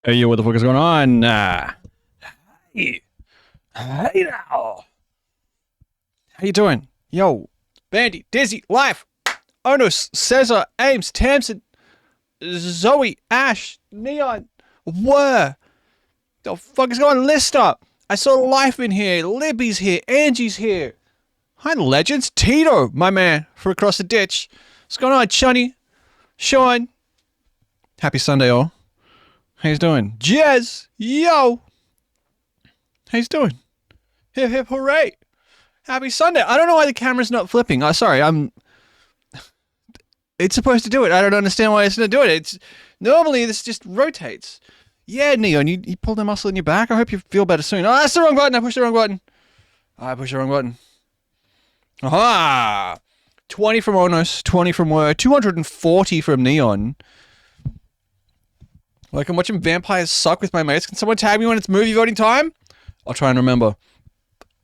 Hey, yo, what the fuck is going on? Hey, hey now. How you doing? Yo, Bandy, Dizzy, Life, Onus, Cesar, Ames, Tamsin, Zoe, Ash, Neon, Whir. The fuck is going on? Lister. I saw Life in here. Libby's here. Angie's here. Hi, legends. Tito, my man, from across the ditch. What's going on, Chunny? Sean. Happy Sunday, all. How you doing? Jez, yo. How you doing? Hip hip hooray. Happy Sunday. I don't know why the camera's not flipping. Sorry, it's supposed to do it. I don't understand why it's not doing it. It's normally this just rotates. Yeah, Neon, you pulled a muscle in your back. I hope you feel better soon. Oh, that's the wrong button. I pushed the wrong button. I pushed the wrong button. Aha! 20 from Onos, 20 from Whir, 240 from Neon. Like, I'm watching vampires suck with my mates. Can someone tag me when it's movie voting time? I'll try and remember.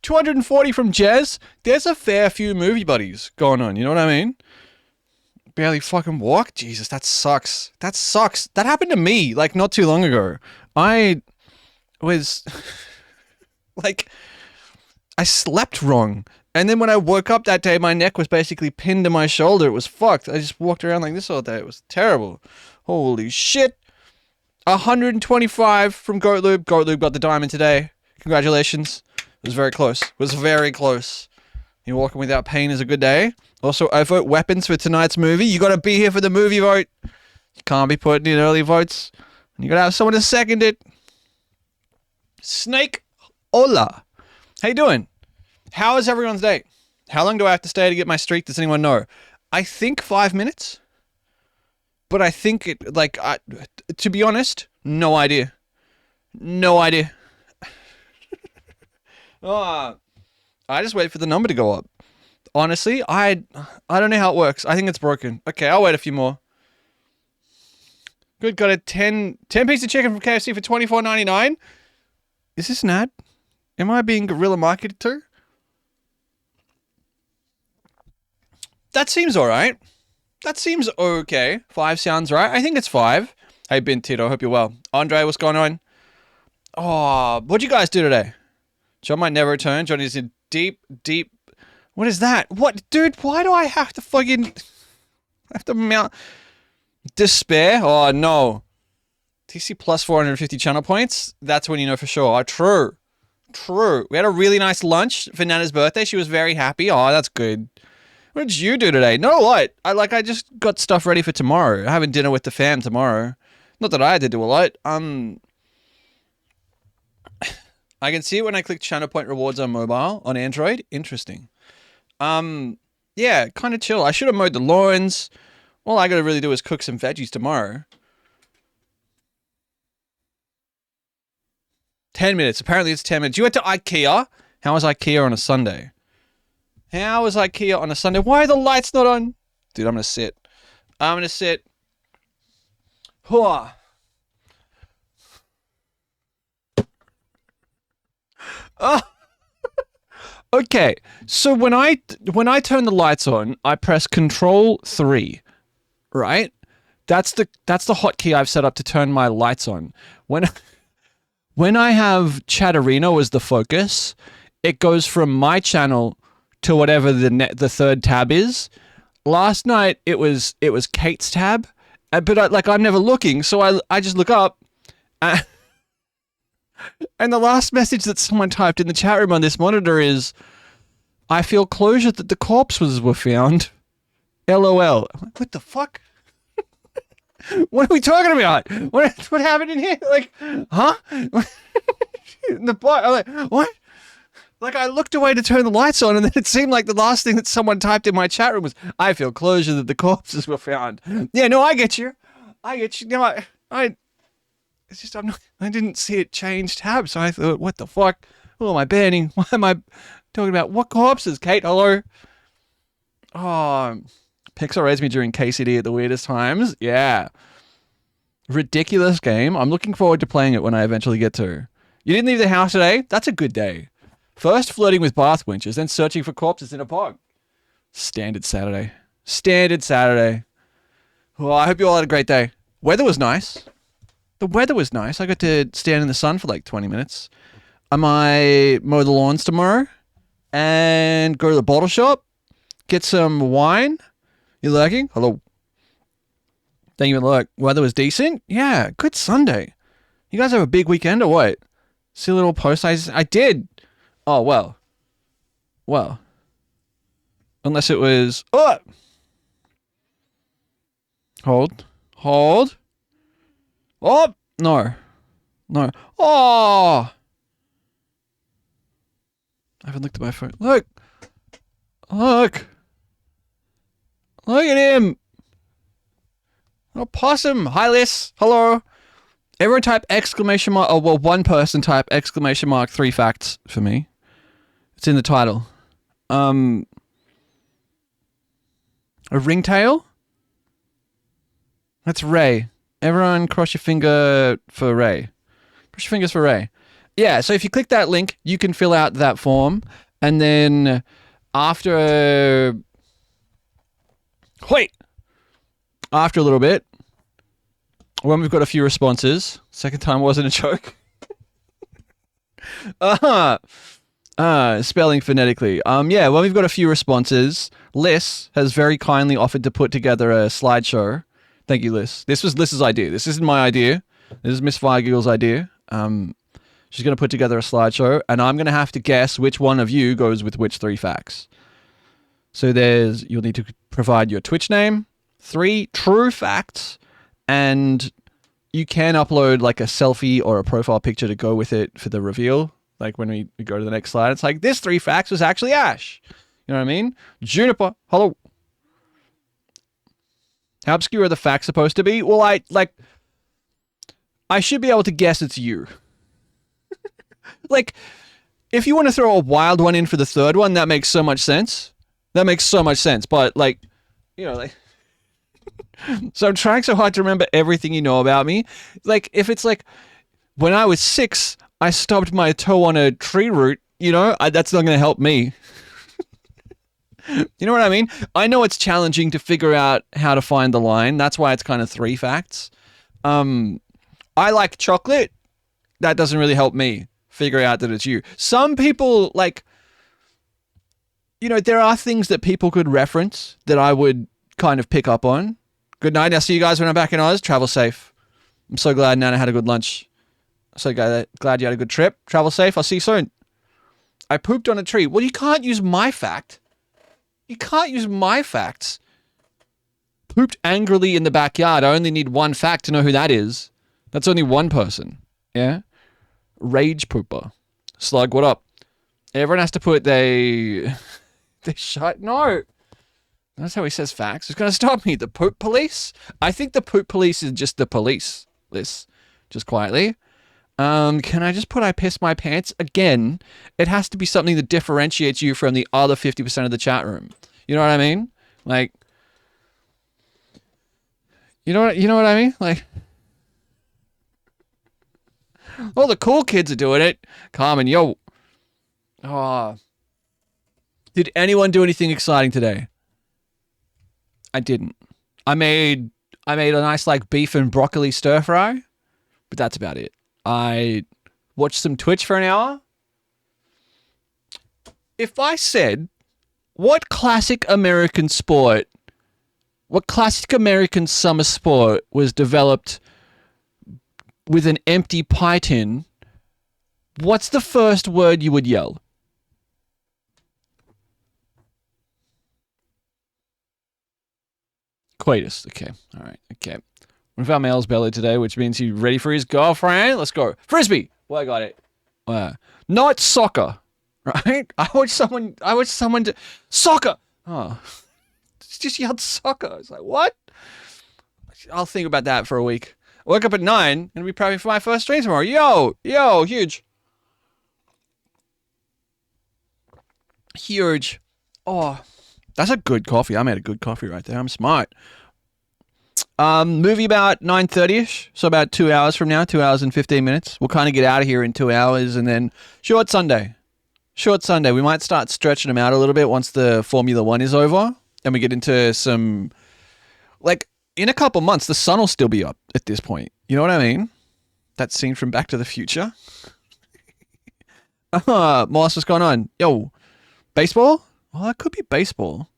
240 from Jez. There's a fair few movie buddies going on, you know what I mean? Barely fucking walk? Jesus, that sucks. That sucks. That happened to me, like, not too long ago. I was... like, I slept wrong. And then when I woke up that day, my neck was basically pinned to my shoulder. It was fucked. I just walked around like this all day. It was terrible. Holy shit. 125 from Goatlube. Goatlube got the diamond today. Congratulations. It was very close. It was very close. You walking without pain is a good day. Also, I vote weapons for tonight's movie. You gotta be here for the movie vote. You can't be putting in early votes. And you gotta have someone to second it. Snake Ola. How you doing? How is everyone's day? How long do I have to stay to get my streak? Does anyone know? I think 5 minutes. But I think it, like, to be honest, no idea. No idea. I just wait for the number to go up. Honestly, I don't know how it works. I think it's broken. Okay, I'll wait a few more. Good, got a 10 piece of chicken from KFC for $24.99. Is this an ad? Am I being guerrilla marketed to? That seems alright. That seems okay. 5 sounds right. I think it's 5. Hey, Ben Tito, hope you're well. Andre, what's going on? Oh, what'd you guys do today? John might never return. John is in deep... What is that? What? Dude, why do I have to fucking... I have to mount... Despair? Oh, no. TC plus 450 channel points? That's when you know for sure. Oh, true. True. We had a really nice lunch for Nana's birthday. She was very happy. Oh, that's good. What did you do today? No, what? I just got stuff ready for tomorrow. Having dinner with the fam tomorrow. Not that I had to do a lot. I can see it when I click channel point rewards on mobile, on Android. Interesting. Yeah, kind of chill. I should have mowed the lawns. All I gotta really do is cook some veggies tomorrow. 10 minutes. Apparently it's 10 minutes. You went to IKEA? How was IKEA on a Sunday? How was IKEA on a Sunday? Why are the lights not on? Dude, I'm gonna sit. I'm gonna sit. Hooah. Oh. Okay, so when I turn the lights on, I press Control 3, right? That's the hotkey I've set up to turn my lights on. When I have Chatterino as the focus, it goes from my channel to whatever the third tab is. Last night it was Kate's tab, but I'm never looking, so I just look up, and the last message that someone typed in the chat room on this monitor is, "I feel closure that the corpses were found. LOL." I'm like, what the fuck? What are we talking about? What happened in here? Like, huh? In the bar, I'm like, what? Like, I looked away to turn the lights on, and then it seemed like the last thing that someone typed in my chat room was, "I feel closure that the corpses were found." Yeah, no, I get you. No, it's just, I didn't see it change tabs, so I thought, what the fuck? Who am I banning? Why am I talking about what corpses? Kate, hello? Oh, Pixel raised me during KCD at the weirdest times. Yeah. Ridiculous game. I'm looking forward to playing it when I eventually get to. You didn't leave the house today? That's a good day. First flirting with bath winches, then searching for corpses in a bog. Standard Saturday. Standard Saturday. Well, I hope you all had a great day. Weather was nice. The weather was nice. I got to stand in the sun for like 20 minutes. I might mow the lawns tomorrow and go to the bottle shop, get some wine. You lurking? Hello. Then you look. Weather was decent. Yeah, good Sunday. You guys have a big weekend or what? See a little post I did. Oh, well. Well. Unless it was... Oh! Hold. Hold. Oh! No. No. Oh! I haven't looked at my phone. Look! Look! Look at him! Oh, possum! Hi, Liz! Hello! Everyone type exclamation mark... Oh, well, one person type exclamation mark 3 facts for me. It's in the title. A ringtail? That's Ray. Everyone cross your finger for Ray. Cross your fingers for Ray. Yeah, so if you click that link, you can fill out that form. And then after... Wait! After a little bit, when we've got a few responses, second time wasn't a joke. Spelling phonetically. Yeah, when we've got a few responses, Liz has very kindly offered to put together a slideshow. Thank you, Liz. This was Liz's idea. This isn't my idea. This is Miss Firegiggle's idea. She's going to put together a slideshow, and I'm going to have to guess which one of you goes with which 3 facts. So you'll need to provide your Twitch name, 3 true facts, and you can upload like a selfie or a profile picture to go with it for the reveal. Like when we go to the next slide, it's like, this 3 facts was actually Ash. You know what I mean? Juniper, hello. How obscure are the facts supposed to be? Well, I should be able to guess it's you. Like, if you want to throw a wild one in for the third one, that makes so much sense. That makes so much sense. But, like, you know, like... So I'm trying so hard to remember everything you know about me. Like, if it's like, when I was 6, I stubbed my toe on a tree root, you know, that's not going to help me. You know what I mean? I know it's challenging to figure out how to find the line. That's why it's kind of 3 facts. I like chocolate. That doesn't really help me figure out that it's you. Some people, like, you know, there are things that people could reference that I would kind of pick up on. Good night. I'll see you guys when I'm back in Oz. Travel safe. I'm so glad Nana had a good lunch. So glad you had a good trip. Travel safe. I'll see you soon. I pooped on a tree. Well, you can't use my fact. You can't use my facts. Pooped angrily in the backyard. I only need one fact to know who that is. That's only one person. Yeah? Rage pooper. Slug, what up? Everyone has to put they shut. No. That's how he says facts. It's going to stop me. The poop police? I think the poop police is just the police. This. Just quietly. Can I just put I pissed my pants? Again, it has to be something that differentiates you from the other 50% of the chat room. You know what I mean? Like, you know what I mean? Like, all the cool kids are doing it. Carmen, yo. Oh. Did anyone do anything exciting today? I didn't. I made a nice like beef and broccoli stir fry, but that's about it. I watched some Twitch for an hour. If I said, what classic American summer sport was developed with an empty pie tin, what's the first word you would yell? Coitus. Okay. All right. Okay. One of our male's belly today, which means he's ready for his girlfriend. Let's go. Frisbee. Well, I got it. Not soccer. Right? I watched someone do soccer. Oh. Just yelled soccer. It's like, what? I'll think about that for a week. I woke up at 9 and be prepping for my first stream tomorrow. Yo, huge. Huge. Oh, that's a good coffee. I made a good coffee right there. I'm smart. Movie about 9:30ish, so about 2 hours from now, 2 hours and 15 minutes. We'll kind of get out of here in 2 hours, and then short Sunday. We might start stretching them out a little bit once the Formula 1 is over, and we get into some, like, in a couple months, the sun will still be up at this point. You know what I mean? that scene from Back to the Future. Moss, what's going on? Yo, baseball? Well, that could be baseball.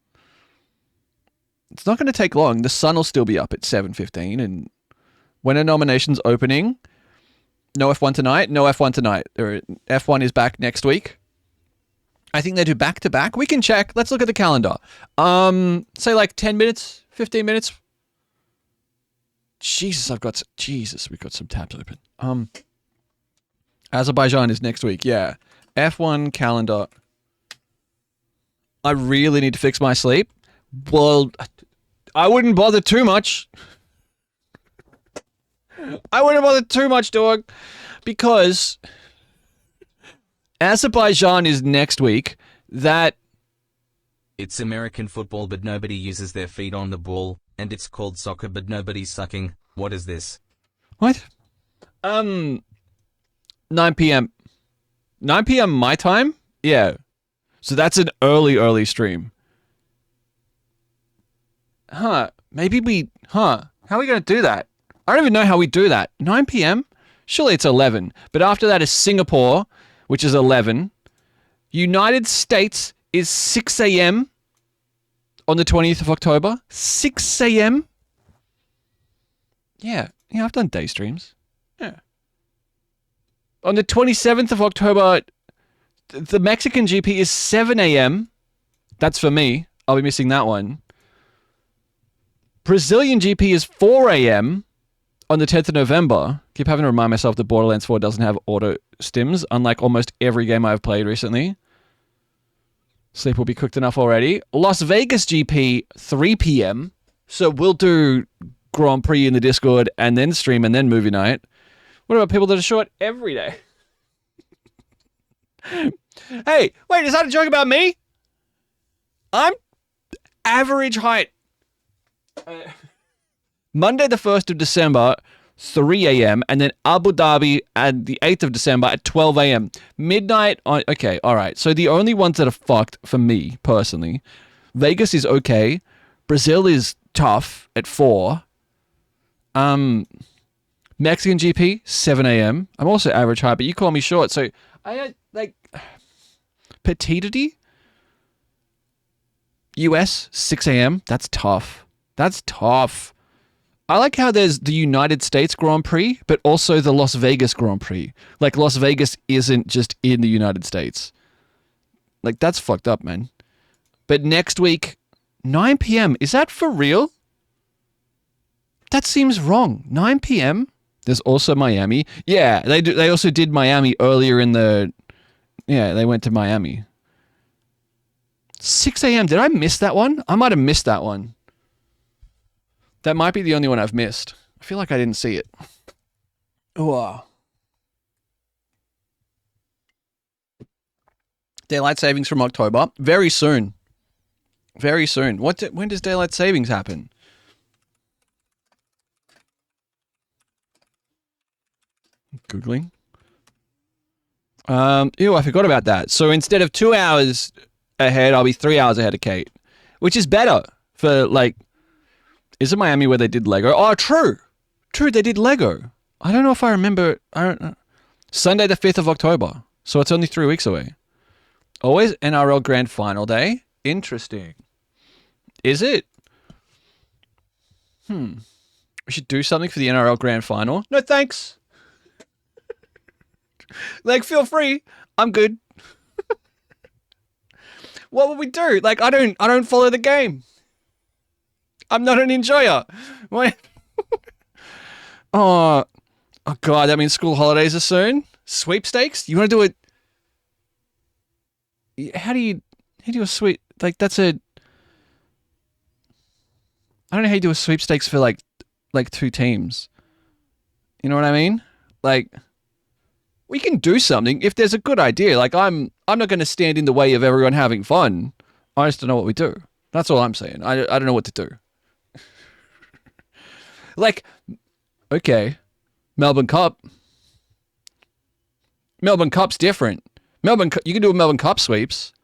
It's not going to take long. The sun will still be up at 7:15, and when a nomination's opening, no F1 tonight, no F1 tonight. F1 is back next week. I think they do back-to-back. We can check. Let's look at the calendar. Say like 10 minutes, 15 minutes. Jesus, we've got some tabs open. Azerbaijan is next week, yeah. F1 calendar. I really need to fix my sleep. Well, I wouldn't bother too much. Dog. Because Azerbaijan is next week. It's American football, but nobody uses their feet on the ball, and it's called soccer, but nobody's sucking. What is this? What? 9 p.m. 9 p.m. my time? Yeah. So that's an early stream. How are we going to do that? I don't even know how we do that. 9 p.m.? Surely it's 11. But after that is Singapore, which is 11. United States is 6 a.m. on the 20th of October. 6 a.m.? Yeah, I've done day streams. Yeah. On the 27th of October, the Mexican GP is 7 a.m. That's for me. I'll be missing that one. Brazilian GP is 4 a.m. on the 10th of November. Keep having to remind myself that Borderlands 4 doesn't have auto stims, unlike almost every game I've played recently. Sleep will be cooked enough already. Las Vegas GP, 3 p.m. So we'll do Grand Prix in the Discord and then stream and then movie night. What about people that are short every day? Hey, wait, is that a joke about me? I'm average height. Monday the 1st of December, 3 a.m. and then Abu Dhabi at the 8th of December at 12 a.m. Midnight on... Okay, alright. So the only ones that are fucked for me, personally, Vegas is okay. Brazil is tough at 4. Mexican GP, 7 a.m. I'm also average height, but you call me short, so I like petitity. US, 6 a.m. That's tough. I like how there's the United States Grand Prix, but also the Las Vegas Grand Prix. Like, Las Vegas isn't just in the United States. Like, that's fucked up, man. But next week, 9 p.m. Is that for real? That seems wrong. 9 p.m. There's also Miami. Yeah, they also did Miami earlier in the... Yeah, they went to Miami. 6 a.m. Did I miss that one? I might have missed that one. That might be the only one I've missed. I feel like I didn't see it. Oh. Daylight savings from October. Very soon. Very soon. When does daylight savings happen? Googling. Ew, I forgot about that. So instead of 2 hours ahead, I'll be 3 hours ahead of Kate. Which is better for, like... Is it Miami where they did Lego? Oh, true. True, they did Lego. I don't know if I remember... I don't know. Sunday the 5th of October. So it's only 3 weeks away. Always NRL Grand Final Day. Interesting. Is it? We should do something for the NRL Grand Final. No, thanks. Like, feel free. I'm good. What would we do? Like, I don't follow the game. I'm not an enjoyer. What? Oh God, that means school holidays are soon. Sweepstakes? You want to do it? How do you do a sweep? Like, that's a... I don't know how you do a sweepstakes for like 2 teams. You know what I mean? Like, we can do something if there's a good idea. Like, I'm not going to stand in the way of everyone having fun. I just don't know what we do. That's all I'm saying. I don't know what to do. Like, okay, Melbourne Cup. Melbourne Cup's different. You can do a Melbourne Cup sweeps.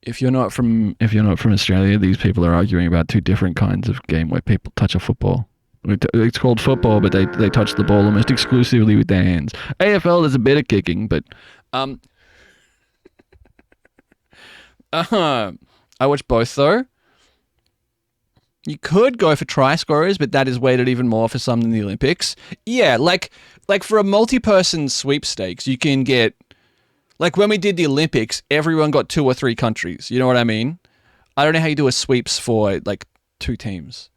If you're not from Australia, these people are arguing about 2 different kinds of game where people touch a football. It's called football, but they touch the ball almost exclusively with their hands. AFL is a bit of kicking, but um, I watch both though. You could go for try scorers, but that is weighted even more for some than the Olympics. Yeah, like for a multi-person sweepstakes, you can get like when we did the Olympics, everyone got 2 or 3 countries. You know what I mean? I don't know how you do a sweeps for like 2 teams.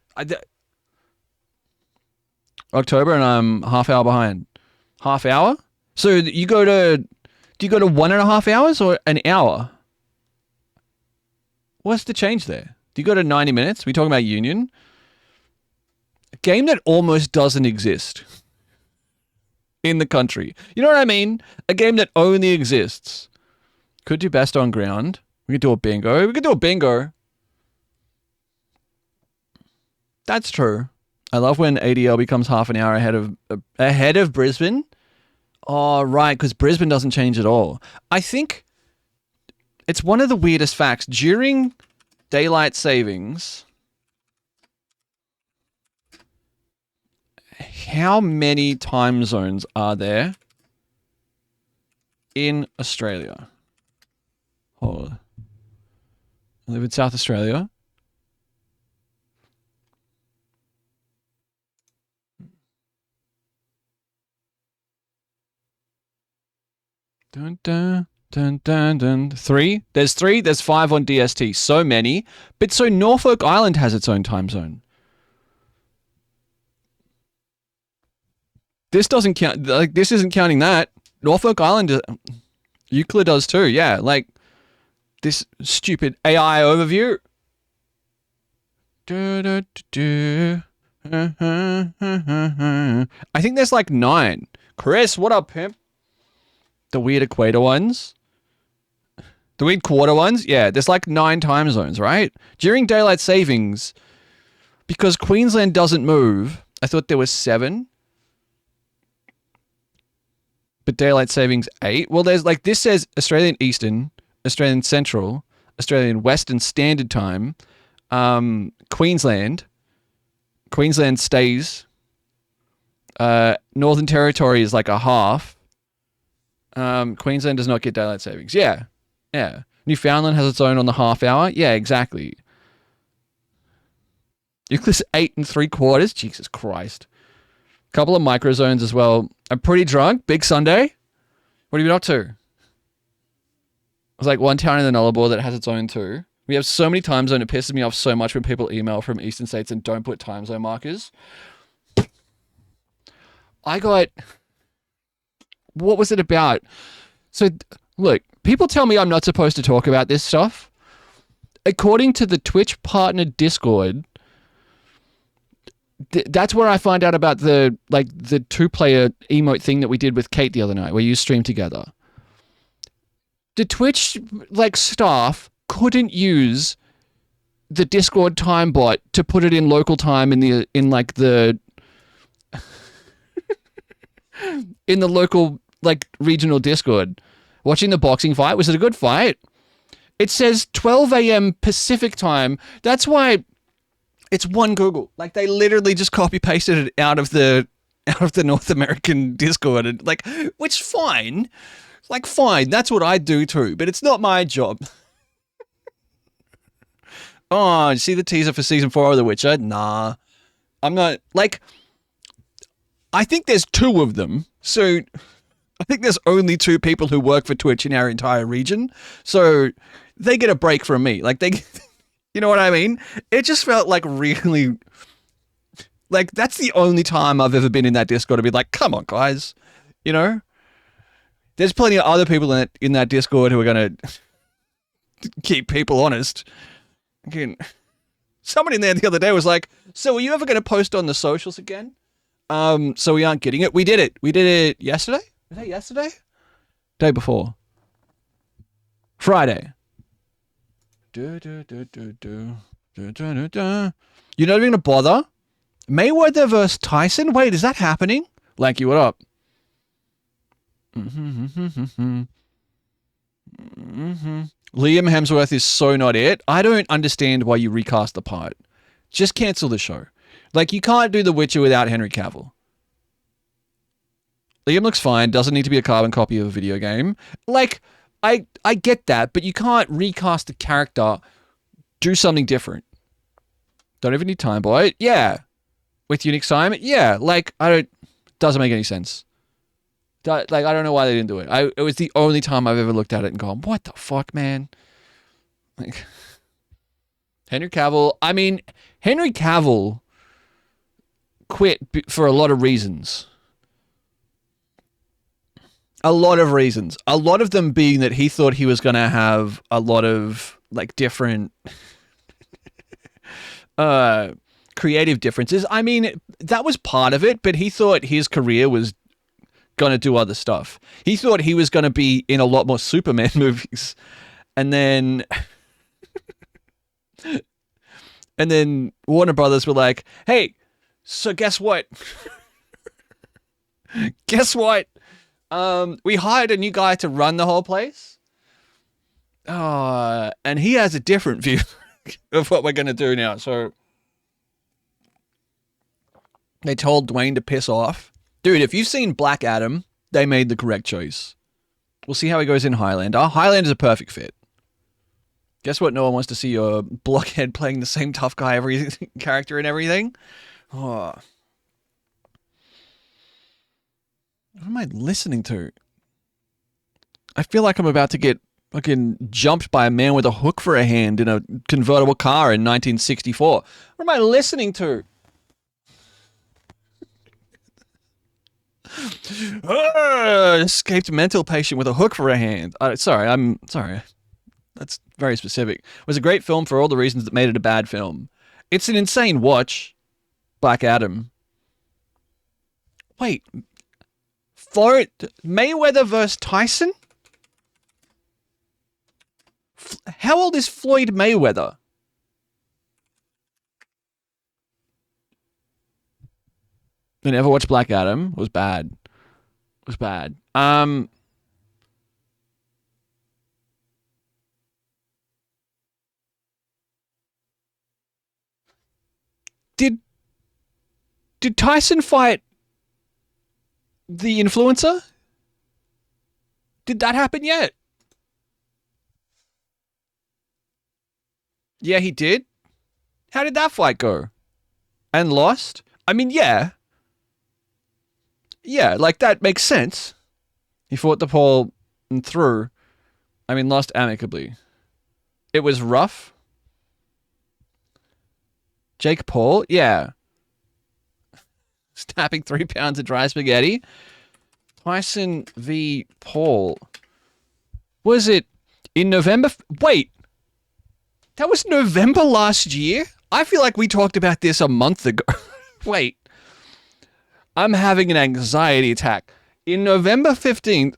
October, and I'm half hour behind. Half hour? So you go to? Do you go to 1.5 hours or an hour? What's the change there? Do you go to 90 minutes? We talking about Union? A game that almost doesn't exist in the country. You know what I mean? A game that only exists. Could do best on ground. We could do a bingo. We could do a bingo. That's true. I love when ADL becomes half an hour ahead of Brisbane. Oh, right, because Brisbane doesn't change at all. I think it's one of the weirdest facts. During daylight savings, how many time zones are there in Australia? Hold on. I live in South Australia. Dun, dun, dun, dun, dun. 3? There's 3. There's 5 on DST. So many. But so Norfolk Island has its own time zone. This doesn't count. Like, this isn't counting that. Norfolk Island, Euclid does too. Yeah, like this stupid AI overview. I think there's like 9. Chris, what up, pimp? The weird equator ones. The weird quarter ones. Yeah, there's like 9 time zones, right? During daylight savings, because Queensland doesn't move, I thought there was 7. But daylight savings 8. Well, there's like, this says Australian Eastern, Australian Central, Australian Western Standard Time, Queensland stays, Northern Territory is like a half, Queensland does not get daylight savings. Yeah. Newfoundland has its own on the half hour. Yeah, exactly. Euclid's 8 3/4. Jesus Christ. Couple of microzones as well. I'm pretty drunk. Big Sunday. What have you been up to? There's like one town in the Nullarbor that has its own too. We have so many time zones. It pisses me off so much when people email from eastern states and don't put time zone markers. What was it about? So, look, people tell me I'm not supposed to talk about this stuff. According to the Twitch partner Discord, that's where I find out about the 2-player emote thing that we did with Kate the other night, where you streamed together. The Twitch staff couldn't use the Discord time bot to put it in local time in the local regional Discord. Watching the boxing fight, was it a good fight? It says 12 a.m. Pacific time. That's why it's one Google. Like, they literally just copy pasted it out of the North American Discord, and which fine. Fine, that's what I do too, but it's not my job. Oh, you see the teaser for season 4 of The Witcher? Nah. I'm not, I think there's 2 of them, so I think there's only 2 people who work for Twitch in our entire region, so they get a break from me. You know what I mean? It just felt really, that's the only time I've ever been in that Discord to be like, come on, guys, you know? There's plenty of other people in that Discord who are going to keep people honest. Again, someone in there the other day was like, so are you ever going to post on the socials again? So we aren't getting it. We did it. We did it yesterday? Was that yesterday? Day before. Friday. You're not even going to bother? Mayweather versus Tyson? Wait, is that happening? Lanky, what up? Liam Hemsworth is so not it. I don't understand why you recast the part. Just cancel the show. Like, you can't do The Witcher without Henry Cavill. Liam looks fine, doesn't need to be a carbon copy of a video game. Like, I get that, but you can't recast the character, do something different. Don't even need Time Boy. Yeah. With Unix Time? Yeah. Like, doesn't make any sense. Like, I don't know why they didn't do it. It was the only time I've ever looked at it and gone, what the fuck, man? Like, Henry Cavill. I mean, Henry Cavill quit for a lot of reasons. A lot of reasons. A lot of them being that he thought he was going to have a lot of, like, different creative differences. I mean, that was part of it, but he thought his career was going to do other stuff. He thought he was going to be in a lot more Superman movies. And then Warner Brothers were like, "Hey, so guess what? Guess what? We hired a new guy to run the whole place. And he has a different view of what we're going to do now." So they told Dwayne to piss off. Dude, if you've seen Black Adam, they made the correct choice. We'll see how he goes in Highlander. Highlander's a perfect fit. Guess what? No one wants to see your blockhead playing the same tough guy every character and everything. Oh. What am I listening to? I feel like I'm about to get fucking jumped by a man with a hook for a hand in a convertible car in 1964. What am I listening to? Escaped mental patient with a hook for a hand. I'm sorry. That's very specific. It was a great film for all the reasons that made it a bad film. It's an insane watch. Black Adam. Wait. Mayweather versus Tyson? How old is Floyd Mayweather? I never watched Black Adam. It was bad. It was bad. Did Tyson fight the influencer? Did that happen yet? Yeah, he did. How did that fight go? And lost? I mean, yeah. Yeah, like that makes sense. He fought the pole and through. I mean, lost amicably. It was rough. Jake Paul? Yeah. Snapping 3 pounds of dry spaghetti. Tyson v. Paul. Was it in November? Wait. That was November last year? I feel like we talked about this a month ago. Wait. I'm having an anxiety attack. In November 15th,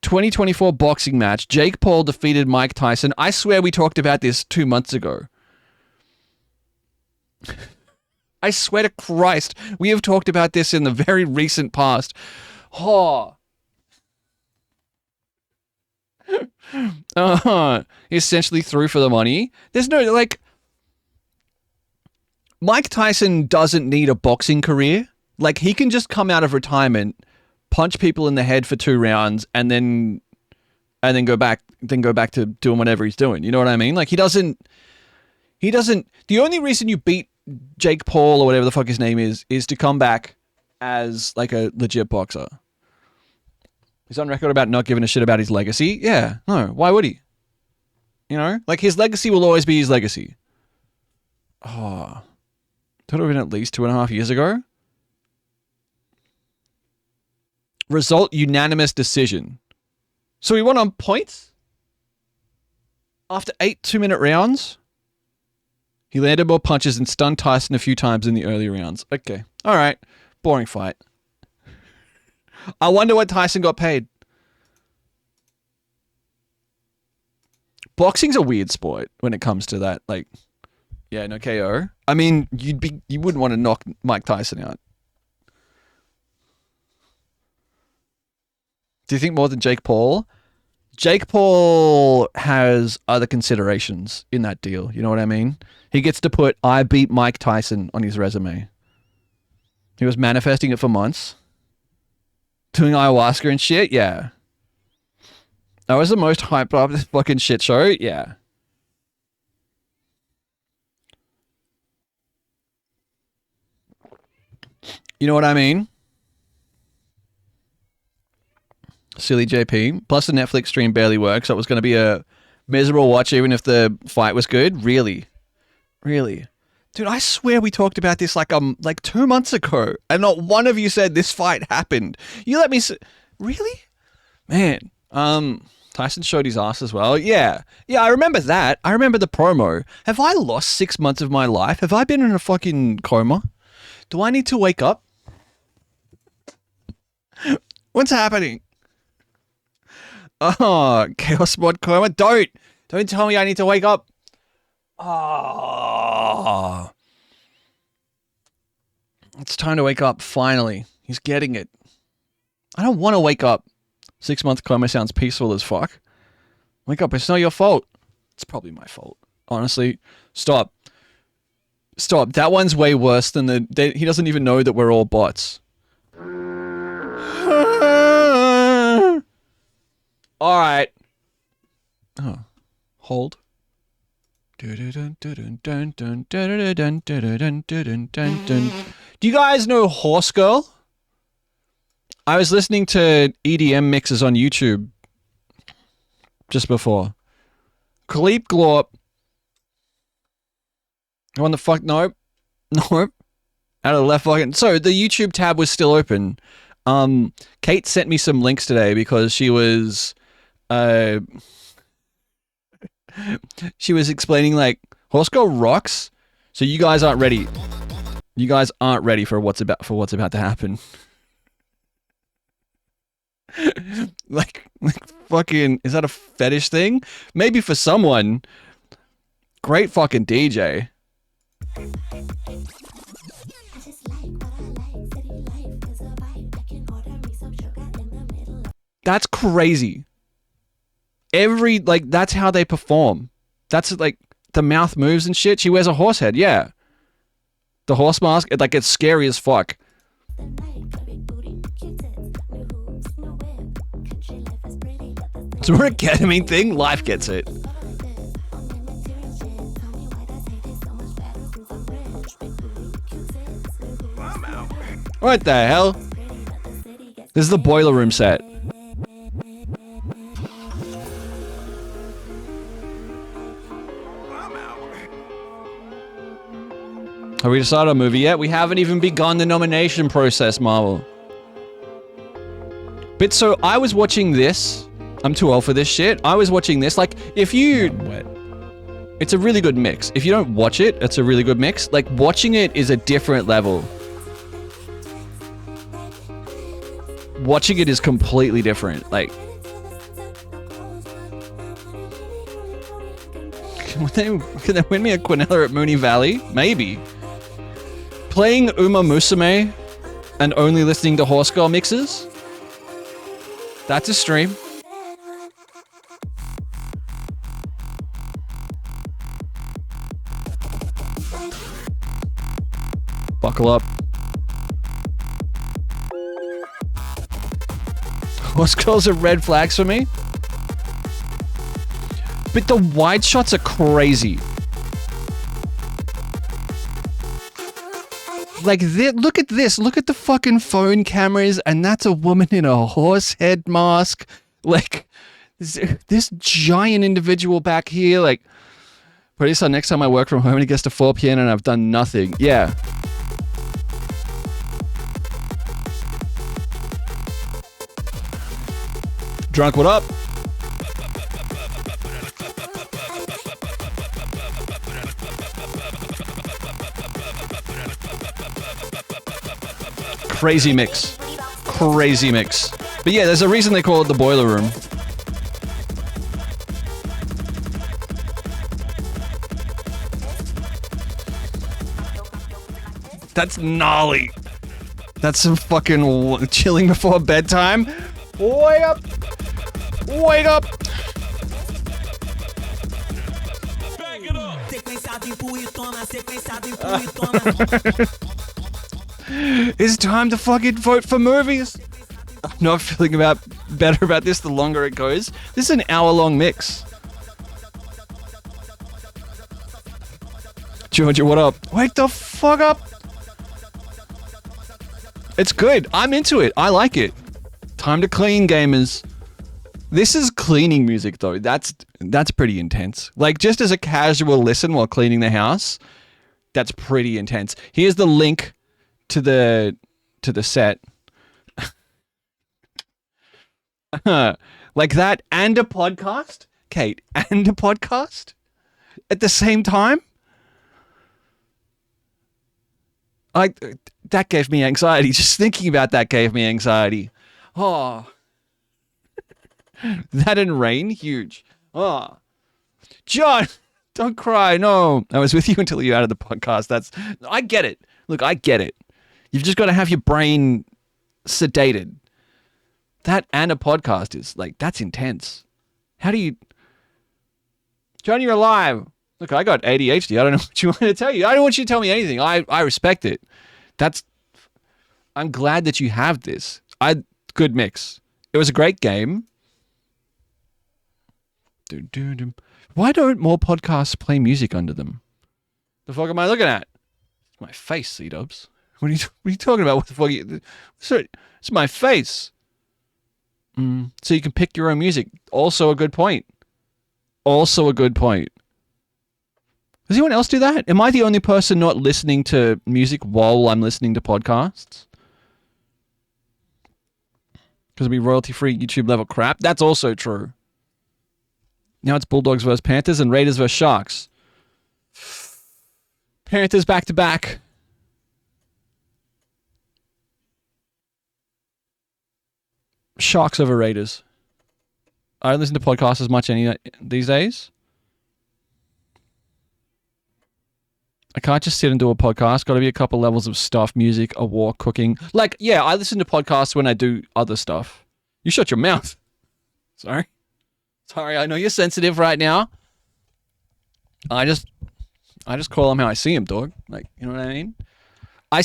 2024 boxing match, Jake Paul defeated Mike Tyson. I swear we talked about this 2 months ago. I swear to Christ, we have talked about this in the very recent past. Oh. He essentially threw for the money. There's no, like... Mike Tyson doesn't need a boxing career. Like, he can just come out of retirement, punch people in the head for 2 rounds, and then go back to doing whatever he's doing. You know what I mean? Like, he doesn't... The only reason you beat Jake Paul or whatever the fuck his name is to come back as, like, a legit boxer. He's on record about not giving a shit about his legacy. Yeah, no, why would he? You know? Like, his legacy will always be his legacy. Oh. That would have been at least 2.5 years ago. Result, unanimous decision. So he won on points? After 8 2-minute rounds? He landed more punches and stunned Tyson a few times in the early rounds. Okay. All right. Boring fight. I wonder what Tyson got paid. Boxing's a weird sport when it comes to that. Like, yeah, no KO. I mean, you wouldn't want to knock Mike Tyson out. Do you think more than Jake Paul? Jake Paul has other considerations in that deal. You know what I mean? He gets to put "I beat Mike Tyson" on his resume. He was manifesting it for months. Doing ayahuasca and shit, yeah. That was the most hyped up this fucking shit show, yeah. You know what I mean? Silly JP. Plus the Netflix stream barely works, so it was going to be a miserable watch even if the fight was good. Really? Really? Dude, I swear we talked about this like 2 months ago, and not one of you said this fight happened. You let me really? Man, Tyson showed his ass as well. Yeah, I remember that. I remember the promo. Have I lost 6 months of my life? Have I been in a fucking coma? Do I need to wake up? What's happening? Oh, Chaos Mod coma. Don't tell me I need to wake up. Oh, it's time to wake up. Finally, he's getting it. I don't want to wake up. 6 month coma sounds peaceful as fuck. Wake up. It's not your fault. It's probably my fault. Honestly, stop. That one's way worse than he doesn't even know that we're all bots. All right. Oh, hold. Do you guys know Horse Girl? I was listening to EDM mixes on YouTube just before. Cleep Glorp. What the fuck? Nope. Out of the left fucking. So the YouTube tab was still open. Kate sent me some links today because she was explaining like Horse Girl rocks. So you guys aren't ready. You guys aren't ready for what's about to happen. like fucking, is that a fetish thing? Maybe for someone. Great fucking DJ. That's crazy. That's how they perform. That's like the mouth moves and shit. She wears a horse head, yeah. The horse mask, it's scary as fuck. So we're a ketamine thing? Life gets it. What the hell? This is the boiler room set. Have we decided on a movie yet? We haven't even begun the nomination process, Marvel. But so I was watching this. I'm too old for this shit. I was watching this. Like, if you... It's a really good mix. If you don't watch it, it's a really good mix. Like, watching it is a different level. Watching it is completely different. Like... Can they win me a Quinella at Mooney Valley? Maybe. Playing Uma Musume and only listening to Horse Girl mixes? That's a stream. Buckle up. Horse Girls are red flags for me. But the wide shots are crazy. Like, look at this. Look at the fucking phone cameras, and that's a woman in a horse head mask. Like, this giant individual back here. Like, producer, next time I work from home and it gets to 4 p.m. and I've done nothing. Yeah. Drunk, what up? Crazy mix. Crazy mix. But yeah, there's a reason they call it the boiler room. That's gnarly. That's some fucking chilling before bedtime. Wake up. Wake up. It's time to fucking vote for movies. I'm not feeling better about this the longer it goes. This is an hour-long mix. Georgia, what up? Wake the fuck up. It's good. I'm into it. I like it. Time to clean, gamers. This is cleaning music, though. That's pretty intense. Like, just as a casual listen while cleaning the house, that's pretty intense. Here's the link to the set. Like that and a podcast? Kate, and a podcast? At the same time? That gave me anxiety. Just thinking about that gave me anxiety. Oh. That and rain? Huge. Oh. John, don't cry. No. I was with you until you added the podcast. I get it. Look, I get it. You've just got to have your brain sedated. That and a podcast is like, that's intense. How do you... John, you're alive. Look, I got ADHD. I don't know what you want me to tell you. I don't want you to tell me anything. I respect it. I'm glad that you have this. Good mix. It was a great game. Why don't more podcasts play music under them? The fuck am I looking at? It's my face, C-dubs. What are you talking about? What the fuck? It's my face. So you can pick your own music. Also a good point. Does anyone else do that? Am I the only person not listening to music while I'm listening to podcasts? Because it'll be royalty-free YouTube level crap. That's also true. Now it's Bulldogs versus Panthers and Raiders versus Sharks. Panthers back to back. Sharks over Raiders. I don't listen to podcasts as much these days. I can't just sit and do a podcast. Got to be a couple levels of stuff, music, a walk, cooking. Like, yeah, I listen to podcasts when I do other stuff. You shut your mouth. Sorry, I know you're sensitive right now. I just call them how I see them, dog. Like, you know what I mean? I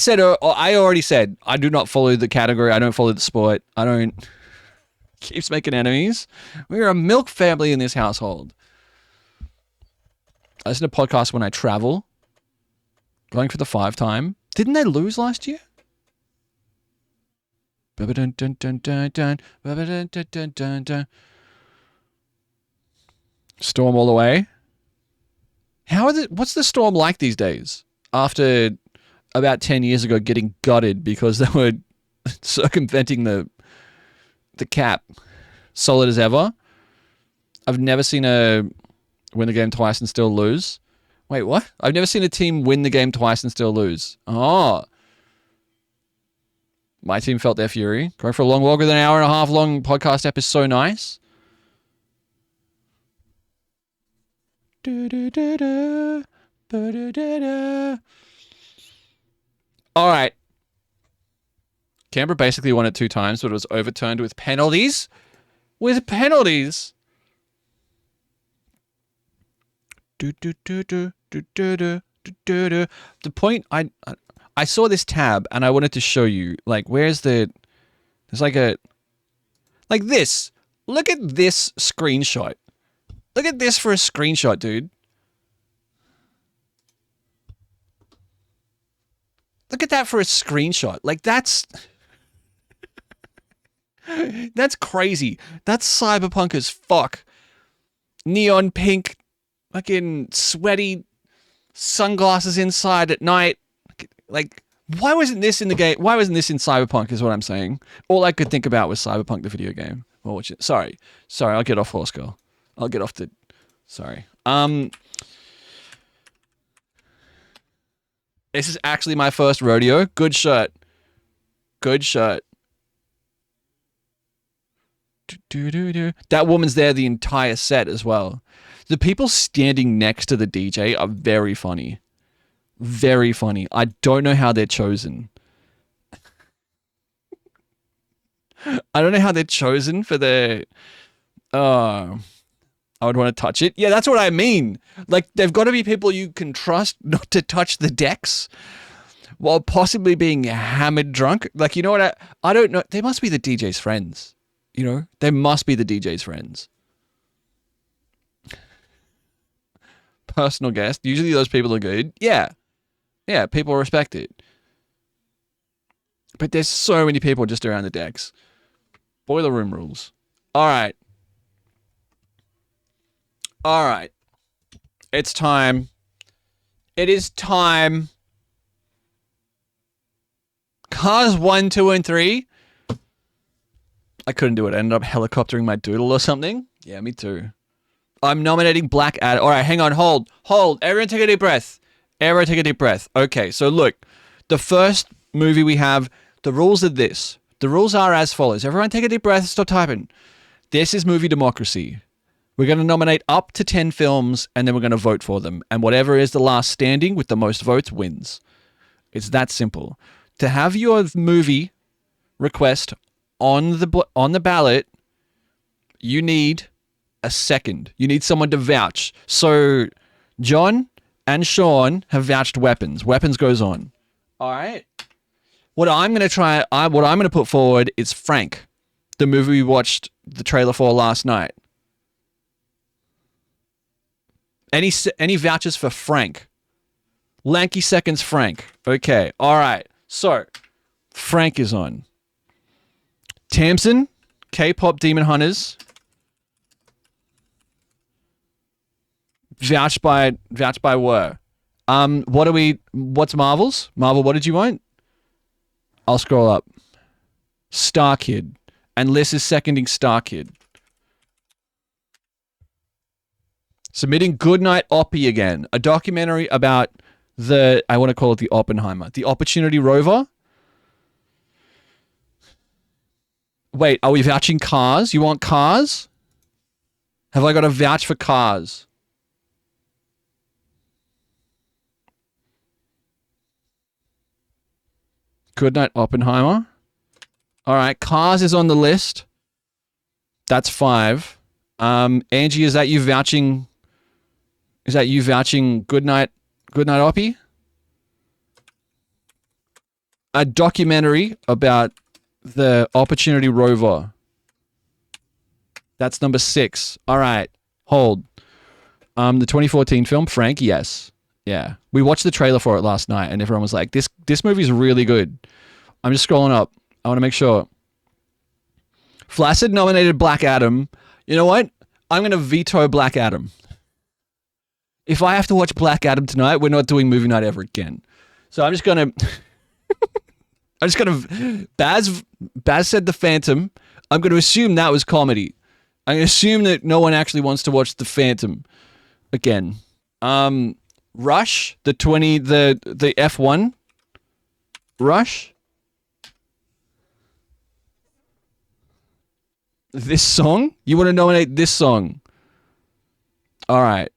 already said, I do not follow the category. I don't follow the sport. I don't... Keeps making enemies. We're a milk family in this household. I listen to podcasts when I travel. Going for the 5 time. Didn't they lose last year? Storm all the way. What's the Storm like these days? After about 10 years ago getting gutted because they were circumventing the cap. Solid as ever. I've never seen win the game twice and still lose. Wait, what? I've never seen a team win the game twice and still lose. Oh. My team felt their fury. Going for a long, longer than an hour and a half long podcast ep is so nice. All right. Canberra basically won it 2 times, but it was overturned with penalties. The point, I saw this tab and I wanted to show you, like, there's like this. Look at this screenshot. Look at this for a screenshot, dude. Look at that for a screenshot. Like, that's crazy. That's cyberpunk as fuck. Neon pink, fucking sweaty sunglasses inside at night. Like, why wasn't this in the game? Why wasn't this in Cyberpunk is what I'm saying. All I could think about was Cyberpunk the video game. Sorry, I'll get off horse girl. I'll get off the... Sorry. This is actually my first rodeo. Good shirt. That woman's there the entire set as well. The people standing next to the DJ are very funny. Very funny. I don't know how they're chosen. I don't know how they're chosen for their... I I would want to touch it. Yeah, that's what I mean. Like, they've got to be people you can trust not to touch the decks while possibly being hammered drunk. Like, you know what? I don't know. They must be the DJ's friends. You know, they must be the DJ's friends. Personal guest. Usually those people are good. Yeah. Yeah, people respect it. But there's so many people just around the decks. Boiler room rules. All right. All right. It's time. It is time. Cars 1, 2, and 3. I couldn't do it. I ended up helicoptering my doodle or something. Yeah, me too. I'm nominating Black Adam. All right, hang on. Hold. Everyone take a deep breath. Okay, so look. The first movie we have, the rules are this. The rules are as follows. Everyone take a deep breath. Stop typing. This is movie democracy. We're going to nominate up to 10 films, and then we're going to vote for them. And whatever is the last standing with the most votes wins. It's that simple. To have your movie request on the ballot, you need a second. You need someone to vouch. So John and Sean have vouched Weapons. Weapons goes on. All right. What I'm going to put forward is Frank, the movie we watched the trailer for last night. Any vouchers for Frank? Lanky Seconds Frank. Okay. All right. So Frank is on. Tamsin, K-pop Demon Hunters. Vouched by Were. What's Marvel's? Marvel, what did you want? I'll scroll up. Star Kid. And Liz is seconding Star Kid. Submitting Goodnight Oppie again. A documentary about I want to call it the Oppenheimer. The Opportunity Rover. Wait, are we vouching Cars? You want Cars? Have I got a vouch for Cars? Goodnight Oppenheimer. All right, Cars is on the list. That's 5. Angie, is that you vouching? Is that you vouching Goodnight Oppie? A documentary about the Opportunity Rover. That's number 6. All right, hold. The 2014 film, Frank, yes. Yeah. We watched the trailer for it last night and everyone was like, this movie's really good. I'm just scrolling up. I want to make sure. Flaccid nominated Black Adam. You know what? I'm going to veto Black Adam. If I have to watch Black Adam tonight, we're not doing movie night ever again. So I'm just going to... Baz said The Phantom. I'm going to assume that was comedy. I'm going to assume that no one actually wants to watch The Phantom again. Rush, the F1 Rush. This song? You want to nominate this song? All right.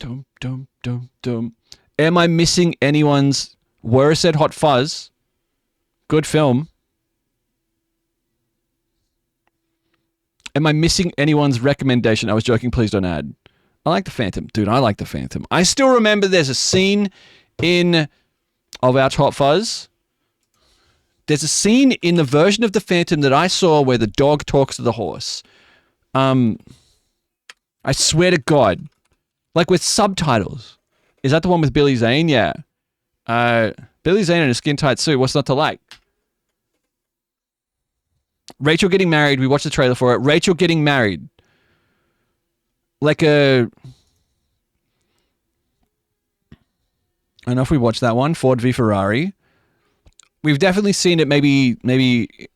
Dum dum dum dum. Am I missing anyone's? Were said Hot Fuzz. Good film. Am I missing anyone's recommendation? I was joking. Please don't add. I like The Phantom. Dude, I like The Phantom. I still remember there's a scene of our Hot Fuzz. There's a scene in the version of The Phantom that I saw where the dog talks to the horse. I swear to God. Like with subtitles. Is that the one with Billy Zane? Yeah. Billy Zane in a skin-tight suit. What's not to like? Rachel Getting Married. We watched the trailer for it. Rachel Getting Married. Like I don't know if we watched that one. Ford v Ferrari. We've definitely seen it maybe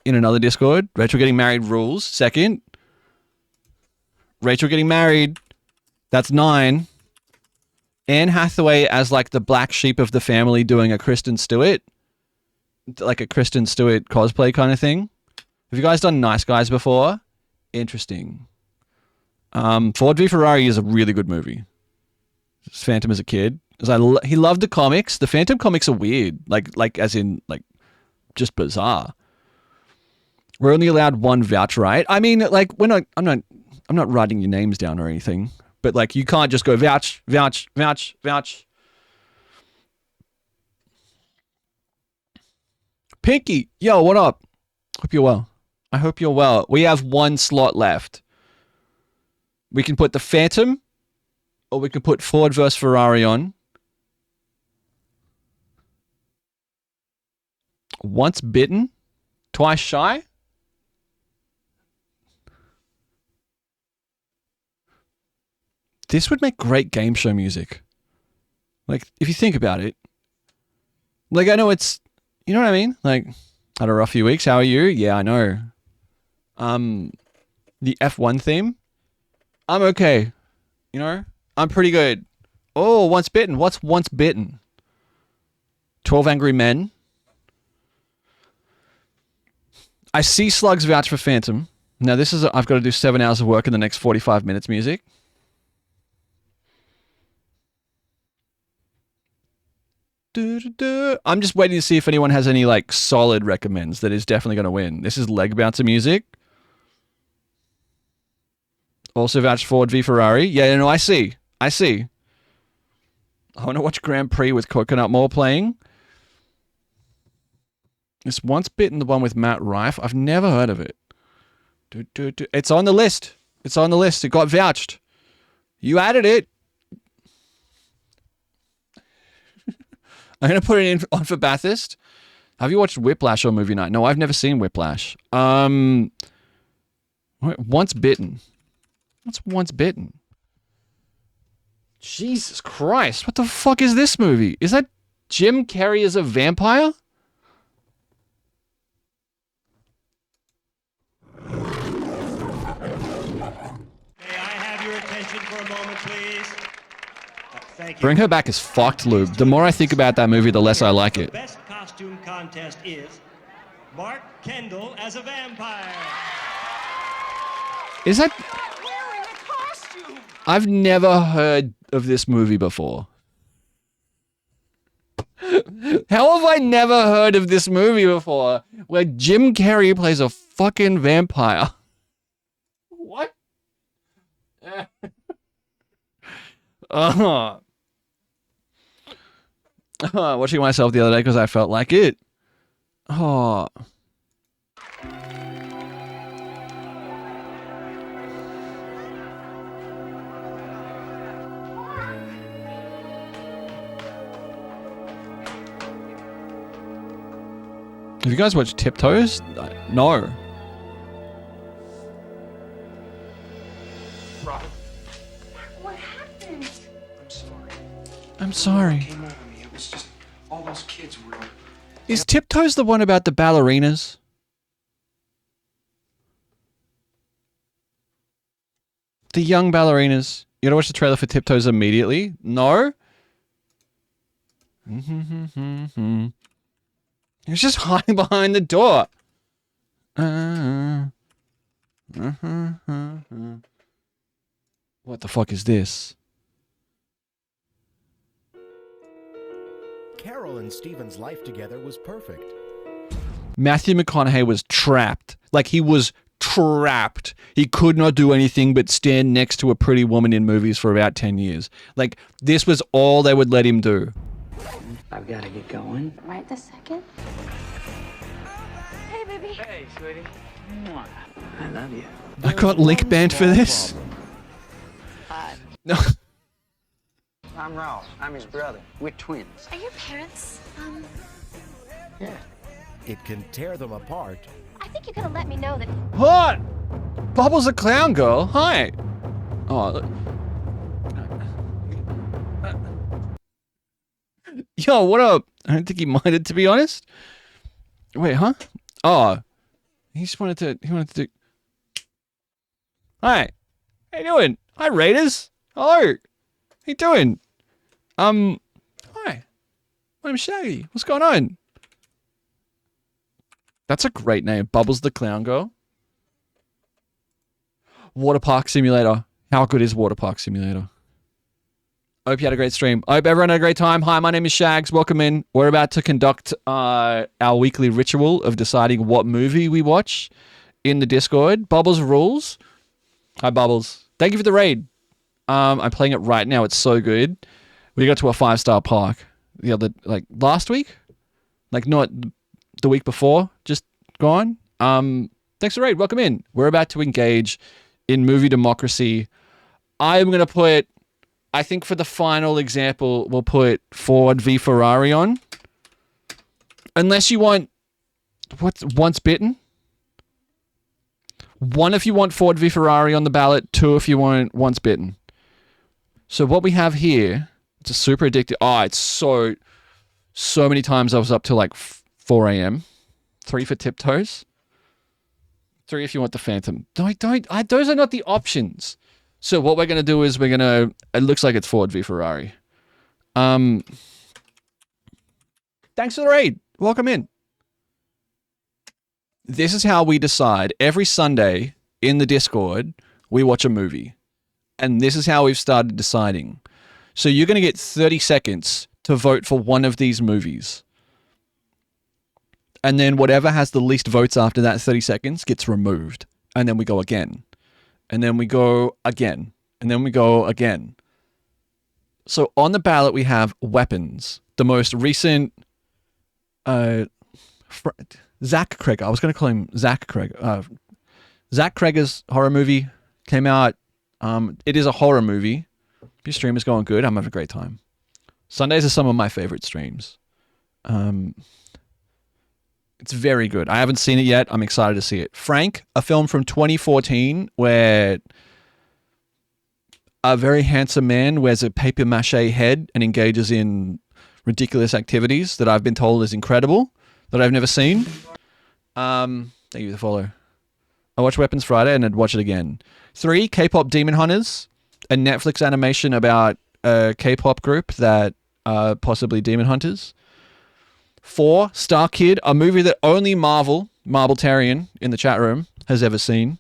in another Discord. Rachel Getting Married rules. Second. Rachel Getting Married. That's 9. Anne Hathaway as like the black sheep of the family doing a Kristen Stewart. Like a Kristen Stewart cosplay kind of thing. Have you guys done Nice Guys before? Interesting. Ford v Ferrari is a really good movie. Phantom as a kid. He loved the comics. The Phantom comics are weird. Like as in like just bizarre. We're only allowed one vouch, right? I mean, like I'm I'm not writing your names down or anything, but like you can't just go vouch, vouch, vouch, vouch. Pinky, yo, what up? Hope you're well. I hope you're well. We have one slot left. We can put the Phantom, or we can put Ford versus Ferrari on. Once bitten, twice shy. This would make great game show music. Like, if you think about it. Like, I know it's, you know what I mean? Like, had a rough few weeks. How are you? Yeah, I know. The F1 theme. I'm okay. You know? I'm pretty good. Oh, once bitten. What's once bitten? 12 Angry Men. I see Slugs vouch for Phantom. Now, this is, I've got to do 7 hours of work in the next 45 minutes music. I'm just waiting to see if anyone has any like solid recommends that is definitely going to win. This is leg bouncer music. Also vouch Ford v Ferrari. Yeah, no, I see. I want to watch Grand Prix with Coconut Mall playing. This Once Bitten, the one with Matt Rife. I've never heard of it. It's on the list. It's on the list. It got vouched. You added it. I'm going to put it in on for Bathurst. Have you watched Whiplash or Movie Night? No, I've never seen Whiplash. Once Bitten. What's Once Bitten? Jesus Christ. What the fuck is this movie? Is that Jim Carrey as a vampire? May I have your attention for a moment, please? Thank you. Bring Her Back is fucked, Lube. The more I think about that movie, the less I like it. The best costume contest is Mark Kendall as a vampire. Is that... Not wearing a costume! I've never heard of this movie before. How have I never heard of this movie before? Where Jim Carrey plays a fucking vampire. What? Watching myself the other day because I felt like it. Oh. Have you guys watched Tiptoes? No. What happened? I'm sorry. I'm sorry. It came over me. It was just all those kids were. Is Tiptoes the one about the ballerinas? The young ballerinas. You gotta watch the trailer for Tiptoes immediately? No? He was just hiding behind the door. What the fuck is this? Carol and Steven's life together was perfect. Matthew McConaughey was trapped. Like, he was trapped. He could not do anything but stand next to a pretty woman in movies for about 10 years. Like, this was all they would let him do. I've got to get going. Right this second. Hey, baby. Hey, sweetie. I love you. I got link banned for this. Hi. No. I'm Ross. I'm his brother. We're twins. Are your parents, Yeah. It can tear them apart. I think you gotta let me know that. What? Bubbles the clown girl. Hi. Oh. Look. Yo, what up? I don't think he minded, to be honest. Wait, huh? Oh. He wanted to do... Hi. How you doing? Hi, Raiders. Hello. How you doing? Hi. My name's Shaggy. What's going on? That's a great name. Bubbles the Clown Girl. Water Park Simulator. How good is Water Park Simulator? I hope you had a great stream. I hope everyone had a great time. Hi, my name is Shags. Welcome in. We're about to conduct our weekly ritual of deciding what movie we watch in the Discord. Bubbles rules. Hi, Bubbles. Thank you for the raid. I'm playing it right now. It's so good. We got to a 5-star park the other, like, last week? Like, not the week before, just gone. Thanks for the raid. Welcome in. We're about to engage in movie democracy. I'm going to put, I think for the final example, we'll put Ford v Ferrari on. Unless you want, what's Once Bitten? 1 if you want Ford v Ferrari on the ballot, 2 if you want Once Bitten. So what we have here, it's a super addictive. Oh, it's so many times I was up till like 4 a.m. 3 for Tiptoes. 3 if you want the Phantom. Those are not the options. So what we're going to do is it looks like it's Ford v Ferrari. Thanks for the raid. Welcome in. This is how we decide. Every Sunday in the Discord, we watch a movie. And this is how we've started deciding. So you're going to get 30 seconds to vote for one of these movies. And then whatever has the least votes after that 30 seconds gets removed. And then we go again. And then we go again. And then we go again. So on the ballot, we have Weapons. The most recent... Zach Cregger. I was going to call him Zach Cregger. Zach Cregger's horror movie came out. It is a horror movie. Your stream is going good. I'm having a great time. Sundays are some of my favorite streams. It's very good. I haven't seen it yet. I'm excited to see it. Frank, a film from 2014 where a very handsome man wears a papier-mâché head and engages in ridiculous activities that I've been told is incredible, that I've never seen. Thank you for the follow. I watched Weapons Friday and I'd watch it again. 3, K-pop Demon Hunters, a Netflix animation about a K-pop group that are possibly demon hunters. 4, Star Kid, a movie that only Marveltarian in the chat room has ever seen,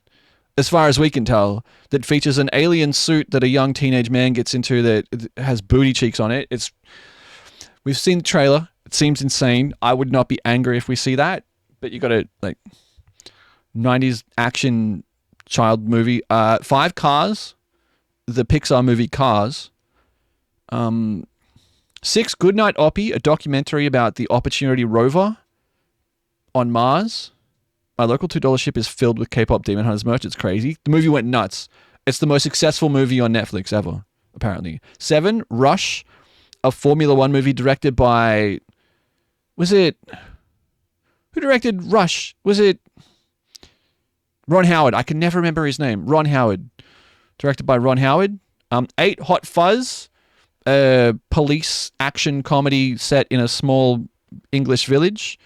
as far as we can tell, that features an alien suit that a young teenage man gets into that has booty cheeks on it. We've seen the trailer. It seems insane. I would not be angry if we see that, but you got a 90s action child movie. 5, Cars, the Pixar movie Cars. 6, Goodnight Oppie, a documentary about the Opportunity rover on Mars. My local $2 ship is filled with K-pop Demon Hunters merch. It's crazy. The movie went nuts. It's the most successful movie on Netflix ever, apparently. 7, Rush, a Formula One movie directed by... Who directed Rush? Was it Ron Howard? I can never remember his name. Ron Howard. Directed by Ron Howard. 8, Hot Fuzz, a police action comedy set in a small English village.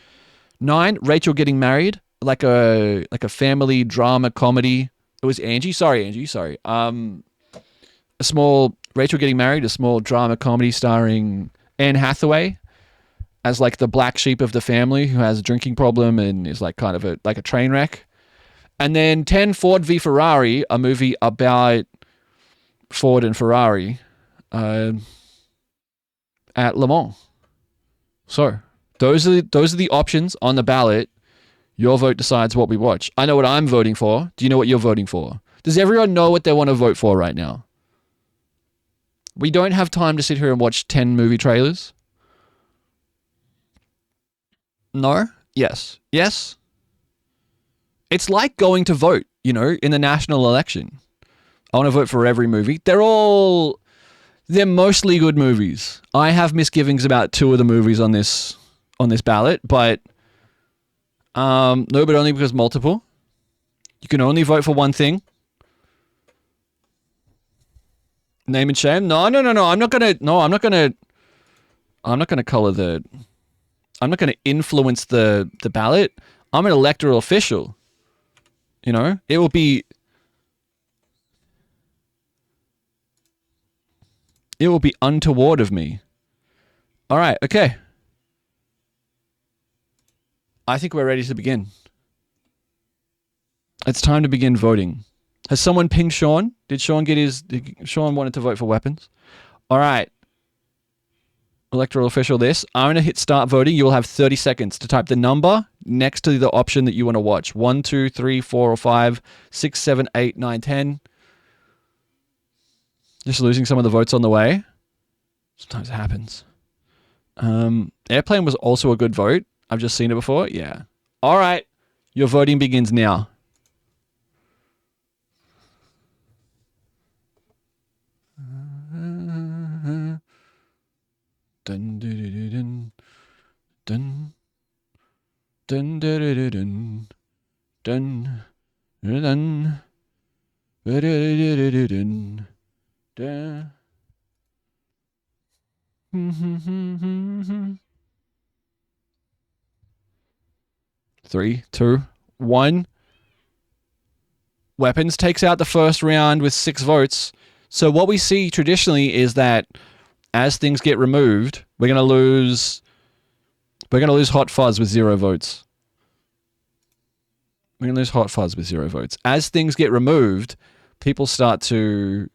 9, Rachel Getting Married, like a family drama comedy. It was Angie. Sorry, Angie. Sorry. A small Rachel Getting Married, a small drama comedy starring Anne Hathaway as like the black sheep of the family who has a drinking problem and is like kind of a train wreck. And then 10, Ford v Ferrari, a movie about Ford and Ferrari at Le Mans. So those are the options on the ballot. Your vote decides what we watch. I know what I'm voting for. Do you know what you're voting for? Does everyone know what they want to vote for right now? We don't have time to sit here and watch 10 movie trailers. No? Yes. Yes? It's like going to vote, in the national election. I want to vote for every movie. They're mostly good movies. I have misgivings about 2 of the movies on this ballot, but no, but only because multiple. You can only vote for one thing. Name and shame? No. I'm not gonna influence the ballot. I'm an electoral official. It will be untoward of me. All right, okay. I think we're ready to begin. It's time to begin voting. Has someone pinged Sean? Sean wanted to vote for Weapons? All right. Electoral official this. I'm going to hit start voting. You will have 30 seconds to type the number next to the option that you want to watch. 1, 2, 3, 4, or 5, 6, 7, 8, 9, 10. Just losing some of the votes on the way. Sometimes it happens. Airplane was also a good vote. I've just seen it before. Yeah. All right. Your voting begins now. Dun, dun, dun, dun, dun, dun, dun, dun, dun, dun, dun. 3, 2, 1. Weapons takes out the first round with 6 votes. So what we see traditionally is that as things get removed, we're gonna lose Hot Fuzz with 0 votes. We're gonna lose Hot Fuzz with 0 votes. As things get removed, people start to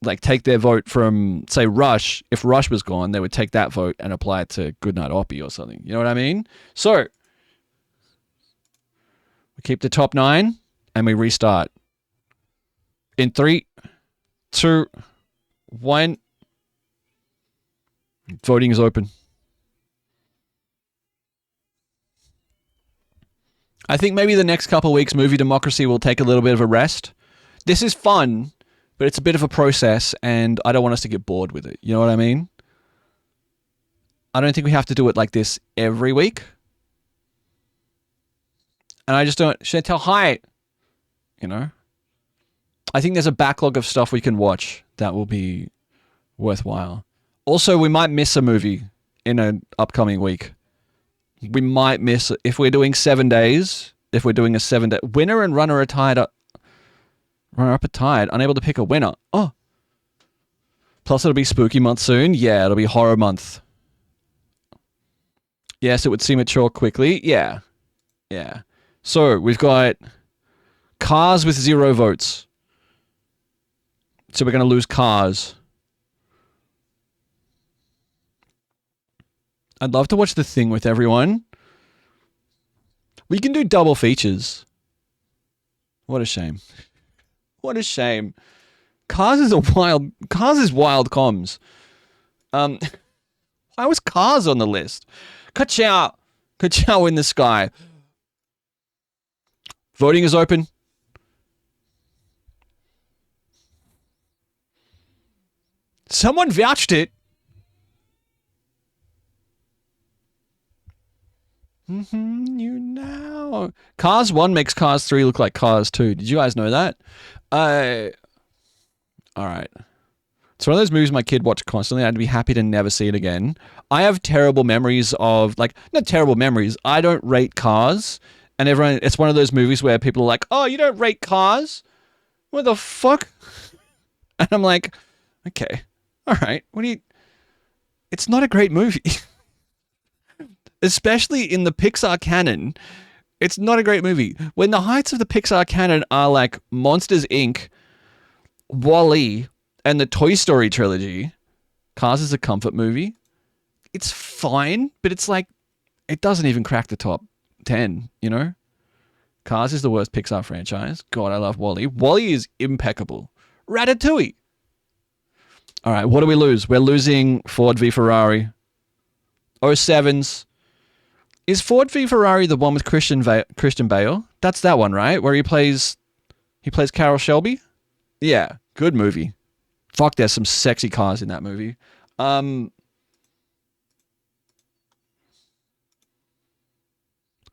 like take their vote from, say, Rush. If Rush was gone, they would take that vote and apply it to Goodnight Oppie or something. You know what I mean? So we keep the top 9 and we restart. In 3, 2, 1. Voting is open. I think maybe the next couple of weeks, Movie Democracy will take a little bit of a rest. This is fun, but it's a bit of a process, and I don't want us to get bored with it. You know what I mean? I don't think we have to do it like this every week. And I just don't... Chantel, hi! You know? I think there's a backlog of stuff we can watch that will be worthwhile. Also, we might miss a movie in an upcoming week. We might miss... If we're doing 7 days, if we're doing a 7-day... Winner and runner are tied up. Runner-up are tied. Unable to pick a winner. Oh. Plus, it'll be spooky month soon. Yeah, it'll be horror month. Yes, it would seem mature quickly. Yeah. Yeah. So, we've got Cars with 0 votes. So, we're going to lose Cars. I'd love to watch The Thing with everyone. We can do double features. What a shame. What a shame. Cars is wild comms. Why was Cars on the list? Ka-chow. Ka-chow in the sky. Voting is open. Someone vouched it. You know. Cars 1 makes Cars 3 look like Cars 2. Did you guys know that? Alright. It's one of those movies my kid watched constantly. I'd be happy to never see it again. I have terrible memories of, like, not terrible memories. I don't rate Cars. And everyone, it's one of those movies where people are like, oh, you don't rate Cars? What the fuck? And I'm like, okay. Alright. What do you... It's not a great movie. Especially in the Pixar canon, it's not a great movie. When the heights of the Pixar canon are like Monsters, Inc., WALL-E, and the Toy Story trilogy, Cars is a comfort movie. It's fine, but it's like, it doesn't even crack the top 10, you know? Cars is the worst Pixar franchise. God, I love WALL-E. WALL-E is impeccable. Ratatouille. All right, what do we lose? We're losing Ford v Ferrari. 07s. Is Ford v Ferrari the one with Christian Bale? That's that one, right? Where he plays Carroll Shelby? Yeah, good movie. Fuck, there's some sexy cars in that movie.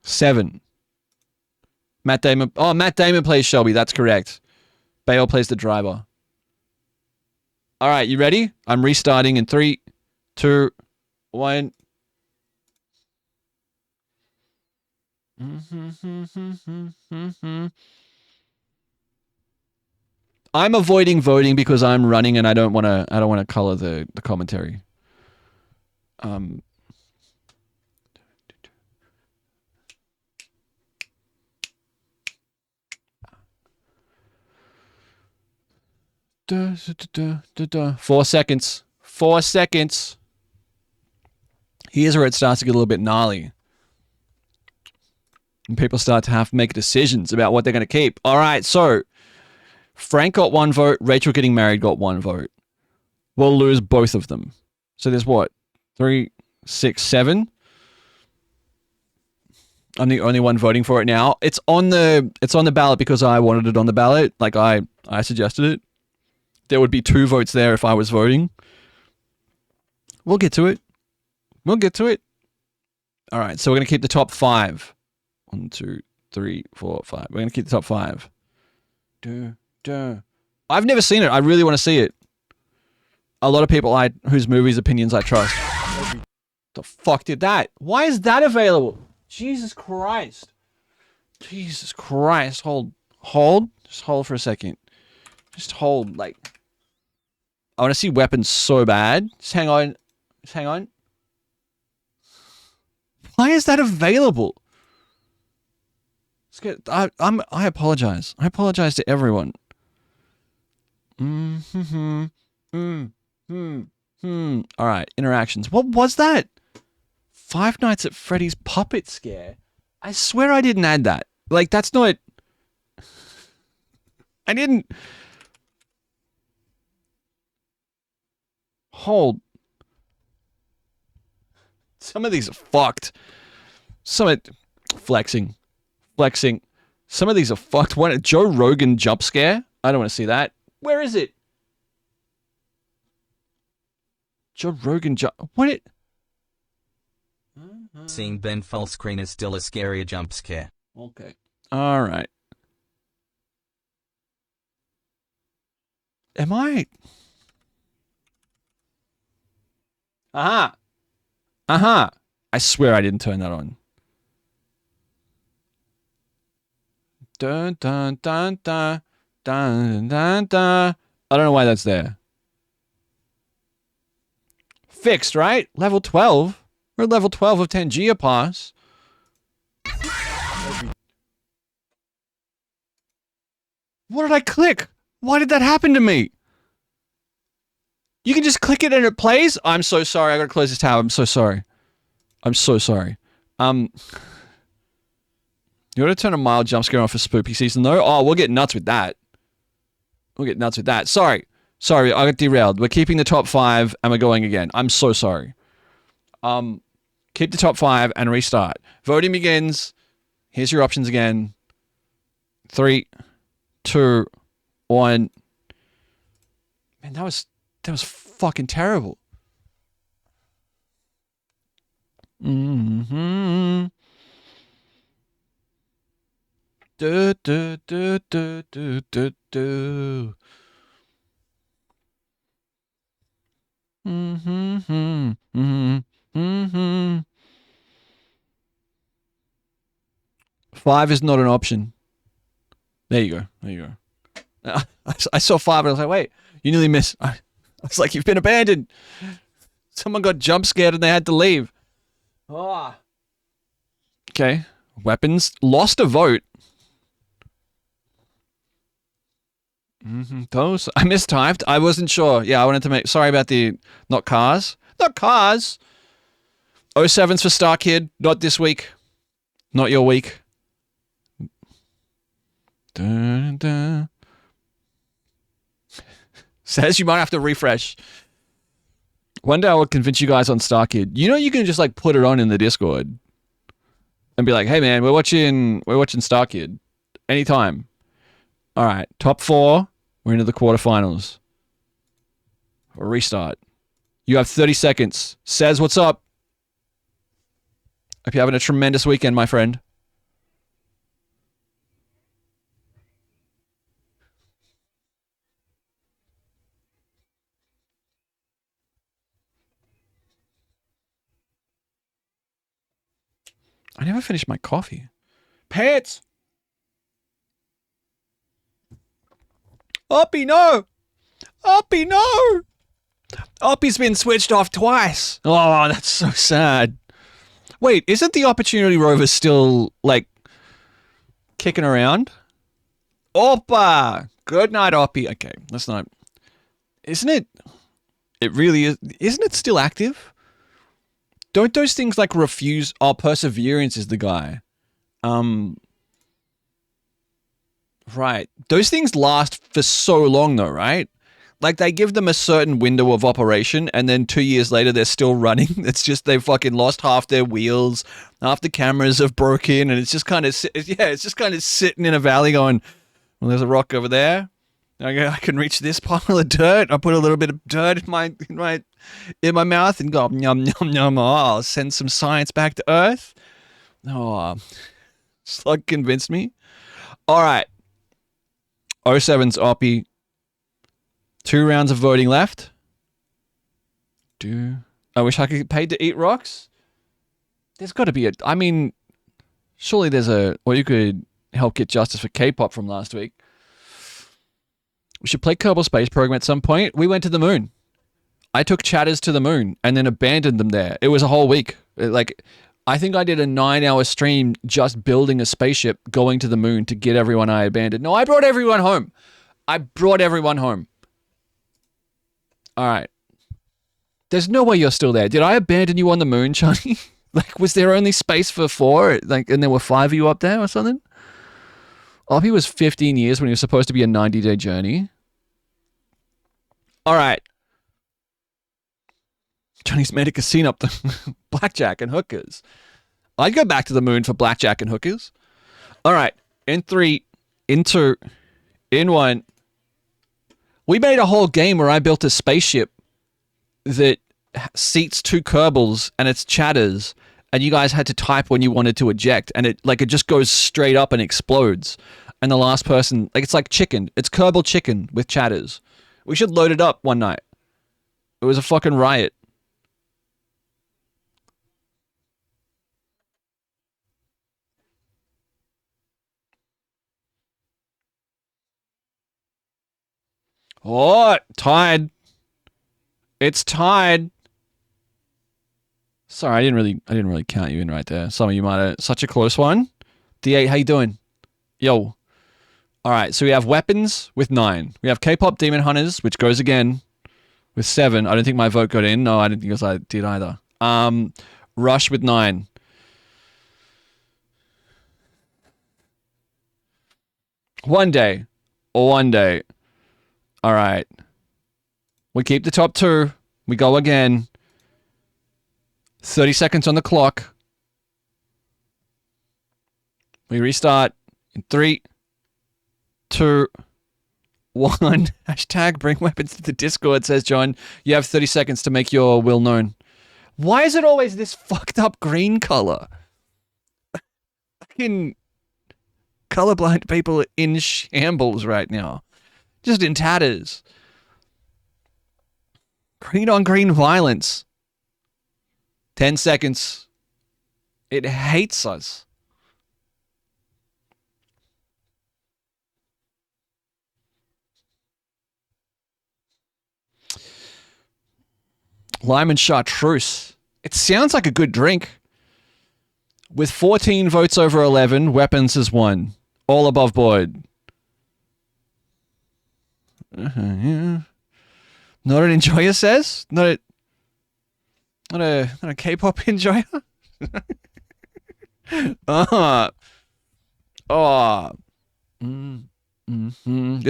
7. Matt Damon. Oh, Matt Damon plays Shelby. That's correct. Bale plays the driver. All right, you ready? I'm restarting in 3, 2, 1. I'm avoiding voting because I'm running and I don't want to color the commentary. Da, da, da, da. 4 seconds. 4 seconds. Here's where it starts to get a little bit gnarly. And people start to have to make decisions about what they're going to keep. All right, so Frank got 1 vote. Rachel getting married got 1 vote. We'll lose both of them. So there's what? 3, 6, 7. I'm the only one voting for it now. It's on the ballot because I wanted it on the ballot. Like I suggested it. There would be 2 votes there if I was voting. We'll get to it. We'll get to it. All right, so we're going to keep the top 5. 1, 2, 3, 4, 5. We're going to keep the top 5. I've never seen it. I really want to see it. A lot of people whose movies opinions I trust. The fuck did that? Why is that available? Jesus Christ. Jesus Christ. Hold. Just hold for a second. Just hold. Like, I want to see weapons so bad. Just hang on. Just hang on. Why is that available? I apologize. I apologize to everyone. All right, interactions. What was that? Five Nights at Freddy's puppet scare. I swear I didn't add that. Like, that's not. I didn't. Hold. Some of these are fucked. Flexing. Some of these are fucked. What a Joe Rogan jump scare? I don't want to see that. Where is it? Joe Rogan jump. What it? Seeing Ben full screen is still a scarier jump scare. Okay. All right. Am I? Aha. I swear I didn't turn that on. Dun dun dun dun dun dun dun. I don't know why that's there. Fixed, right? Level 12. We're at level 12 of 10 Geopass. What did I click? Why did that happen to me? You can just click it and it plays? I'm so sorry. I gotta close this tab. I'm so sorry. I'm so sorry. You gotta turn a mild jump scare off for spooky season though? Oh, we'll get nuts with that. Sorry, I got derailed. We're keeping the top 5 and we're going again. I'm so sorry. Keep the top 5 and restart. Voting begins. Here's your options again. 3, 2, 1. Man, that was fucking terrible. Do, do, do, do, do, do, do. 5 is not an option. There you go. I saw 5 and I was like, wait, you nearly missed. I was like, you've been abandoned. Someone got jump scared and they had to leave. Okay. Weapons. Lost a vote. Those. I mistyped. I wasn't sure. Yeah, I wanted to make. Sorry about the. Not cars. Not cars. 07's for Star Kid. Not this week. Not your week. Dun, dun. Says you might have to refresh. One day I will convince you guys on Star Kid. You know you can just like put it on in the Discord and be like, "Hey man, we're watching Star Kid anytime." All right, top 4. We're into the quarterfinals. Or restart. You have 30 seconds. Says, what's up? Hope you're having a tremendous weekend, my friend. I never finished my coffee. Pants! Oppie, no! Oppie, no! Oppie's been switched off twice. Oh, that's so sad. Wait, isn't the Opportunity Rover still, like, kicking around? Oppa! Good night, Oppie. Okay, let's not... Isn't it... It really is... Isn't it still active? Don't those things, like, refuse... Oh, Perseverance is the guy. Right. Those things last for so long though, right? Like they give them a certain window of operation and then 2 years later they're still running. It's just they've fucking lost half their wheels, half the cameras have broken, and it's just kind of it's just kind of sitting in a valley going, well, there's a rock over there. I can reach this pile of dirt. I put a little bit of dirt in my mouth and go yum yum yum. Oh, I'll send some science back to Earth. Oh, Slug convinced me. All right. 07's Oppie. 2 rounds of voting left. I wish I could get paid to eat rocks. There's got to be I mean, surely there's or you could help get justice for K-pop from last week. We should play Kerbal Space Program at some point. We went to the moon. I took chatters to the moon and then abandoned them there. It was a whole week. I think I did a 9-hour stream just building a spaceship going to the moon to get everyone I abandoned. No, I brought everyone home. All right. There's no way you're still there. Did I abandon you on the moon, Johnny? Was there only space for 4? And there were 5 of you up there or something? Oppie was 15 years when he was supposed to be a 90-day journey. All right. Johnny's made a casino up the blackjack and hookers. I'd go back to the moon for blackjack and hookers. All right. In 3, in 2, in 1. We made a whole game where I built a spaceship that seats 2 Kerbals and it's chatters, and you guys had to type when you wanted to eject, and it just goes straight up and explodes. And the last person, it's like chicken. It's Kerbal chicken with chatters. We should load it up one night. It was a fucking riot. Oh, tied. It's tied. Sorry, I didn't really count you in right there. Some of you might have. Such a close one. D8, how you doing? Yo. All right, so we have weapons with 9. We have K-pop Demon Hunters, which goes again with 7. I don't think my vote got in. No, I didn't think I did either. Rush with 9. One day. All right. We keep the top 2. We go again. 30 seconds on the clock. We restart in 3, 2, 1. Hashtag bring weapons to the Discord, says John. You have 30 seconds to make your will known. Why is it always this fucked up green color? Fucking colorblind people are in shambles right now. Just in tatters. Green on green violence. 10 seconds. It hates us. Lime and chartreuse. It sounds like a good drink. With 14 votes over 11, weapons has won. All above board. Yeah. Not an enjoyer, says? Not a K-pop enjoyer? This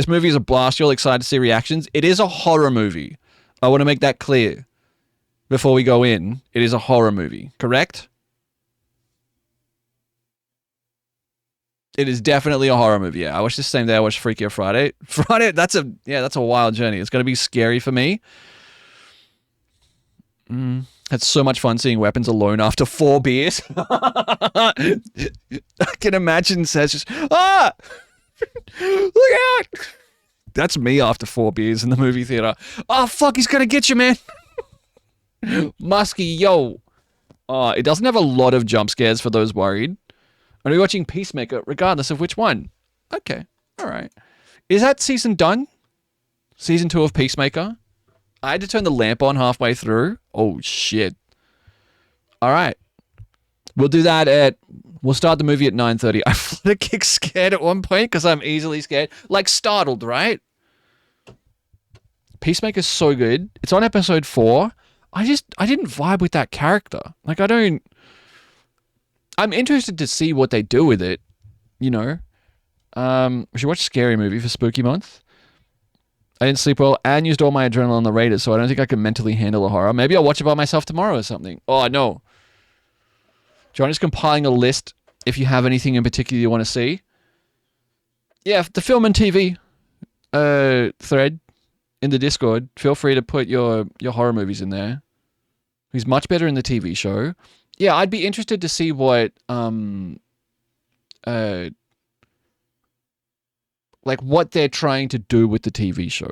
movie is a blast. You're all excited to see reactions. It is a horror movie. I want to make that clear before we go in. It is a horror movie, correct? It is definitely a horror movie. Yeah, I watched the same day I watched Freakier Friday. That's a wild journey. It's going to be scary for me. It's so much fun seeing weapons alone after 4 beers. I can imagine says just, look out. That's me after 4 beers in the movie theater. Oh, fuck, he's going to get you, man. Musky, yo. It doesn't have a lot of jump scares for those worried. Are we watching Peacemaker, regardless of which one? Okay, all right. Is that season done? Season 2 of Peacemaker? I had to turn the lamp on halfway through. Oh, shit. All right. We'll do that we'll start the movie at 9:30. I flat kick scared at one point because I'm easily scared. Like startled, right? Peacemaker's so good. It's on episode 4. I didn't vibe with that character. I'm interested to see what they do with it, you know? We should watch Scary Movie for Spooky Month. I didn't sleep well and used all my adrenaline on the Raiders, so I don't think I can mentally handle a horror. Maybe I'll watch it by myself tomorrow or something. Oh, no. John is compiling a list if you have anything in particular you want to see. Yeah, the film and TV thread in the Discord. Feel free to put your horror movies in there. He's much better in the TV show. Yeah, I'd be interested to see what like what they're trying to do with the TV show.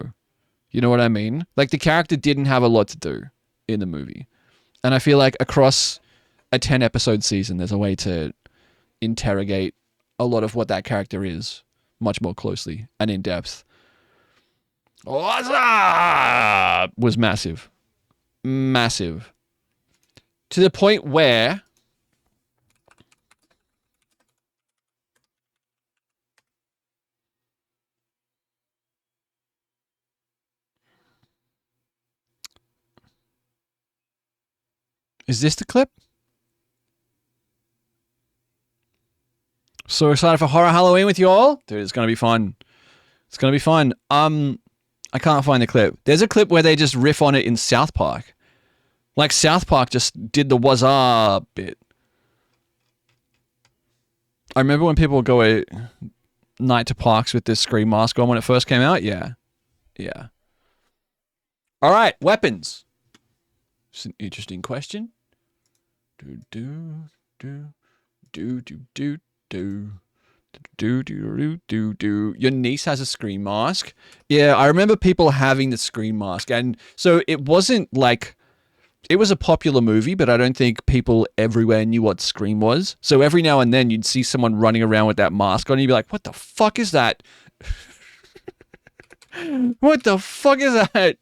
You know what I mean? Like the character didn't have a lot to do in the movie. And I feel like across a 10 episode season there's a way to interrogate a lot of what that character is much more closely and in depth. What's up? Was massive. Massive. To the point where is this the clip? So excited for Horror Halloween with you all? Dude, it's going to be fun. It's going to be fun. I can't find the clip. There's a clip where they just riff on it in South Park. Like South Park just did the "was up" bit. I remember when people would go at night to parks with this scream mask on when it first came out. Yeah. Yeah. All right, weapons. It's an interesting question. Do do do do do do do do do do do. Your niece has a scream mask. Yeah, I remember people having the scream mask, and so it wasn't like it was a popular movie, but I don't think people everywhere knew what Scream was. So every now and then you'd see someone running around with that mask on, and you'd be like, "What the fuck is that? What the fuck is that?"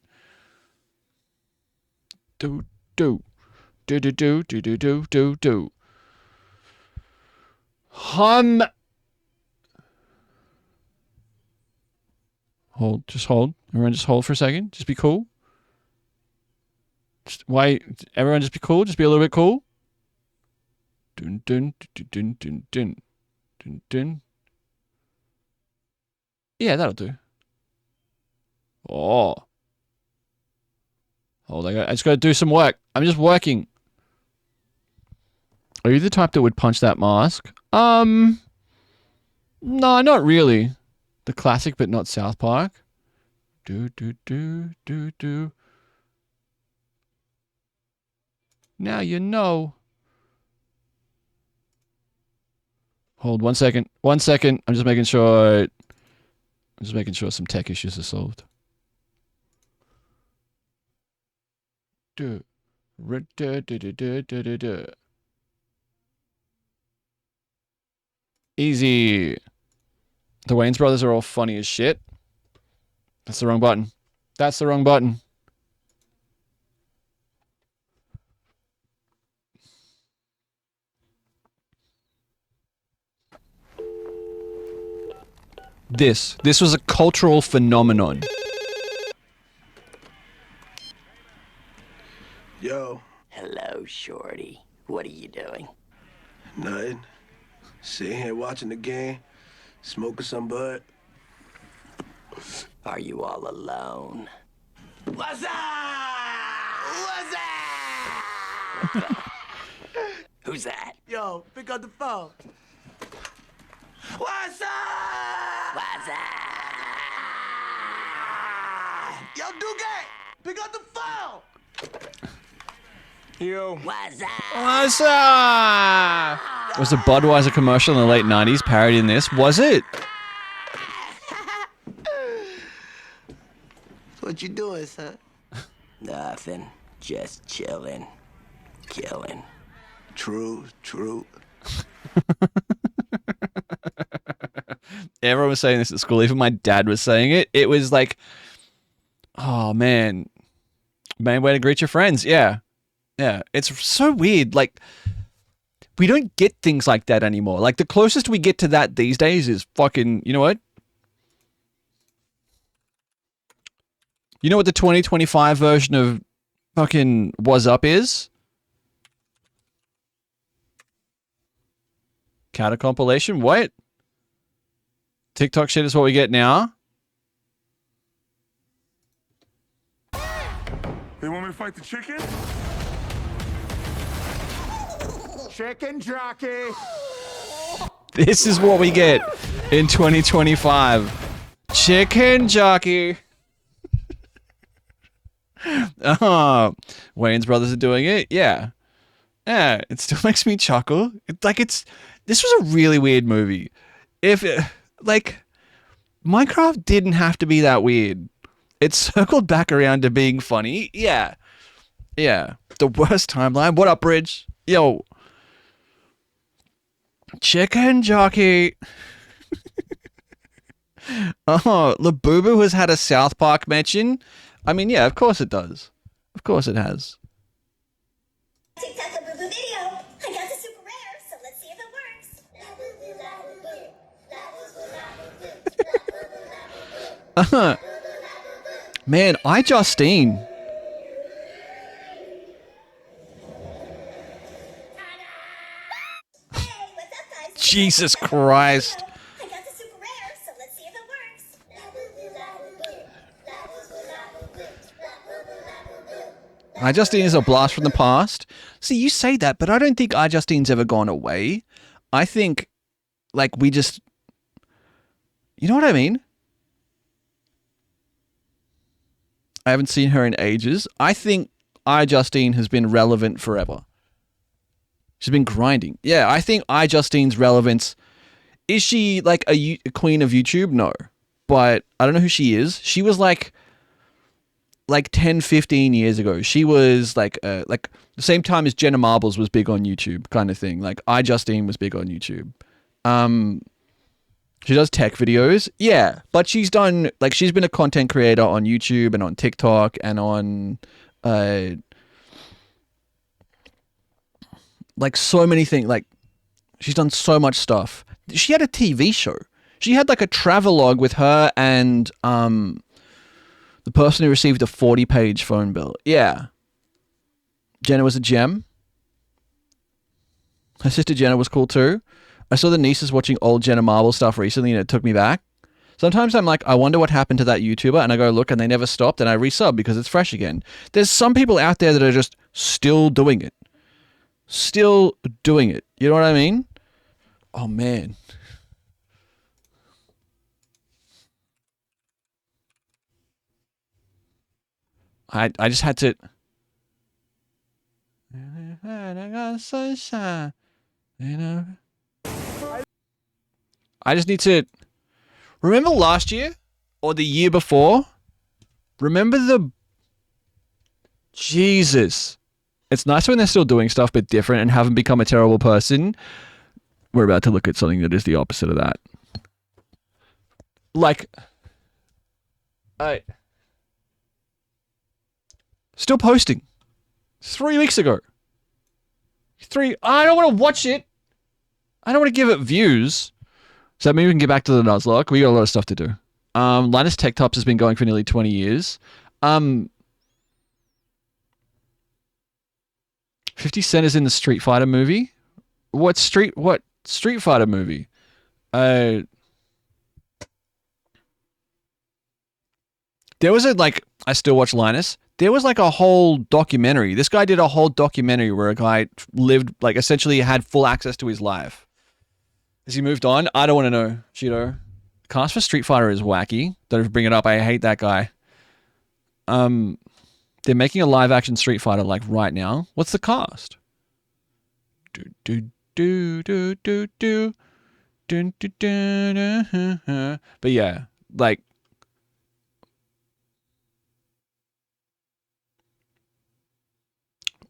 Do do do do do do do do do do. Hold, just hold. Everyone just hold for a second. Just be cool. Why? Everyone just be cool. Just be a little bit cool. Dun dun dun dun dun dun dun dun. Yeah, that'll do. Oh. Hold, I just got to do some work. I'm just working. Are you the type that would punch that mask? No, not really. The classic, but not South Park. Do do do do do. Now you know. Hold 1 second. 1 second. I'm just making sure some tech issues are solved. Easy. The Wayans brothers are all funny as shit. That's the wrong button. That's the wrong button. This was a cultural phenomenon. Yo. Hello, Shorty. What are you doing? Nothing. Sitting here watching the game, smoking some bud. Are you all alone? What's up? What's up? Who's that? Yo, pick up the phone. What's up? What's up? Yo, Duque, pick up the phone. Yo. What's up? What's up? Was a Budweiser commercial in the late 90s parodying this? Was it? What you doing, son? Nothing. Just chilling. Killing. True. Everyone was saying this at school. Even my dad was saying it. It was like, oh, man. Main way to greet your friends. Yeah. Yeah. It's so weird. Like, we don't get things like that anymore. Like, the closest we get to that these days is fucking, you know what? You know what the 2025 version of fucking What's Up is? Counter compilation? What? TikTok shit is what we get now. They want me to fight the chicken? Chicken jockey. This is what we get in 2025. Chicken jockey. Oh, Wayne's brothers are doing it. Yeah. Yeah, it still makes me chuckle. This was a really weird movie. Minecraft didn't have to be that weird. It circled back around to being funny. Yeah. Yeah. The worst timeline. What up, Bridge? Yo. Chicken jockey. Oh, Labubu has had a South Park mention. I mean, yeah, of course it does. Of course it has. TikTok Labubu video. I got the super rare, so let's see if it works. Man, Justine. Jesus Christ. I got the super rare, so let's see if it works. Justine is a blast from the past. See, you say that, but I don't think Justine's ever gone away. I think, we just... You know what I mean? I haven't seen her in ages. I think Justine has been relevant forever. She's been grinding. Yeah, I think Justine's relevance... Is she, a queen of YouTube? No. But I don't know who she is. She was, 10, 15 years ago. She was, the same time as Jenna Marbles was big on YouTube kind of thing. Justine was big on YouTube. She does tech videos. Yeah, but she's done... she's been a content creator on YouTube and on TikTok and on... so many things. She's done so much stuff. She had a TV show. She had a travelogue with her and the person who received a 40-page phone bill. Yeah. Jenna was a gem. Her sister Jenna was cool too. I saw the nieces watching old Jenna Marble stuff recently and it took me back. Sometimes I'm I wonder what happened to that YouTuber, and I go look and they never stopped and I resub because it's fresh again. There's some people out there that are just still doing it. Still doing it. You know what I mean? Oh, man. I just had to... I just need to... Remember last year? Or the year before? Remember the... Jesus. It's nice when they're still doing stuff but different and haven't become a terrible person. We're about to look at something that is the opposite of that. Still posting. 3 weeks ago. I don't want to watch it. I don't want to give it views. So maybe we can get back to the Nuzlocke. We got a lot of stuff to do. Linus Tech Tops has been going for nearly 20 years. 50 Cent is in the Street Fighter movie. What Street Fighter movie? There was I still watch Linus. There was a whole documentary. This guy did a whole documentary where a guy lived, essentially had full access to his life. Has he moved on? I don't want to know, Cheeto. Cast for Street Fighter is wacky. Don't bring it up. I hate that guy. They're making a live action Street Fighter right now. What's the cast? But yeah,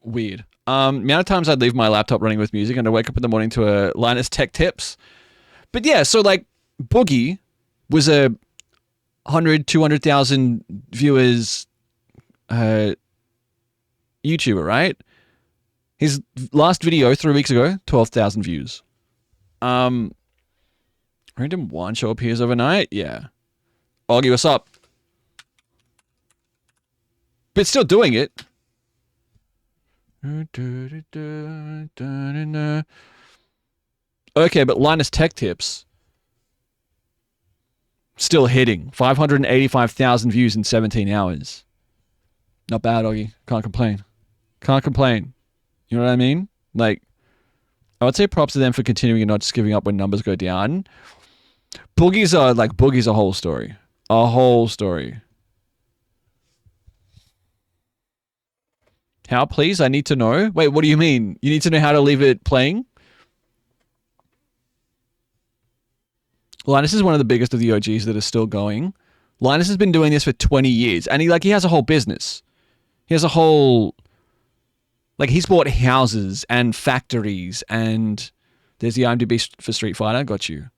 weird. Amount of times I'd leave my laptop running with music and I wake up in the morning to a Linus Tech Tips. But yeah, so Boogie was a 100, 200,000 viewers YouTuber, right? His last video 3 weeks ago, 12,000 views. Random one show appears overnight. Yeah. Augie, what's up? But still doing it. Okay, but Linus Tech Tips. Still hitting 585,000 views in 17 hours. Not bad, Oggy. Can't complain. Can't complain. You know what I mean? Like, I would say props to them for continuing and not just giving up when numbers go down. Boogie's a whole story. A whole story. How, please? I need to know. Wait, what do you mean? You need to know how to leave it playing? Linus is one of the biggest of the OGs that are still going. Linus has been doing this for 20 years. And he has a whole business. He has a whole... Like, he's bought houses and factories and... There's the IMDb for Street Fighter. Got you.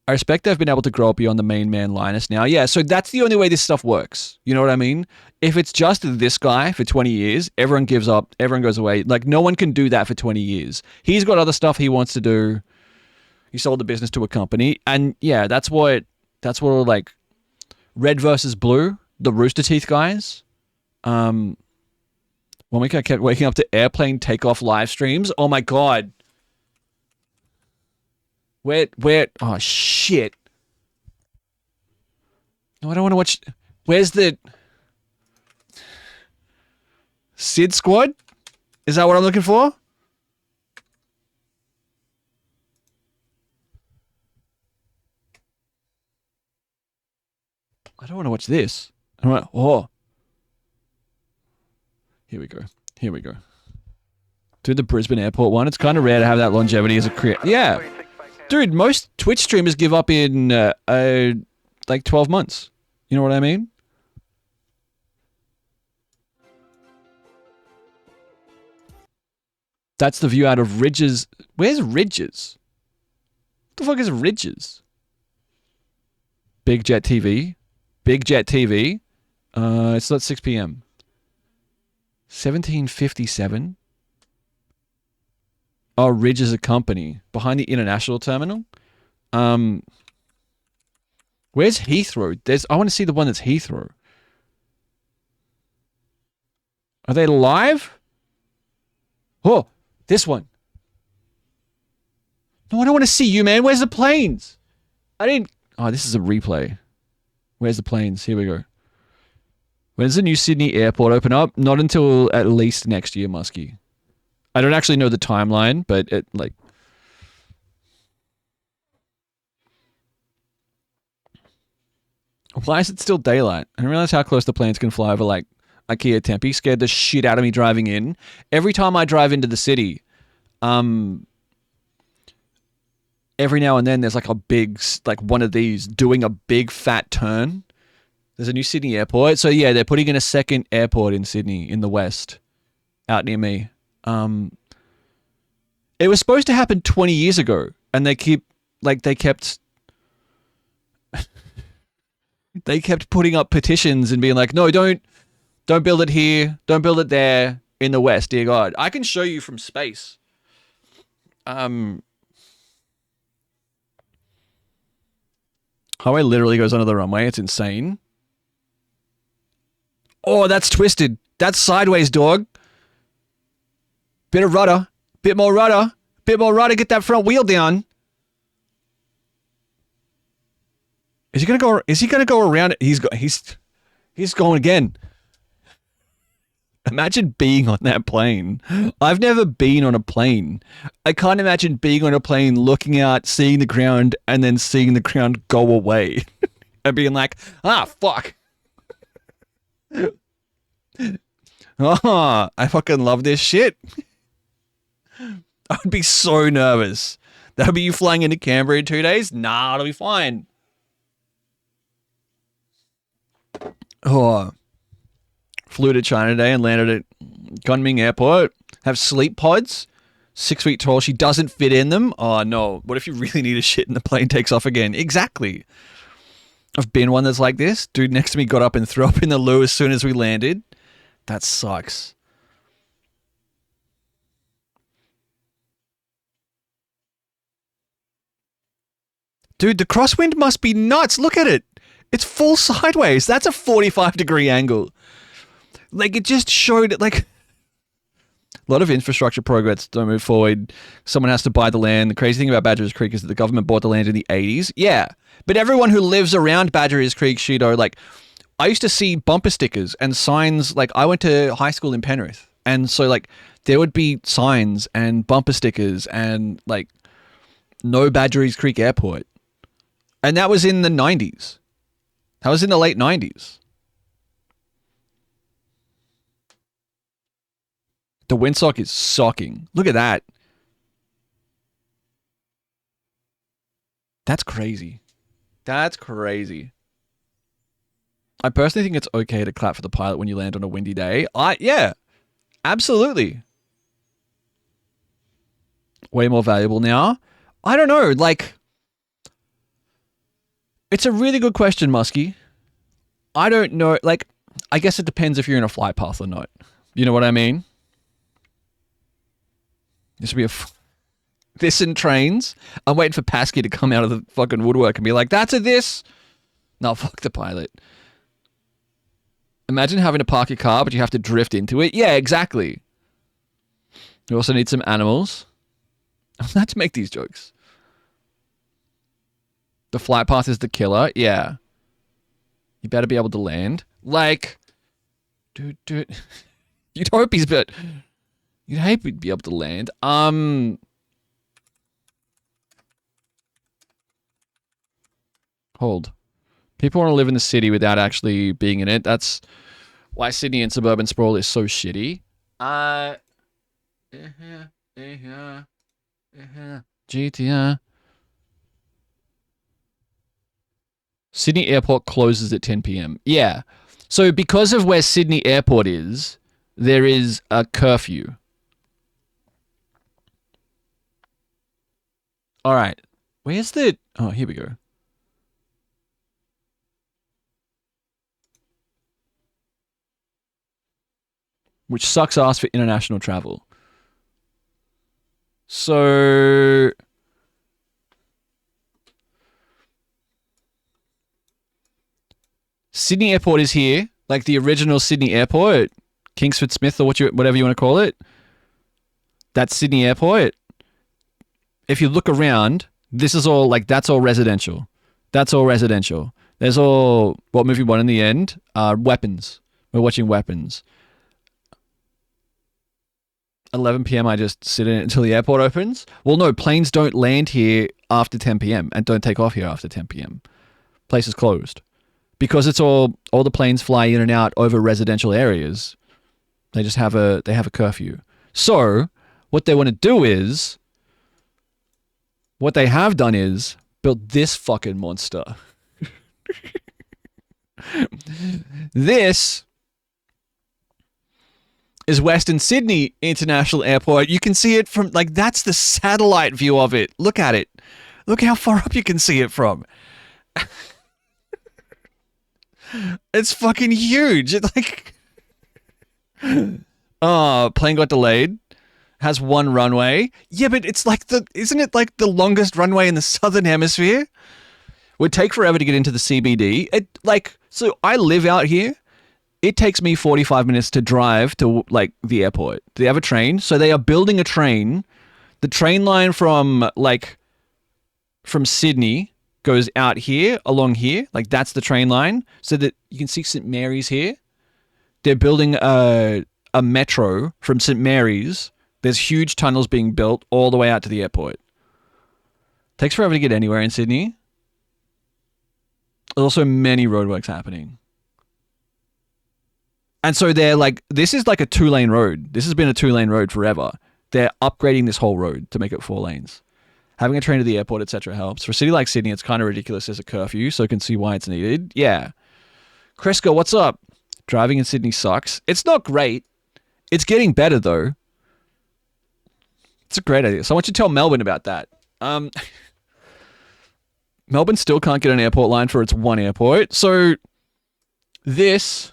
I respect they've been able to grow up beyond the main man Linus now. Yeah, so that's the only way this stuff works. You know what I mean? If it's just this guy for 20 years, everyone gives up, everyone goes away. Like, no one can do that for 20 years. He's got other stuff he wants to do. He sold the business to a company. And yeah, that's what like Red versus Blue, the Rooster Teeth guys. One week I kept waking up to airplane takeoff live streams. Oh my God. Where, oh shit. No, I don't want to watch. Where's the Sid Squad? Is that what I'm looking for? I don't want to watch this. I'm like, oh. Here we go. Here we go. Do the Brisbane airport one. It's kind of rare to have that longevity as a career. Yeah. Dude, most Twitch streamers give up in like 12 months. You know what I mean? That's the view out of Ridges. Where's Ridges? What the fuck is Ridges? Big Jet TV. Big Jet TV. It's not 6 p.m. 1757. Oh, Ridge is a company behind the international terminal. Where's Heathrow? I want to see the one that's Heathrow. Are they live? Oh, this one. No, I don't want to see you, man. Where's the planes? I didn't. Oh, this is a replay. Where's the planes? Here we go. When does the new Sydney airport open up? Not until at least next year, Muskie. I don't actually know the timeline, but it like... Why is it still daylight? I didn't realize how close the planes can fly over like IKEA Tempe. Scared the shit out of me driving in. Every time I drive into the city, every now and then there's like a big, like one of these doing a big fat turn. There's a new Sydney airport. So yeah, they're putting in a second airport in Sydney in the west, out near me. It was supposed to happen 20 years ago, and they kept putting up petitions and being like, no, don't build it here, don't build it there in the west, dear God. I can show you from space. Highway literally goes under the runway. It's insane. Oh, that's twisted. That's sideways, dog. Bit of rudder. Bit more rudder. Bit more rudder. Get that front wheel down. Is he gonna go around it? He's going again. Imagine being on that plane. I've never been on a plane. I can't imagine being on a plane, looking out, seeing the ground, and then seeing the ground go away. And being like, fuck. Oh, I fucking love this shit. I would be so nervous. That would be you flying into Canberra in 2 days? Nah, it'll be fine. Oh, flew to China today and landed at Kunming Airport. Have sleep pods. 6 feet tall. She doesn't fit in them. Oh, no. What if you really need a shit and the plane takes off again? Exactly. I've been one that's like this. Dude next to me got up and threw up in the loo as soon as we landed. That sucks. Dude, the crosswind must be nuts. Look at it. It's full sideways. That's a 45-degree angle. Like, it just showed, like... A lot of infrastructure progress don't move forward. Someone has to buy the land. The crazy thing about Badger Ears Creek is that the government bought the land in the 80s. Yeah. But everyone who lives around Badger Ears Creek, Shido, like, I used to see bumper stickers and signs. Like, I went to high school in Penrith. And so, like, there would be signs and bumper stickers and, like, no Badger Ears Creek Airport. And that was in the 90s. That was in the late 90s. The windsock is socking. Look at that. That's crazy. That's crazy. I personally think it's okay to clap for the pilot when you land on a windy day. Yeah, absolutely. Way more valuable now. I don't know. Like, it's a really good question, Muskie. I don't know. Like, I guess it depends if you're in a flight path or not. You know what I mean? This would be this in trains. I'm waiting for Pasky to come out of the fucking woodwork and be like, that's a this. No, fuck the pilot. Imagine having to park your car, but you have to drift into it. Yeah, exactly. You also need some animals. I'm not to make these jokes. The flight path is the killer. Yeah. You better be able to land. Like, dude. You'd hope he's but you'd hope he'd be able to land. Hold. People want to live in the city without actually being in it. That's why Sydney and suburban sprawl is so shitty. GTR. Sydney Airport closes at 10 p.m. Yeah. So because of where Sydney Airport is, there is a curfew. All right. Where's the... Oh, here we go. Which sucks ass for international travel. So... Sydney Airport is here. Like the original Sydney Airport. Kingsford Smith or whatever you want to call it. That's Sydney Airport. If you look around, this is all like, that's all residential. That's all residential. There's all, what movie won in the end? Weapons. We're watching Weapons. 11 p.m. I just sit in it until the airport opens. Well, no, planes don't land here after 10 p.m. and don't take off here after 10 p.m. Place is closed. Because it's all the planes fly in and out over residential areas. They just have a curfew. So what they want to do is, what they have done is built this fucking monster. This is Western Sydney International Airport. You can see it from, like, that's the satellite view of it. Look at it. Look how far up you can see it from. It's fucking huge. It's like... Oh, plane got delayed. Has one runway. Yeah, but it's like isn't it like the longest runway in the southern hemisphere? Would take forever to get into the CBD. So I live out here. It takes me 45 minutes to drive to like the airport. They have a train. So they are building a train. The train line from Sydney goes out here, along here. Like that's the train line. So that you can see St. Mary's here. They're building a metro from St. Mary's. There's huge tunnels being built all the way out to the airport. Takes forever to get anywhere in Sydney. There's also many roadworks happening. And so they're like, this is like a 2-lane road. This has been a 2-lane road forever. They're upgrading this whole road to make it 4 lanes. Having a train to the airport, etc. helps. For a city like Sydney, it's kind of ridiculous as a curfew, so you can see why it's needed. Yeah. Kreska, what's up? Driving in Sydney sucks. It's not great. It's getting better, though. It's a great idea. So I want you to tell Melbourne about that. Melbourne still can't get an airport line for its one airport. So this...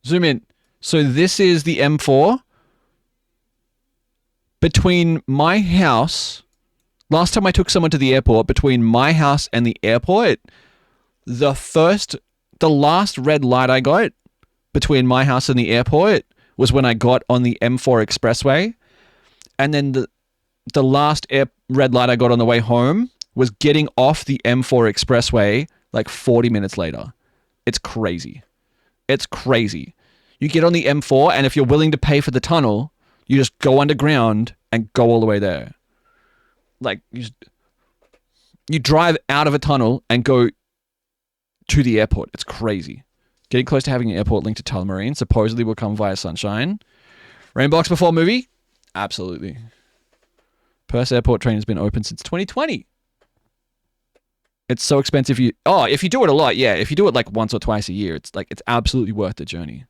Zoom in. So this is the M4. Between my house... Last time I took someone to the airport, between my house and the airport, the last red light I got between my house and the airport was when I got on the M4 expressway, and then the last red light I got on the way home was getting off the M4 expressway like 40 minutes later. It's crazy. It's crazy. You get on the M4, and if you're willing to pay for the tunnel, you just go underground and go all the way there. Like, you drive out of a tunnel and go to the airport. It's crazy. Getting close to having an airport linked to Tullamarine supposedly will come via Sunshine. Rainbox before movie? Absolutely. Perth Airport train has been open since 2020. It's so expensive. If you do it a lot, yeah. If you do it like once or twice a year, it's absolutely worth the journey.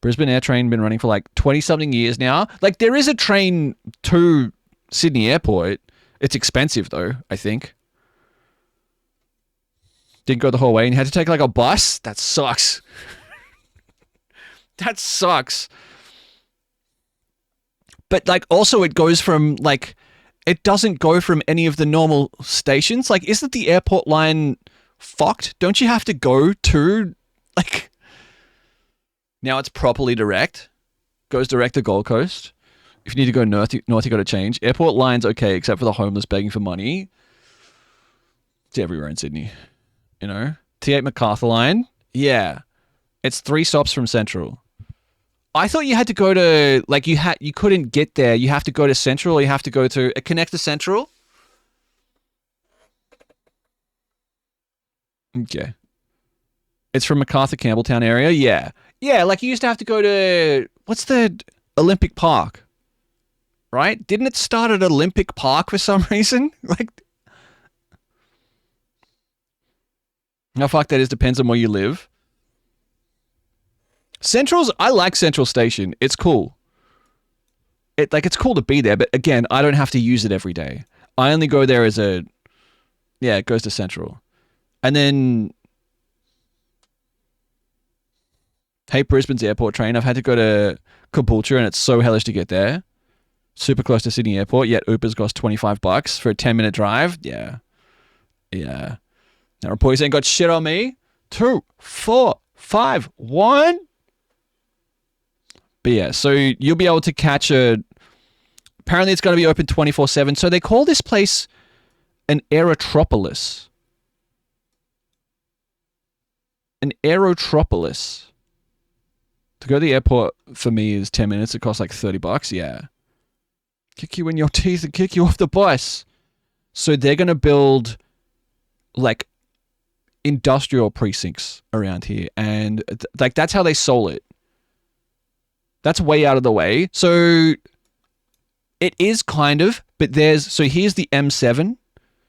Brisbane Air Train been running for like 20-something years now. Like, there is a train to Sydney Airport. It's expensive, though, I think. Didn't go the whole way and you had to take like a bus? That sucks. That sucks. But like, also it goes from like, it doesn't go from any of the normal stations. Like, isn't the airport line fucked? Don't you have to go to like, now it's properly direct. Goes direct to Gold Coast. If you need to go north, you got to change. Airport line's okay, except for the homeless begging for money. It's everywhere in Sydney. You know? T8 MacArthur line. Yeah. It's 3 stops from Central. I thought you had to go to, like, you couldn't get there. You have to go to Central, or you have to go to a connect to Central. Okay. It's from MacArthur Campbelltown area. Yeah. Yeah, like you used to have to go to, what's the Olympic Park? Right? Didn't it start at Olympic Park for some reason? Like, how fuck that is depends on where you live. I like Central Station. It's cool. It's cool to be there, but again, I don't have to use it every day. I only go there as it goes to Central. And then, Brisbane's airport train. I've had to go to Caboolture and it's so hellish to get there. Super close to Sydney Airport, yet Uber's cost $25 for a 10-minute drive. Yeah. Yeah. Now, reporters ain't got shit on me. 2, 4, 5, 1. But yeah, so you'll be able to catch apparently it's going to be open 24/7. So they call this place an aerotropolis. An aerotropolis. To go to the airport for me is 10 minutes. It costs like $30. Yeah. Kick you in your teeth and kick you off the bus. So they're going to build like industrial precincts around here. And like that's how they sold it. That's way out of the way. So it is kind of, but so here's the M7.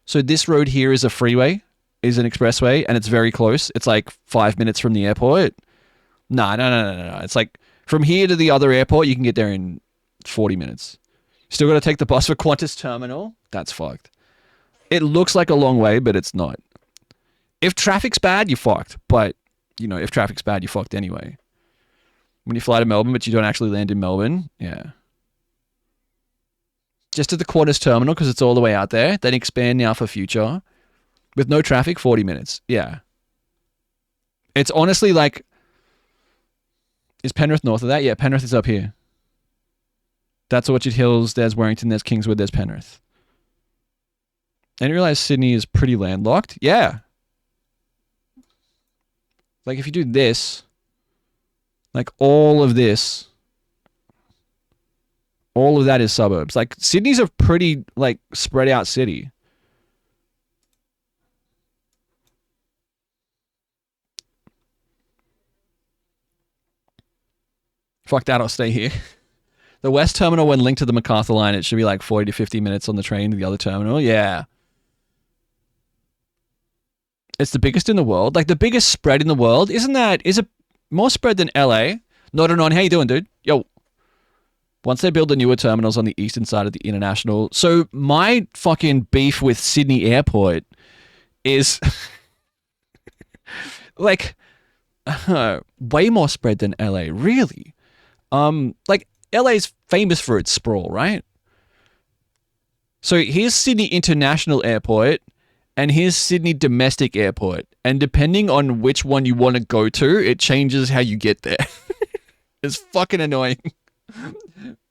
So this road here is a freeway, is an expressway, and it's very close. It's like 5 minutes from the airport. No. It's like from here to the other airport, you can get there in 40 minutes. Still got to take the bus for Qantas Terminal. That's fucked. It looks like a long way, but it's not. If traffic's bad, you're fucked. But, if traffic's bad, you're fucked anyway. When you fly to Melbourne, but you don't actually land in Melbourne, yeah. Just to the Qantas Terminal, because it's all the way out there. Then expand now for future. With no traffic, 40 minutes. Yeah. It's honestly like... Is Penrith north of that? Yeah, Penrith is up here. That's Orchard Hills, there's Warrington, there's Kingswood, there's Penrith. And you realize Sydney is pretty landlocked? Yeah. Like if you do this, like all of this, all of that is suburbs. Like Sydney's a pretty like spread out city. Fuck that, I'll stay here. The West Terminal, when linked to the MacArthur line, it should be like 40 to 50 minutes on the train to the other terminal. Yeah. It's the biggest in the world. Like the biggest spread in the world. Is it more spread than LA? Not on. How you doing, dude? Yo. Once they build the newer terminals on the eastern side of the international. So my fucking beef with Sydney Airport is like way more spread than LA. Really? Like LA's famous for its sprawl, right? So here's Sydney International Airport and here's Sydney Domestic Airport. And depending on which one you want to go to, it changes how you get there. is fucking annoying.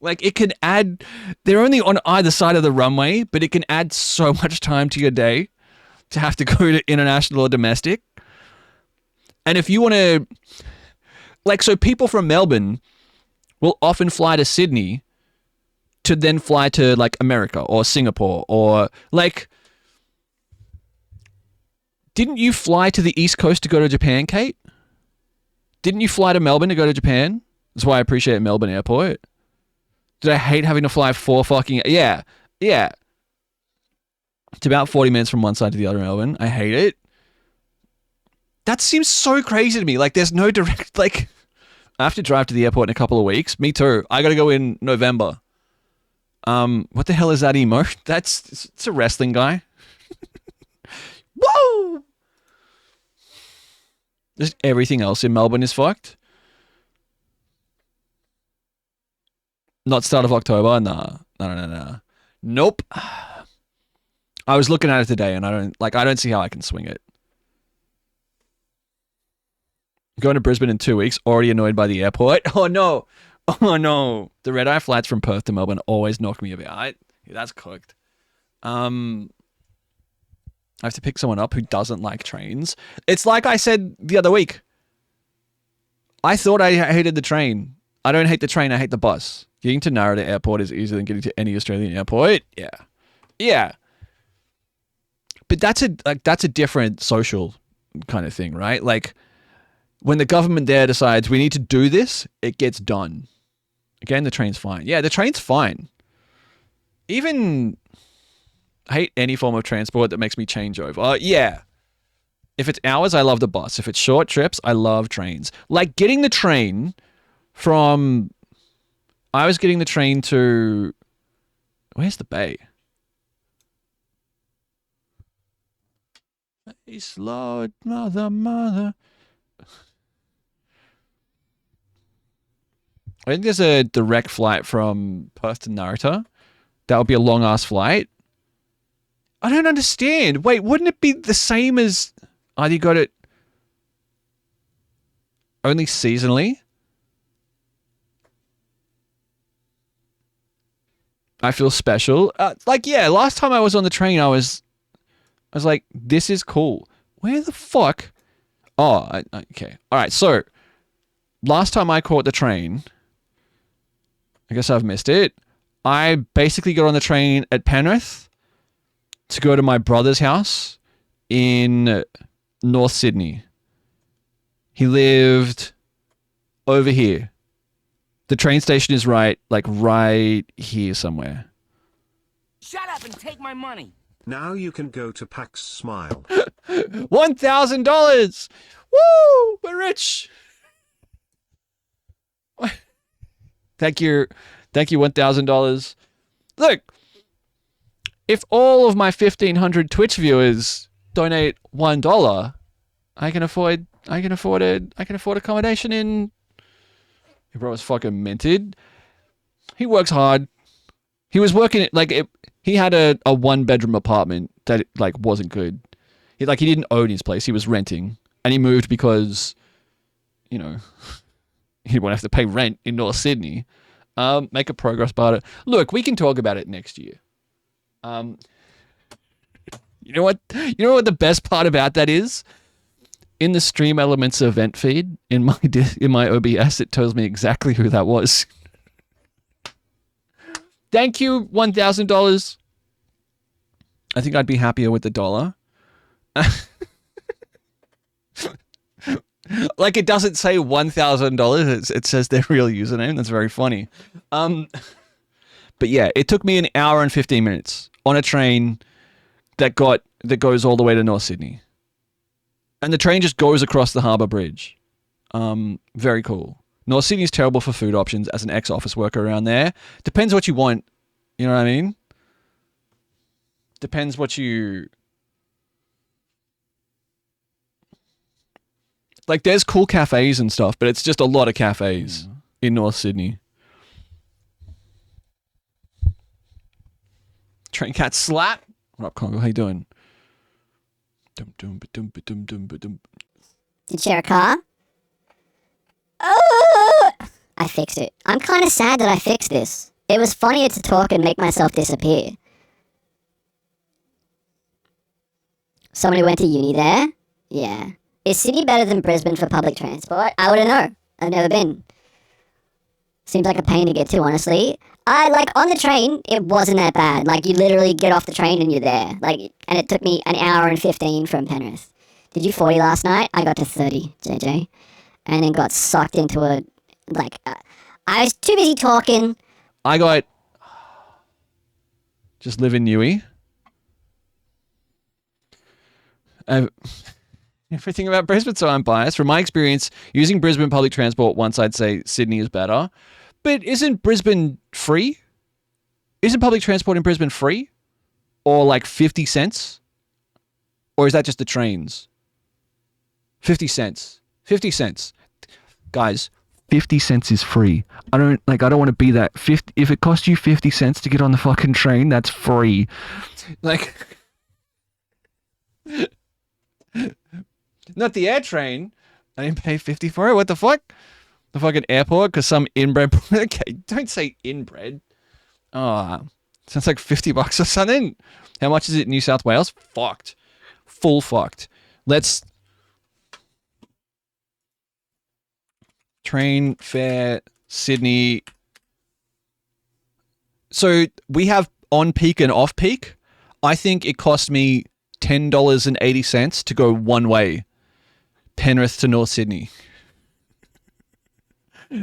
Like, it can add, they're only on either side of the runway, but it can add so much time to your day to have to go to international or domestic. And if you want to, like, so people from Melbourne will often fly to Sydney to then fly to, like, America or Singapore or, like, didn't you fly to the East Coast to go to Japan, Kate? Didn't you fly to Melbourne to go to Japan? That's why I appreciate Melbourne Airport. Did I hate having to fly 4 fucking... Yeah. It's about 40 minutes from one side to the other in Melbourne. I hate it. That seems so crazy to me. Like, there's no direct... Like, I have to drive to the airport in a couple of weeks. Me too. I got to go in November. What the hell is that emote? It's a wrestling guy. Whoa! Just everything else in Melbourne is fucked. Not start of October? Nah. No. Nope. I was looking at it today and I don't see how I can swing it. Going to Brisbane in 2 weeks, already annoyed by the airport. Oh no. The red-eye flights from Perth to Melbourne always knock me about. Yeah, that's cooked. I have to pick someone up who doesn't like trains. It's like I said the other week. I thought I hated the train. I don't hate the train, I hate the bus. Getting to Narita Airport is easier than getting to any Australian airport. Yeah. But that's a different social kind of thing, right? Like, when the government there decides we need to do this, it gets done. Again, the train's fine. Yeah, the train's fine. Even... I hate any form of transport that makes me change over. Yeah. If it's hours, I love the bus. If it's short trips, I love trains. Like, getting the train from... I was getting the train to... Where's the bay? Face Lord, mother. I think there's a direct flight from Perth to Narita. That would be a long-ass flight. I don't understand. Wait, wouldn't it be the same as... either you got it only seasonally? I feel special. Last time I was on the train, I was like, this is cool. Where the fuck? Oh, okay. All right, so last time I caught the train, I guess I've missed it. I basically got on the train at Penrith to go to my brother's house in North Sydney. He lived over here. The train station is right here somewhere. Shut up and take my money. Now you can go to Pax Smile. $1,000! Woo! We're rich! Thank you, $1,000. Look, if all of my 1,500 Twitch viewers donate $1, I can afford accommodation in... Your bro was fucking minted. He works hard. He was working he had a 1-bedroom apartment that wasn't good. He didn't own his place. He was renting, and he moved because, he didn't want to have to pay rent in North Sydney. Make a progress about it. Look, we can talk about it next year. You know what the best part about that is? In the Stream Elements event feed in my OBS, it tells me exactly who that was. Thank you, $1,000. I think I'd be happier with the dollar. It doesn't say $1,000. It says their real username. That's very funny. But yeah, it took me an hour and 15 minutes on a train that goes all the way to North Sydney. And the train just goes across the harbour bridge. Very cool. North Sydney's terrible for food options as an ex-office worker around there. Depends what you want. You know what I mean? Depends what you... there's cool cafes and stuff, but it's just a lot of cafes in North Sydney. Train cat slap. What up, Congo? How you doing? Did you share a car? Oh! I fixed it. I'm kind of sad that I fixed this. It was funnier to talk and make myself disappear. Somebody went to uni there? Yeah. Is Sydney better than Brisbane for public transport? I wouldn't know. I've never been. Seems like a pain to get to, honestly. Like, on the train, it wasn't that bad. Like, you literally get off the train and you're there. Like, and it took me an hour and 15 from Penrith. Did you 40 last night? I got to 30, JJ. And then got sucked into a, like, I was too busy talking. I got... Just live in Newey. Everything about Brisbane, so I'm biased. From my experience, using Brisbane public transport, once I'd say Sydney is better. But isn't Brisbane free? Isn't public transport in Brisbane free? Or like 50 cents? Or is that just the trains? 50 cents. 50 cents. Guys, 50 cents is free. I don't want to be that. If it costs you 50 cents to get on the fucking train, that's free. Like... Not the air train. I didn't pay 50 for it. What the fuck? The fucking airport because some inbred... Okay, don't say inbred. Oh, sounds like $50 or something. How much is it in New South Wales? Fucked. Full fucked. Let's... Train fare, Sydney. So we have on peak and off peak. I think it cost me $10.80 to go one way. Penrith to North Sydney.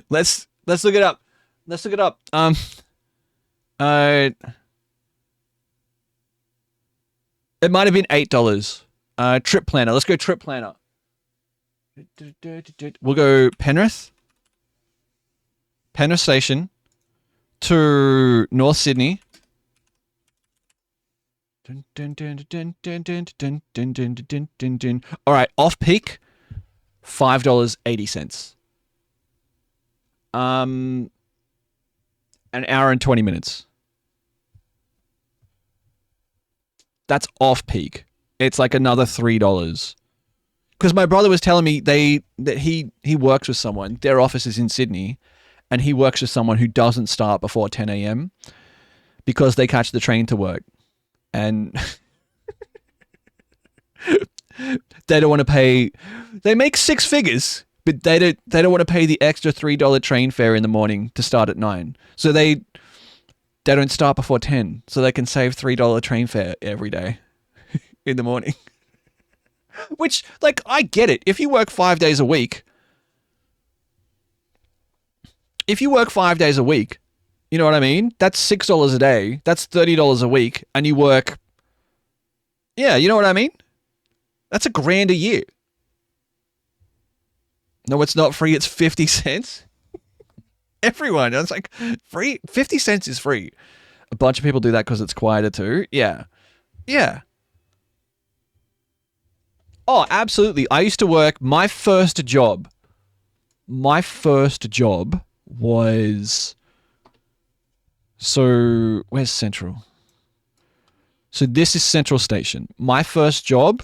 Let's look it up. Let's look it up. It might have been $8. Trip planner. Let's go trip planner. We'll go Penrith Station to North Sydney. All right, off peak, $5.80. An hour and 20 minutes. That's off peak. It's like another $3. Because my brother was telling me that he works with someone. Their office is in Sydney, and he works with someone who doesn't start before 10 a.m. because they catch the train to work. And they don't want to pay. They make six figures, but they don't want to pay the extra $3 train fare in the morning to start at 9. So they don't start before 10, so they can save $3 train fare every day in the morning. Which, like, I get it. If you work 5 days a week, you know what I mean? That's $6 a day. That's $30 a week. And you work... Yeah, you know what I mean? That's $1,000 a year. No, it's not free. It's 50 cents. Everyone. It's like, free. 50 cents is free. A bunch of people do that because it's quieter too. Yeah. Yeah. Oh, absolutely. I used to work... My first job was... So, where's Central? So this is Central Station. My first job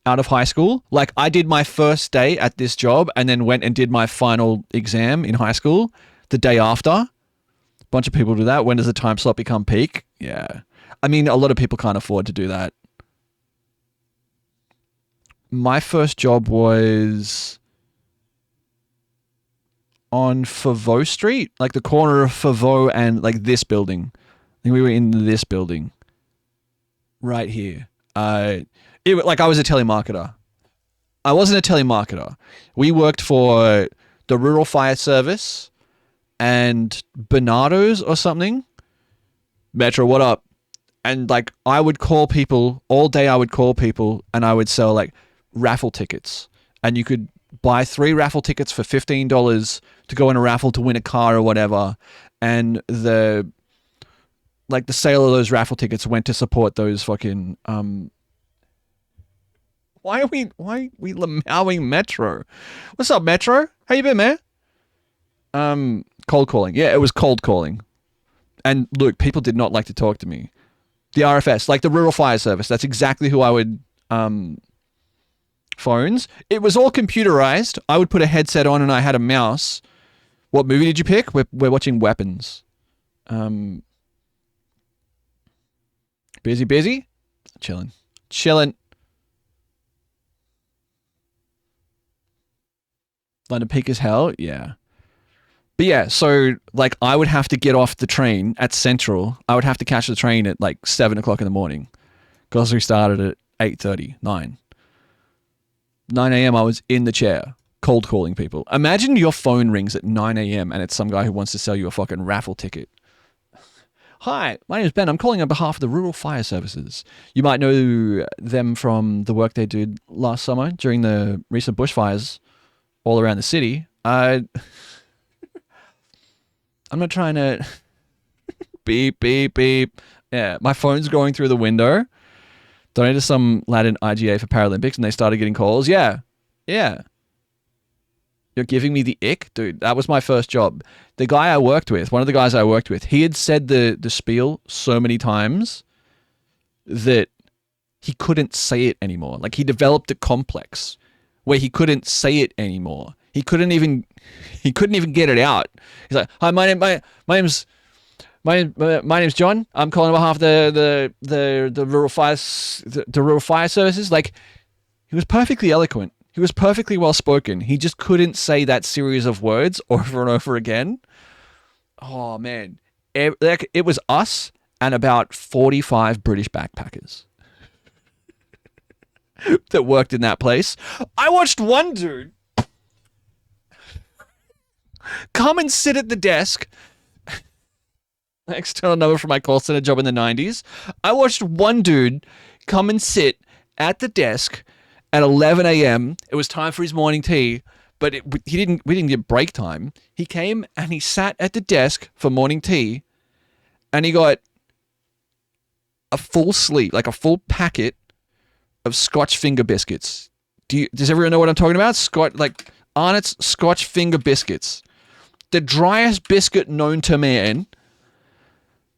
out of high school, like I did my first day at this job and then went and did my final exam in high school the day after. A bunch of people do that. When does the time slot become peak? Yeah. I mean, a lot of people can't afford to do that. My first job was on Favreau Street, like the corner of Favreau and like this building. I think we were in this building right here. I was a telemarketer. I wasn't a telemarketer. We worked for the Rural Fire Service and Bernardo's or something. Metro, what up? And like I would call people all day. I would call people and I would sell like raffle tickets, and you could buy 3 raffle tickets for $15 to go in a raffle to win a car or whatever, and the sale of those raffle tickets went to support those fucking why are we lamowing Metro? What's up, Metro? How you been, man? Cold calling. Yeah, it was cold calling. And look, people did not like to talk to me. The RFS, like the Rural Fire Service, that's exactly who I would phones. It was all computerized. I would put a headset on and I had a mouse, What movie did you pick? We're watching Weapons. Busy? Chilling. London peak as hell? Yeah. But yeah, so like I would have to get off the train at Central. I would have to catch the train at like 7 o'clock in the morning because we started at 8:30, 9 a.m. I was in the chair cold calling people. Imagine your phone rings at 9 a.m. and it's some guy who wants to sell you a fucking raffle ticket. Hi, my name is Ben. I'm calling on behalf of the Rural Fire Services. You might know them from the work they did last summer during the recent bushfires all around the city. I'm not trying to beep, beep, beep. Yeah, my phone's going through the window. Donated some lad in IGA for Paralympics and they started getting calls. Yeah. You're giving me the ick? Dude, that was my first job. The guy I worked with, one of the guys I worked with, he had said the spiel so many times that he couldn't say it anymore. Like he developed a complex where he couldn't say it anymore. He couldn't even get it out. He's like, "Hi, my name's John. I'm calling on behalf of the rural fire services." Like he was perfectly eloquent. He was perfectly well spoken. He just couldn't say that series of words over and over again. Oh man, it was us and about 45 British backpackers that worked in that place. I watched one dude come and sit at the desk. External number for my call center job in the 90s. I watched one dude come and sit at the desk at 11 a.m. It was time for his morning tea, but we didn't get break time. He came and he sat at the desk for morning tea, and he got a full sleeve, like a full packet of Scotch finger biscuits. Does everyone know what I'm talking about? Like Arnott's Scotch finger biscuits. The driest biscuit known to man.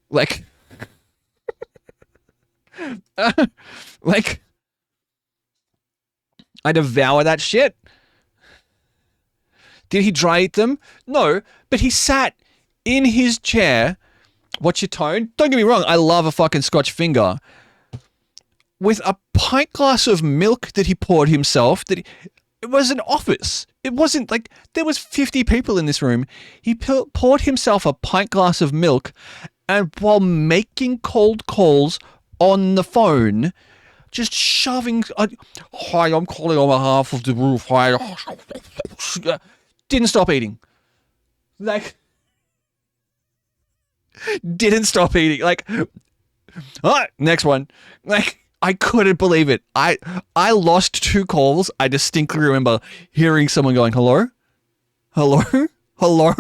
Like, I devour that shit. Did he dry eat them? No, but he sat in his chair. What's your tone? Don't get me wrong, I love a fucking Scotch finger. With a pint glass of milk that he poured himself. It was an office. It wasn't like there was 50 people in this room. He poured himself a pint glass of milk, and while making cold calls on the phone, just shoving. Hi, I'm calling on behalf of the rural fire. Didn't stop eating. Like, didn't stop eating. Like, all right, next one. Like, I couldn't believe it. I lost 2 calls. I distinctly remember hearing someone going, hello? Hello? Hello?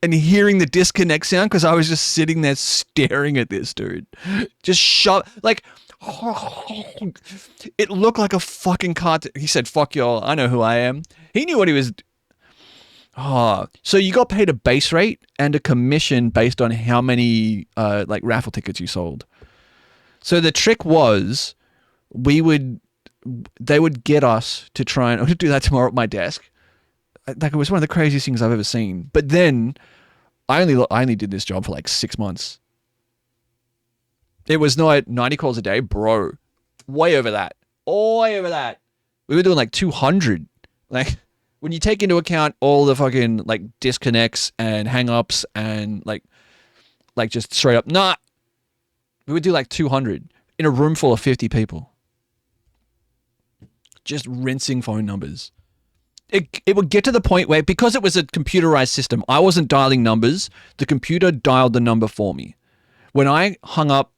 And hearing the disconnect sound because I was just sitting there staring at this dude. Just like, it looked like a fucking cartoon. He said, fuck y'all, I know who I am. He knew what he was. Oh, so you got paid a base rate and a commission based on how many like raffle tickets you sold. So the trick was they would get us to try and I'm going to do that tomorrow at my desk. Like, it was one of the craziest things I've ever seen. But then I only did this job for like 6 months. It was not 90 calls a day, bro. Way over that. Way over that. We were doing like 200. Like, when you take into account all the fucking like disconnects and hang-ups and like just straight up, nah. We would do like 200 in a room full of 50 people. Just rinsing phone numbers. It would get to the point where, because it was a computerized system, I wasn't dialing numbers. The computer dialed the number for me. When I hung up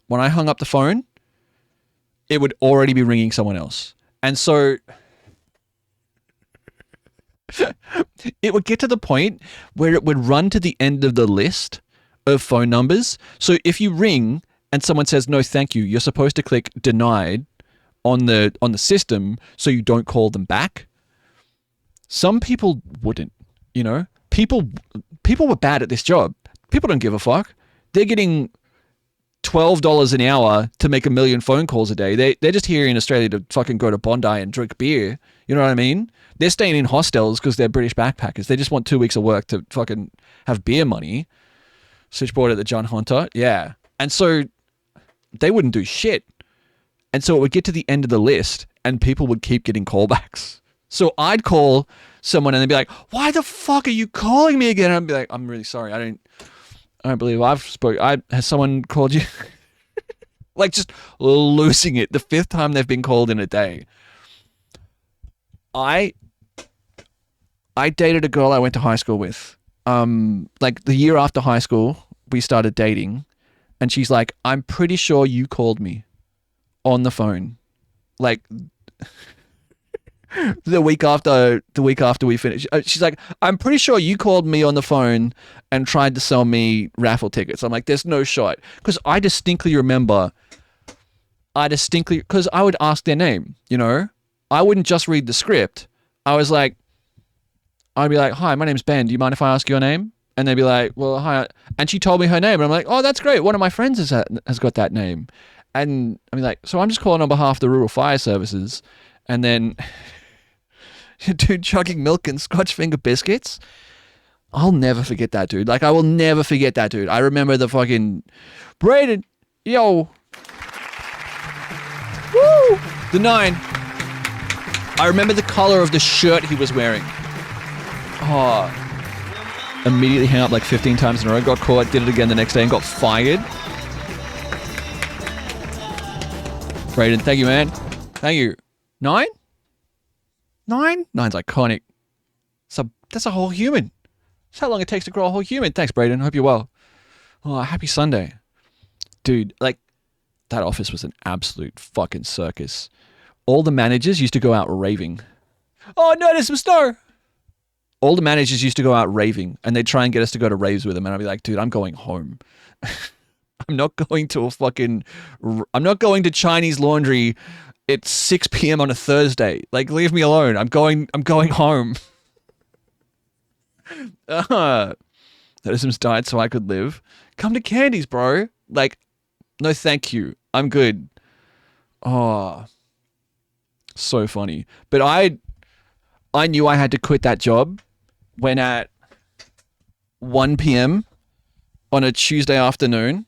the phone, it would already be ringing someone else. And so it would get to the point where it would run to the end of the list of phone numbers. So if you ring and someone says, no, thank you, you're supposed to click denied on the system so you don't call them back. Some people wouldn't, you know? People were bad at this job. People don't give a fuck. They're getting $12 an hour to make 1 million phone calls a day. They're just here in Australia to fucking go to Bondi and drink beer. You know what I mean? They're staying in hostels because they're British backpackers. They just want 2 weeks of work to fucking have beer money. Switchboard at the John Hunter. Yeah. And so they wouldn't do shit. And so it would get to the end of the list and people would keep getting callbacks. So I'd call someone and they'd be like, why the fuck are you calling me again? And I'd be like, I'm really sorry. I don't believe has someone called you? Like just losing it the 5th time they've been called in a day. I dated a girl I went to high school with. Like the year after high school, we started dating, and she's like, I'm pretty sure you called me on the phone. Like the week after we finished. She's like, I'm pretty sure you called me on the phone and tried to sell me raffle tickets. I'm like, there's no shot. Because I distinctly remember, because I would ask their name, you know? I wouldn't just read the script. I'd be like, hi, my name's Ben. Do you mind if I ask your name? And they'd be like, well, hi. And she told me her name. And I'm like, oh, that's great. One of my friends has got that name. And I mean, like, so I'm just calling on behalf of the Rural Fire Services. And then, dude, chugging milk and Scotch finger biscuits. I'll never forget that, dude. Like, I will never forget that, dude. I remember the fucking, Brayden, yo. Woo! The 9. I remember the color of the shirt he was wearing. Oh. Immediately hung up like 15 times in a row. Got caught, did it again the next day and got fired. Brayden, thank you, man. Thank you. 9? 9? 9's iconic. So that's a whole human. That's how long it takes to grow a whole human. Thanks, Brayden. Hope you're well. Oh, happy Sunday. Dude, like, that office was an absolute fucking circus. All the managers used to go out raving. Oh, no, there's some snow. All the managers used to go out raving, and they'd try and get us to go to raves with them. And I'd be like, dude, I'm going home. I'm not going to Chinese Laundry at 6 p.m. on a Thursday. Like, leave me alone. I'm going home. Medicine's died so I could live. Come to Candies, bro. Like, no thank you. I'm good. Oh, so funny. But I knew I had to quit that job when at 1 p.m. on a Tuesday afternoon,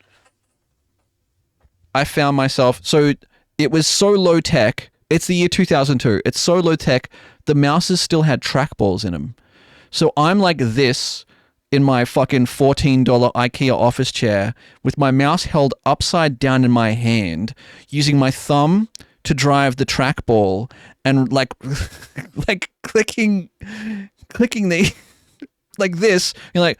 I found myself, so it was so low tech. It's the year 2002. It's so low tech. The mouses still had trackballs in them. So I'm like this in my fucking $14 IKEA office chair with my mouse held upside down in my hand, using my thumb to drive the trackball and like clicking the like this. You're like,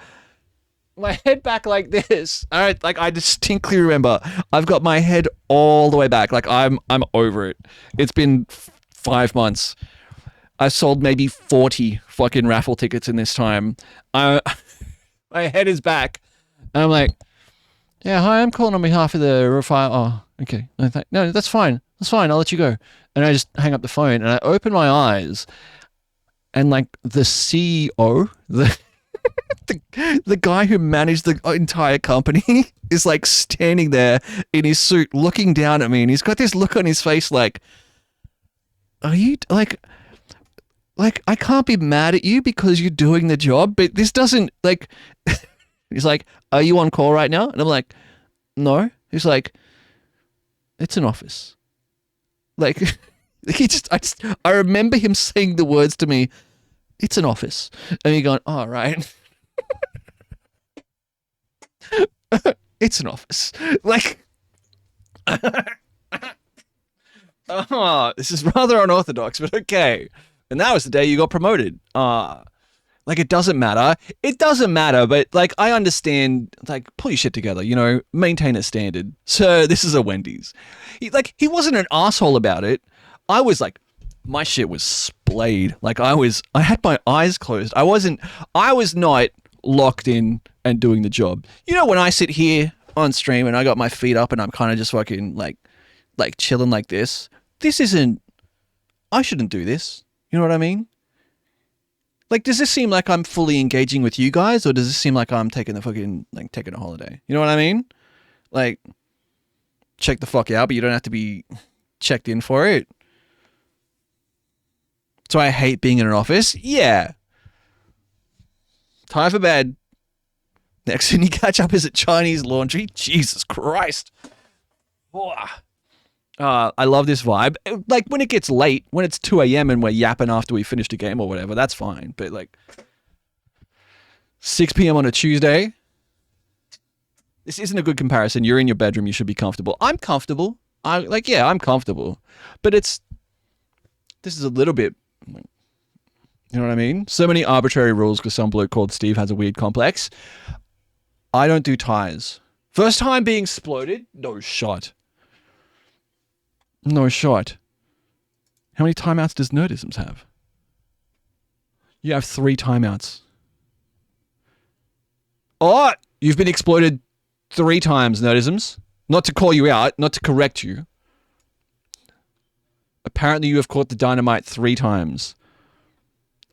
my head back like this. All right, like I distinctly remember I've got my head all the way back. Like I'm over it. It's been 5 months. I sold maybe 40 fucking raffle tickets in this time. My head is back. And I'm like, yeah, hi, I'm calling on behalf of the refile. Oh, okay. No, that's fine. That's fine. I'll let you go. And I just hang up the phone and I open my eyes and like the CEO, the guy who managed the entire company is like standing there in his suit looking down at me, and he's got this look on his face like, are you like I can't be mad at you because you're doing the job, but this doesn't like he's like, are you on call right now? And I'm like, no. He's like, it's an office. Like I remember him saying the words to me, it's an office. And me going, oh, right. It's an office. Like, oh, this is rather unorthodox, but okay. And that was the day you got promoted. Like, it doesn't matter. It doesn't matter, but, like, I understand, like, pull your shit together, you know, maintain a standard. So, this is a Wendy's. He wasn't an asshole about it. I was, like, my shit was splayed. Like, I had my eyes closed. I was not locked in and doing the job. You know, when I sit here on stream and I got my feet up and I'm kind of just fucking, like chilling like this, I shouldn't do this. You know what I mean? Like, does this seem like I'm fully engaging with you guys, or does this seem like I'm taking a holiday? You know what I mean? Like, check the fuck out, but you don't have to be checked in for it. So I hate being in an office. Yeah. Time for bed. Next thing you catch up is at Chinese laundry. Jesus Christ. I love this vibe. Like when it gets late, when it's 2 a.m. and we're yapping after we finished a game or whatever, that's fine. But like 6 p.m. on a Tuesday, this isn't a good comparison. You're in your bedroom, you should be comfortable. I'm comfortable. I'm comfortable. But this is a little bit, you know what I mean? So many arbitrary rules because some bloke called Steve has a weird complex. I don't do ties. First time being exploded? No shot. No shot. How many timeouts does Nerdisms have? You have 3 timeouts. Oh, you've been exploded 3 times, Nerdisms. Not to call you out, not to correct you. Apparently you have caught the dynamite 3 times.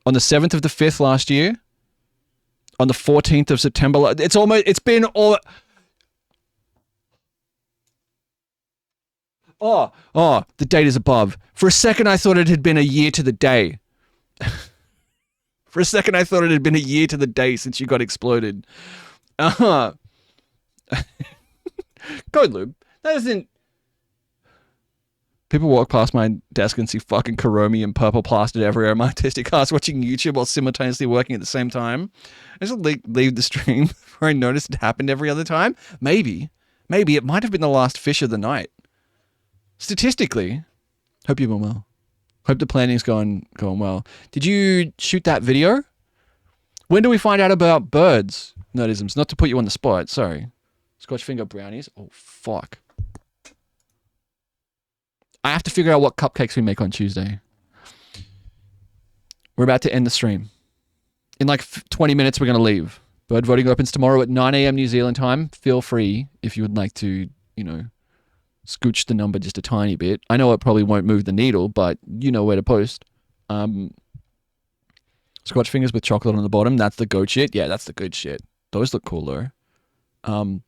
On the 7th of the 5th last year. On the 14th of September. It's been all... Oh, the date is above. For a second, I thought it had been a year to the day. For a second, I thought it had been a year to the day since you got exploded. Go, Lube. That isn't... People walk past my desk and see fucking Kuromi and purple plastered everywhere in my artistic cast watching YouTube while simultaneously working at the same time. I just leave the stream where I noticed it happened every other time. Maybe it might have been the last fish of the night. Statistically, hope you've been well. Hope the planning's going well. Did you shoot that video? When do we find out about birds? Nerdisms, not to put you on the spot. Sorry. Scotch finger brownies. Oh, fuck. I have to figure out what cupcakes we make on Tuesday. We're about to end the stream. In like 20 minutes, we're going to leave. Bird voting opens tomorrow at 9 a.m. New Zealand time. Feel free if you would like to, scooch the number just a tiny bit. I know it probably won't move the needle, but you know where to post. Scotch fingers with chocolate on the bottom. That's the goat shit. Yeah, that's the good shit. Those look cool though.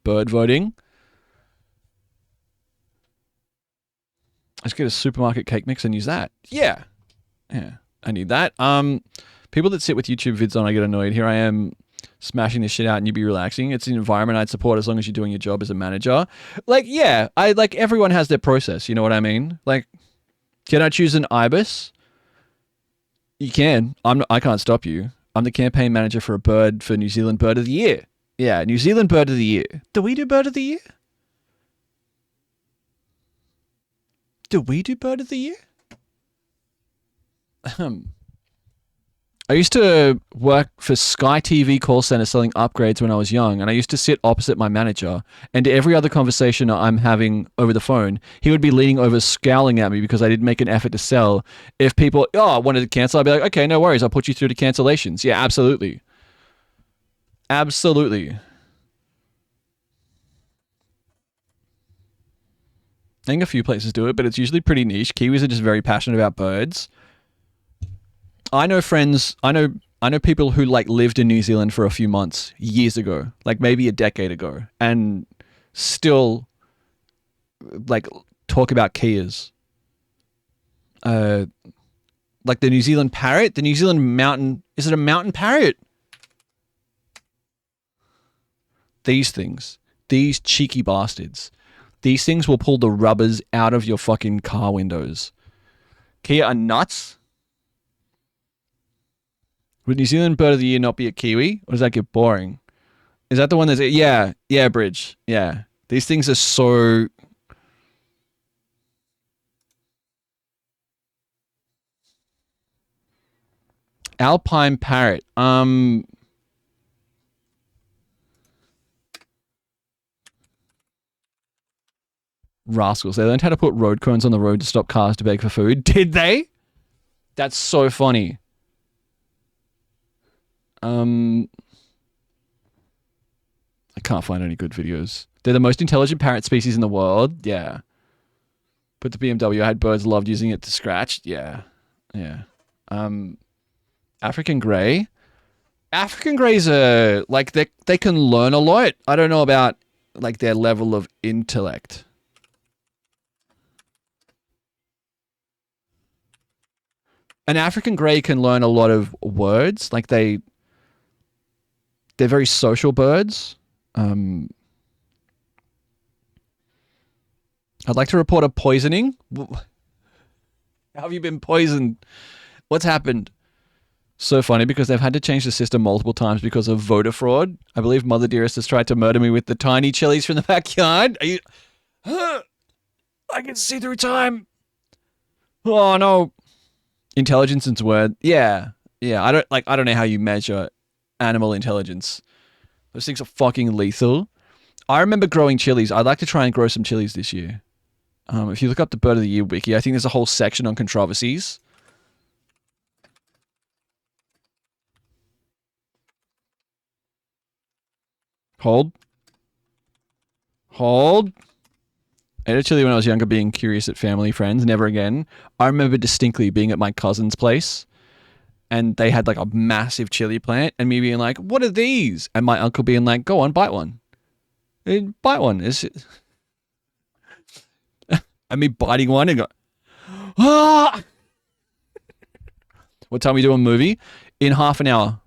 Bird voting. Let's get a supermarket cake mix and use that. Yeah, I need that. People that sit with YouTube vids on, I get annoyed. Here I am smashing this shit out and you be relaxing. It's an environment I'd support as long as you're doing your job as a manager. Like, yeah, everyone has their process. You know what I mean? Like, can I choose an ibis? You can. I can't stop you. I'm the campaign manager for a bird for New Zealand Bird of the Year. Yeah, New Zealand Bird of the Year. Do we do Bird of the Year? Do we do Bird of the Year? I used to work for Sky TV call center selling upgrades when I was young, and I used to sit opposite my manager, and every other conversation I'm having over the phone, he would be leaning over scowling at me because I didn't make an effort to sell. If people wanted to cancel, I'd be like, okay, no worries, I'll put you through to cancellations. Yeah, absolutely. Absolutely. I think a few places do it, but it's usually pretty niche. Kiwis are just very passionate about birds. I know people who lived in New Zealand for a few months years ago, like maybe a decade ago, and still talk about Kias. Like the New Zealand parrot, the New Zealand mountain, is it a mountain parrot? These things, these cheeky bastards. These things will pull the rubbers out of your fucking car windows. Kia are nuts. Would New Zealand Bird of the Year not be a Kiwi? Or does that get boring? Is that the one that's... Yeah, Bridge. Yeah. These things are so... Alpine parrot. Rascals. They learned how to put road cones on the road to stop cars to beg for food. Did they? That's so funny. I can't find any good videos. They're the most intelligent parrot species in the world. Yeah. Put the BMW. I had birds loved using it to scratch. Yeah. Yeah. African grey. African greys are they can learn a lot. I don't know about their level of intellect. An African grey can learn a lot of words. Like they're very social birds. I'd like to report a poisoning. How have you been poisoned? What's happened? So funny because they've had to change the system multiple times because of voter fraud. I believe Mother Dearest has tried to murder me with the tiny chilies from the backyard. Are you... I can see through time. Oh no. Intelligence is word. Yeah. I don't know how you measure animal intelligence. Those things are fucking lethal. I remember growing chilies. I'd like to try and grow some chilies this year. If you look up the Bird of the Year wiki, I think there's a whole section on controversies. Hold. I ate a chili when I was younger, being curious at family, friends. Never again. I remember distinctly being at my cousin's place, and they had like a massive chili plant, and me being like, "What are these?" And my uncle being like, "Go on, bite one." Bite one. Is it? And me biting one and go, ah! What time we do a movie? In half an hour.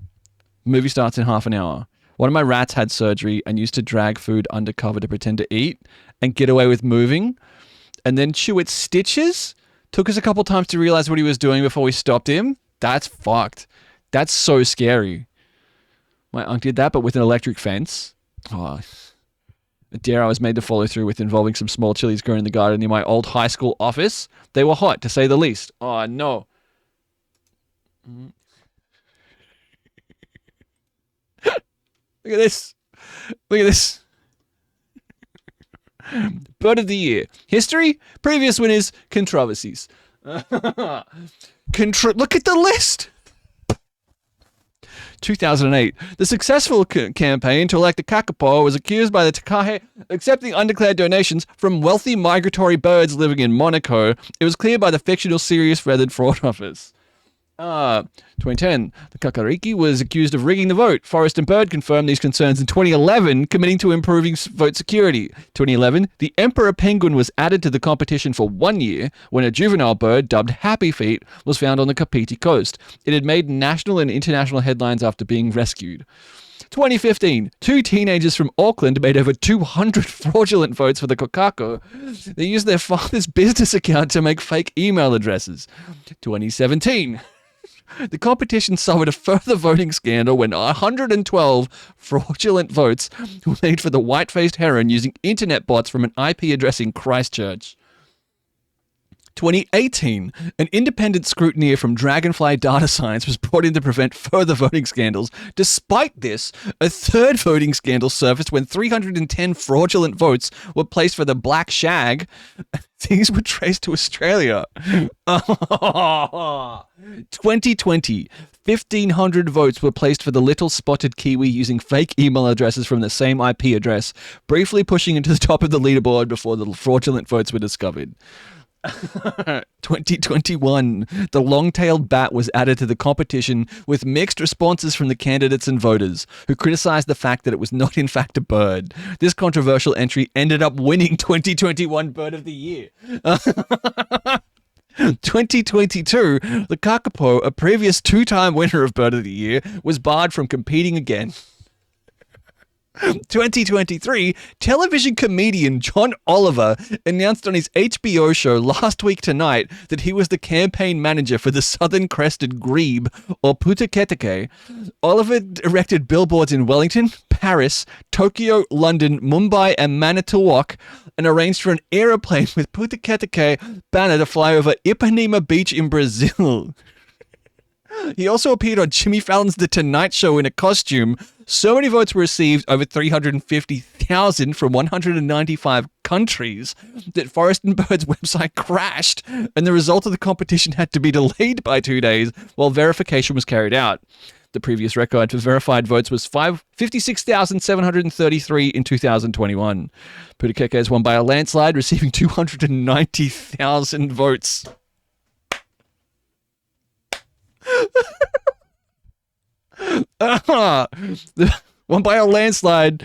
Movie starts in half an hour. One of my rats had surgery and used to drag food undercover to pretend to eat and get away with moving and then chew its stitches. Took us a couple times to realize what he was doing before we stopped him. That's fucked. That's so scary. My uncle did that, but with an electric fence. Oh, a dare I was made to follow through with involving some small chilies grown in the garden near my old high school office. They were hot, to say the least. Oh, no. Look at this. Look at this. Bird of the Year. History, previous winners, controversies. Look at the list. 2008. The successful campaign to elect the kakapo was accused by the Takahe accepting undeclared donations from wealthy migratory birds living in Monaco. It was cleared by the fictional serious feathered fraud office. 2010. The Kakariki was accused of rigging the vote. Forest and Bird confirmed these concerns in 2011, committing to improving vote security. 2011. The Emperor Penguin was added to the competition for 1 year when a juvenile bird dubbed Happy Feet was found on the Kapiti coast. It had made national and international headlines after being rescued. 2015, 2 teenagers from Auckland made over 200 fraudulent votes for the Kokako. They used their father's business account to make fake email addresses. 2017. The competition suffered a further voting scandal when 112 fraudulent votes were made for the white-faced heron using internet bots from an IP address in Christchurch. 2018, an independent scrutineer from Dragonfly Data Science was brought in to prevent further voting scandals. Despite this, a third voting scandal surfaced when 310 fraudulent votes were placed for the black shag. These were traced to Australia. 2020, 1,500 votes were placed for the little spotted kiwi using fake email addresses from the same IP address, briefly pushing into the top of the leaderboard before the fraudulent votes were discovered. 2021, the long-tailed bat was added to the competition with mixed responses from the candidates and voters, who criticized the fact that it was not in fact a bird. This controversial entry ended up winning 2021 Bird of the Year. 2022, the kakapo, a previous 2-time winner of Bird of the Year, was barred from competing again. 2023, television comedian John Oliver announced on his HBO show Last Week Tonight that he was the campaign manager for the southern crested grebe, or putuketake. Oliver erected billboards in Wellington, Paris, Tokyo, London, Mumbai, and Manitowoc, and arranged for an aeroplane with putuketake banner to fly over Ipanema Beach in Brazil. He also appeared on Jimmy Fallon's The Tonight Show in a costume. So many votes were received, over 350,000 from 195 countries, that Forest and Bird's website crashed, and the result of the competition had to be delayed by 2 days while verification was carried out. The previous record for verified votes was 56,733 in 2021. Putukeke has won by a landslide, receiving 290,000 votes. Won by a landslide.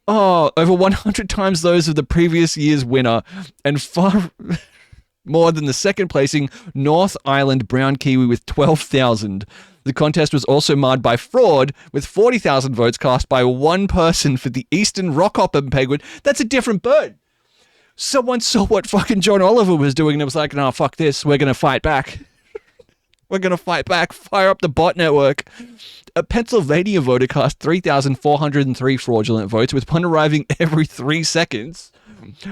Over 100 times those of the previous year's winner, and far more than the second placing North Island brown kiwi with 12,000. The contest was also marred by fraud, with 40,000 votes cast by one person for the Eastern Rockhopper penguin. That's a different bird. Someone saw what fucking John Oliver was doing and it was like, no, fuck this. We're going to fight back. We're going to fight back. Fire up the bot network. A Pennsylvania voter cast 3,403 fraudulent votes, with one arriving every 3 seconds.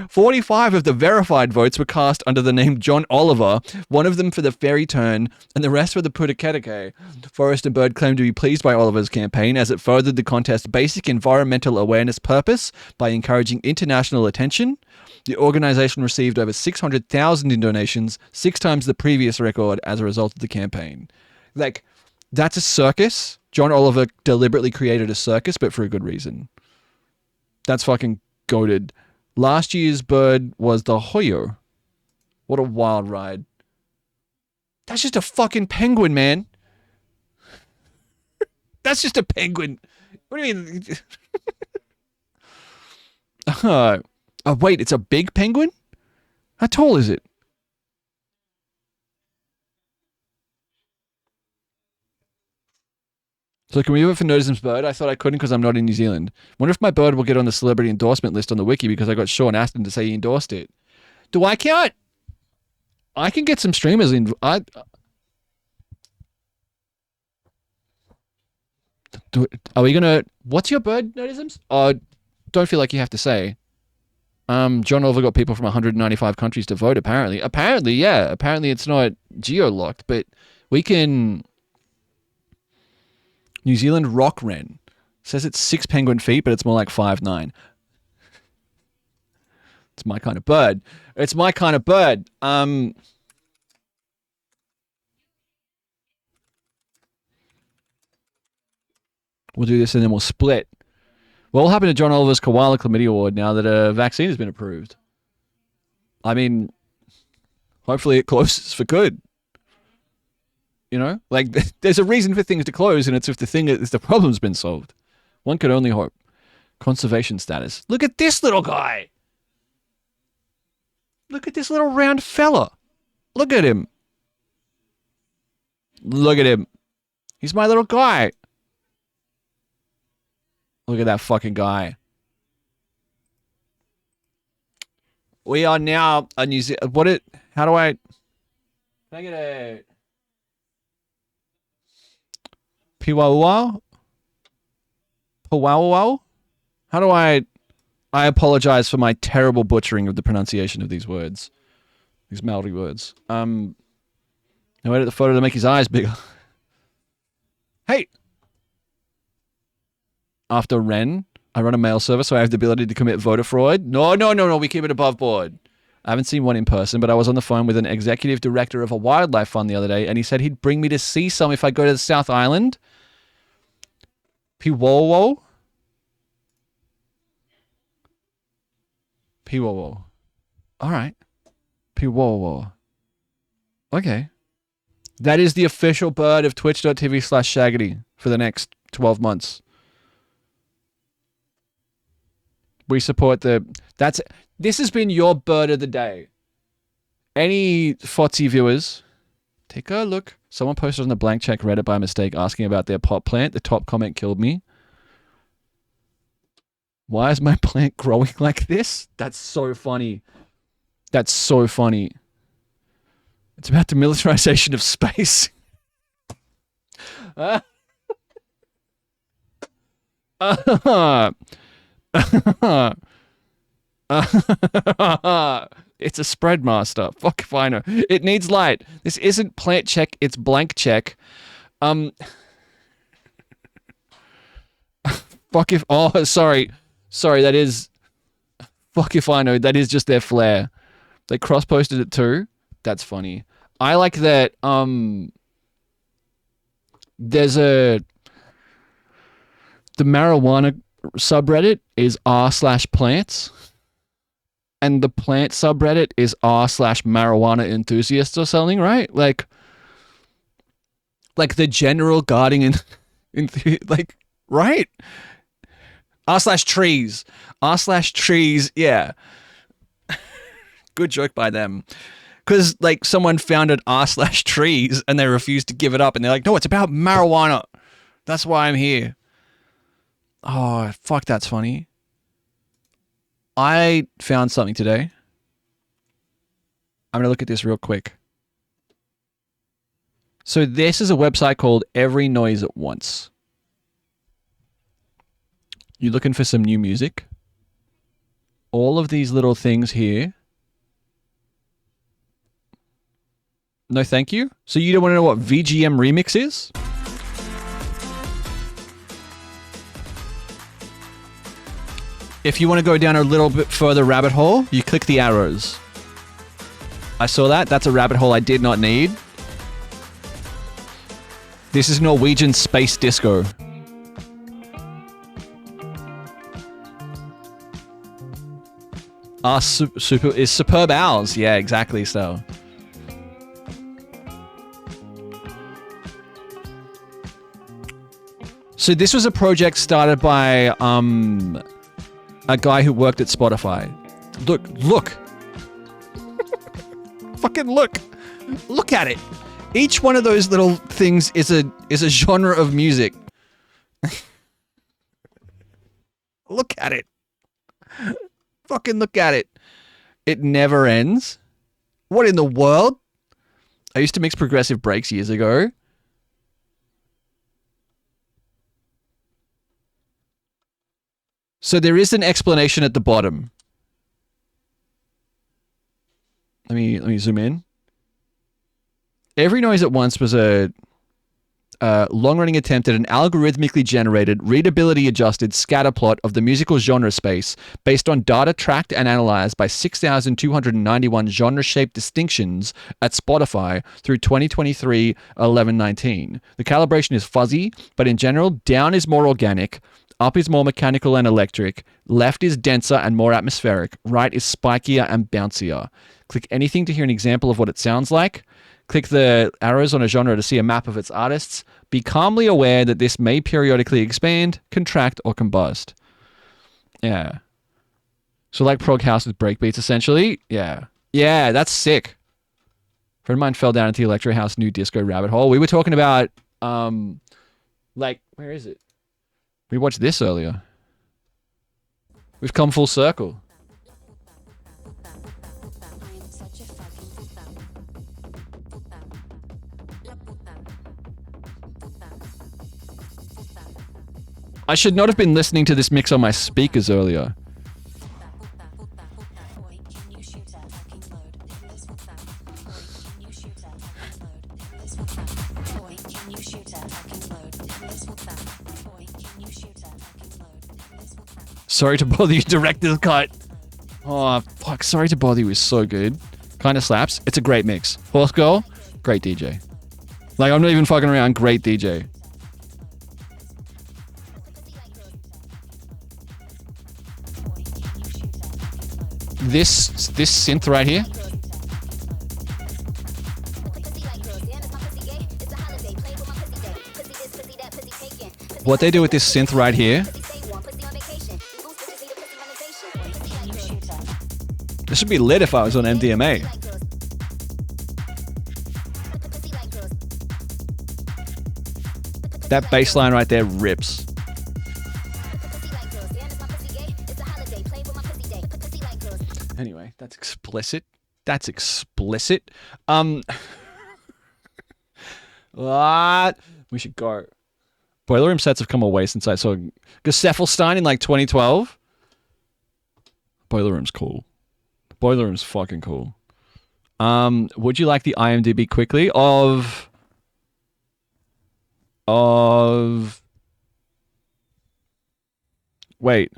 45 of the verified votes were cast under the name John Oliver, one of them for the fairy turn, and the rest for the Pudaketake. Forest and Bird claimed to be pleased by Oliver's campaign as it furthered the contest's basic environmental awareness purpose by encouraging international attention. The organization received over 600,000 in donations, 6 times the previous record as a result of the campaign. Like, that's a circus. John Oliver deliberately created a circus, but for a good reason. That's fucking goated. Last year's bird was the Hoyo. What a wild ride. That's just a fucking penguin, man. That's just a penguin. What do you mean? Oh, wait, it's a big penguin? How tall is it? So can we do it for Notism's bird? I thought I couldn't because I'm not in New Zealand. Wonder if my bird will get on the celebrity endorsement list on the wiki because I got Sean Astin to say he endorsed it. Do I count? I can get some streamers in. Are we gonna? What's your bird, Notisms? Don't feel like you have to say. John Oliver got people from 195 countries to vote, apparently. Apparently, yeah. Apparently it's not geo-locked, but we can... New Zealand rock wren. Says it's 6 penguin feet, but it's more like 5'9". It's my kind of bird. It's my kind of bird. We'll do this and then we'll split. What will happen to John Oliver's Koala Chlamydia Award now that a vaccine has been approved? I mean, hopefully it closes for good. You know? Like, there's a reason for things to close, and it's if the problem's been solved. One could only hope. Conservation status. Look at this little guy! Look at this little round fella. Look at him. Look at him. He's my little guy. Look at that fucking guy. We are now a New Zealand... How do I... Can I get a... Piwawau? Piwawau? How do I apologize for my terrible butchering of the pronunciation of these words. These Maori words. Now edit the photo to make his eyes bigger. Hey! After Ren, I run a mail service, so I have the ability to commit voter fraud. No, we keep it above board. I haven't seen one in person, but I was on the phone with an executive director of a wildlife fund the other day, and he said he'd bring me to see some if I go to the South Island. Piwowo? Piwowo. Alright. Piwowo. Okay. That is the official bird of twitch.tv/Shaggity for the next 12 months. We support this has been your bird of the day. Any Fotsy viewers, take a look. Someone posted on the blank check Reddit by mistake asking about their pot plant. The top comment killed me. Why is my plant growing like this? That's so funny. That's so funny. It's about the militarization of space. It's a spread master. Fuck if I know. It needs light. This isn't plant check, it's blank check. Fuck if... Oh, sorry. Sorry, that is... Fuck if I know. That is just their flair. They cross-posted it too. That's funny. I like that, there's a... The marijuana subreddit is r/plants. And the plant subreddit is r/marijuana enthusiasts or something, right? Like the general gardening like, right? r/trees. r/trees, yeah. Good joke by them. because like someone founded r/trees and they refused to give it up, and they're like, no, it's about marijuana. That's why I'm here. Oh, fuck, that's funny. I found something today. I'm gonna look at this real quick. So this is a website called Every Noise at Once. You looking for some new music? All of these little things here. No, thank you. So you don't want to know what VGM Remix is? If you want to go down a little bit further rabbit hole, you click the arrows. I saw that. That's a rabbit hole I did not need. This is Norwegian space disco. Super is Superb Owls. Yeah, exactly so. So this was a project started by a guy who worked at Spotify. Look. Fucking look. Look at it. Each one of those little things is a genre of music. Look at it. Fucking look at it. It never ends. What in the world? I used to mix progressive breaks years ago. So there is an explanation at the bottom. Let me zoom in. Every Noise at Once was a long-running attempt at an algorithmically generated, readability-adjusted scatterplot of the musical genre space based on data tracked and analyzed by 6,291 genre-shaped distinctions at Spotify through 2023-11-19. The calibration is fuzzy, but in general, down is more organic, up is more mechanical and electric, left is denser and more atmospheric, right is spikier and bouncier. Click anything to hear an example of what it sounds like. Click the arrows on a genre to see a map of its artists. Be calmly aware that this may periodically expand, contract, or combust. Yeah. So like prog house with breakbeats, essentially. Yeah. Yeah, that's sick. A friend of mine fell down into the electro house new disco rabbit hole. We were talking about, like, where is it? We watched this earlier. We've come full circle. I should not have been listening to this mix on my speakers earlier. Sorry to bother you, director's cut. Oh, fuck. Sorry to bother you is so good. Kind of slaps. It's a great mix. Horse Girl, great DJ. Like, I'm not even fucking around. Great DJ. This synth right here. What they do with this synth right here. This would be lit if I was on MDMA. That bass line right there rips. Anyway, that's explicit. That's explicit. What? We should go. Boiler Room sets have come away since I saw Geseffelstein in like 2012. Boiler Room's cool. Boiler Room's fucking cool. Would you like the IMDb quickly of wait.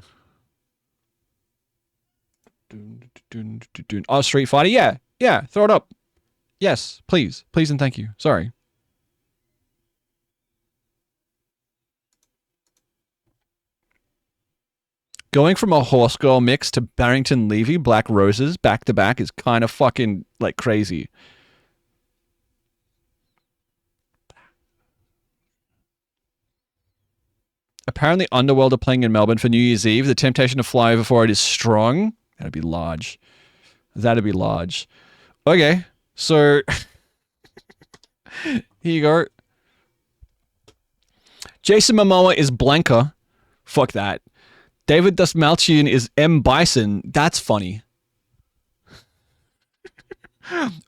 Oh, Street Fighter? Yeah, throw it up. Yes, please. Please and thank you. Sorry. Going from a Horse Girl mix to Barrington Levy, Black Roses, back to back is kind of fucking, like, crazy. Apparently Underworld are playing in Melbourne for New Year's Eve. The temptation to fly over for it is strong. That'd be large. That'd be large. Okay. So here you go. Jason Momoa is Blanca. Fuck that. David Dastmalchian is M. Bison. That's funny.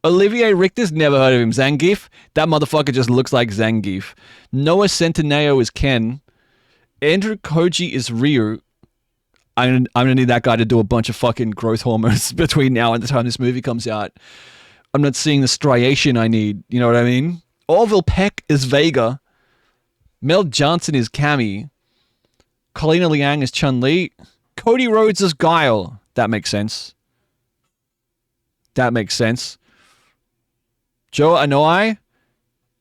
Olivier Richter's never heard of him. Zangief? That motherfucker just looks like Zangief. Noah Centineo is Ken. Andrew Koji is Ryu. I'm gonna need that guy to do a bunch of fucking growth hormones between now and the time this movie comes out. I'm not seeing the striation I need. You know what I mean? Orville Peck is Vega. Mel Johnson is Cammy. Colina Liang is Chun-Li. Cody Rhodes is Guile. That makes sense. That makes sense. Joe Anoi?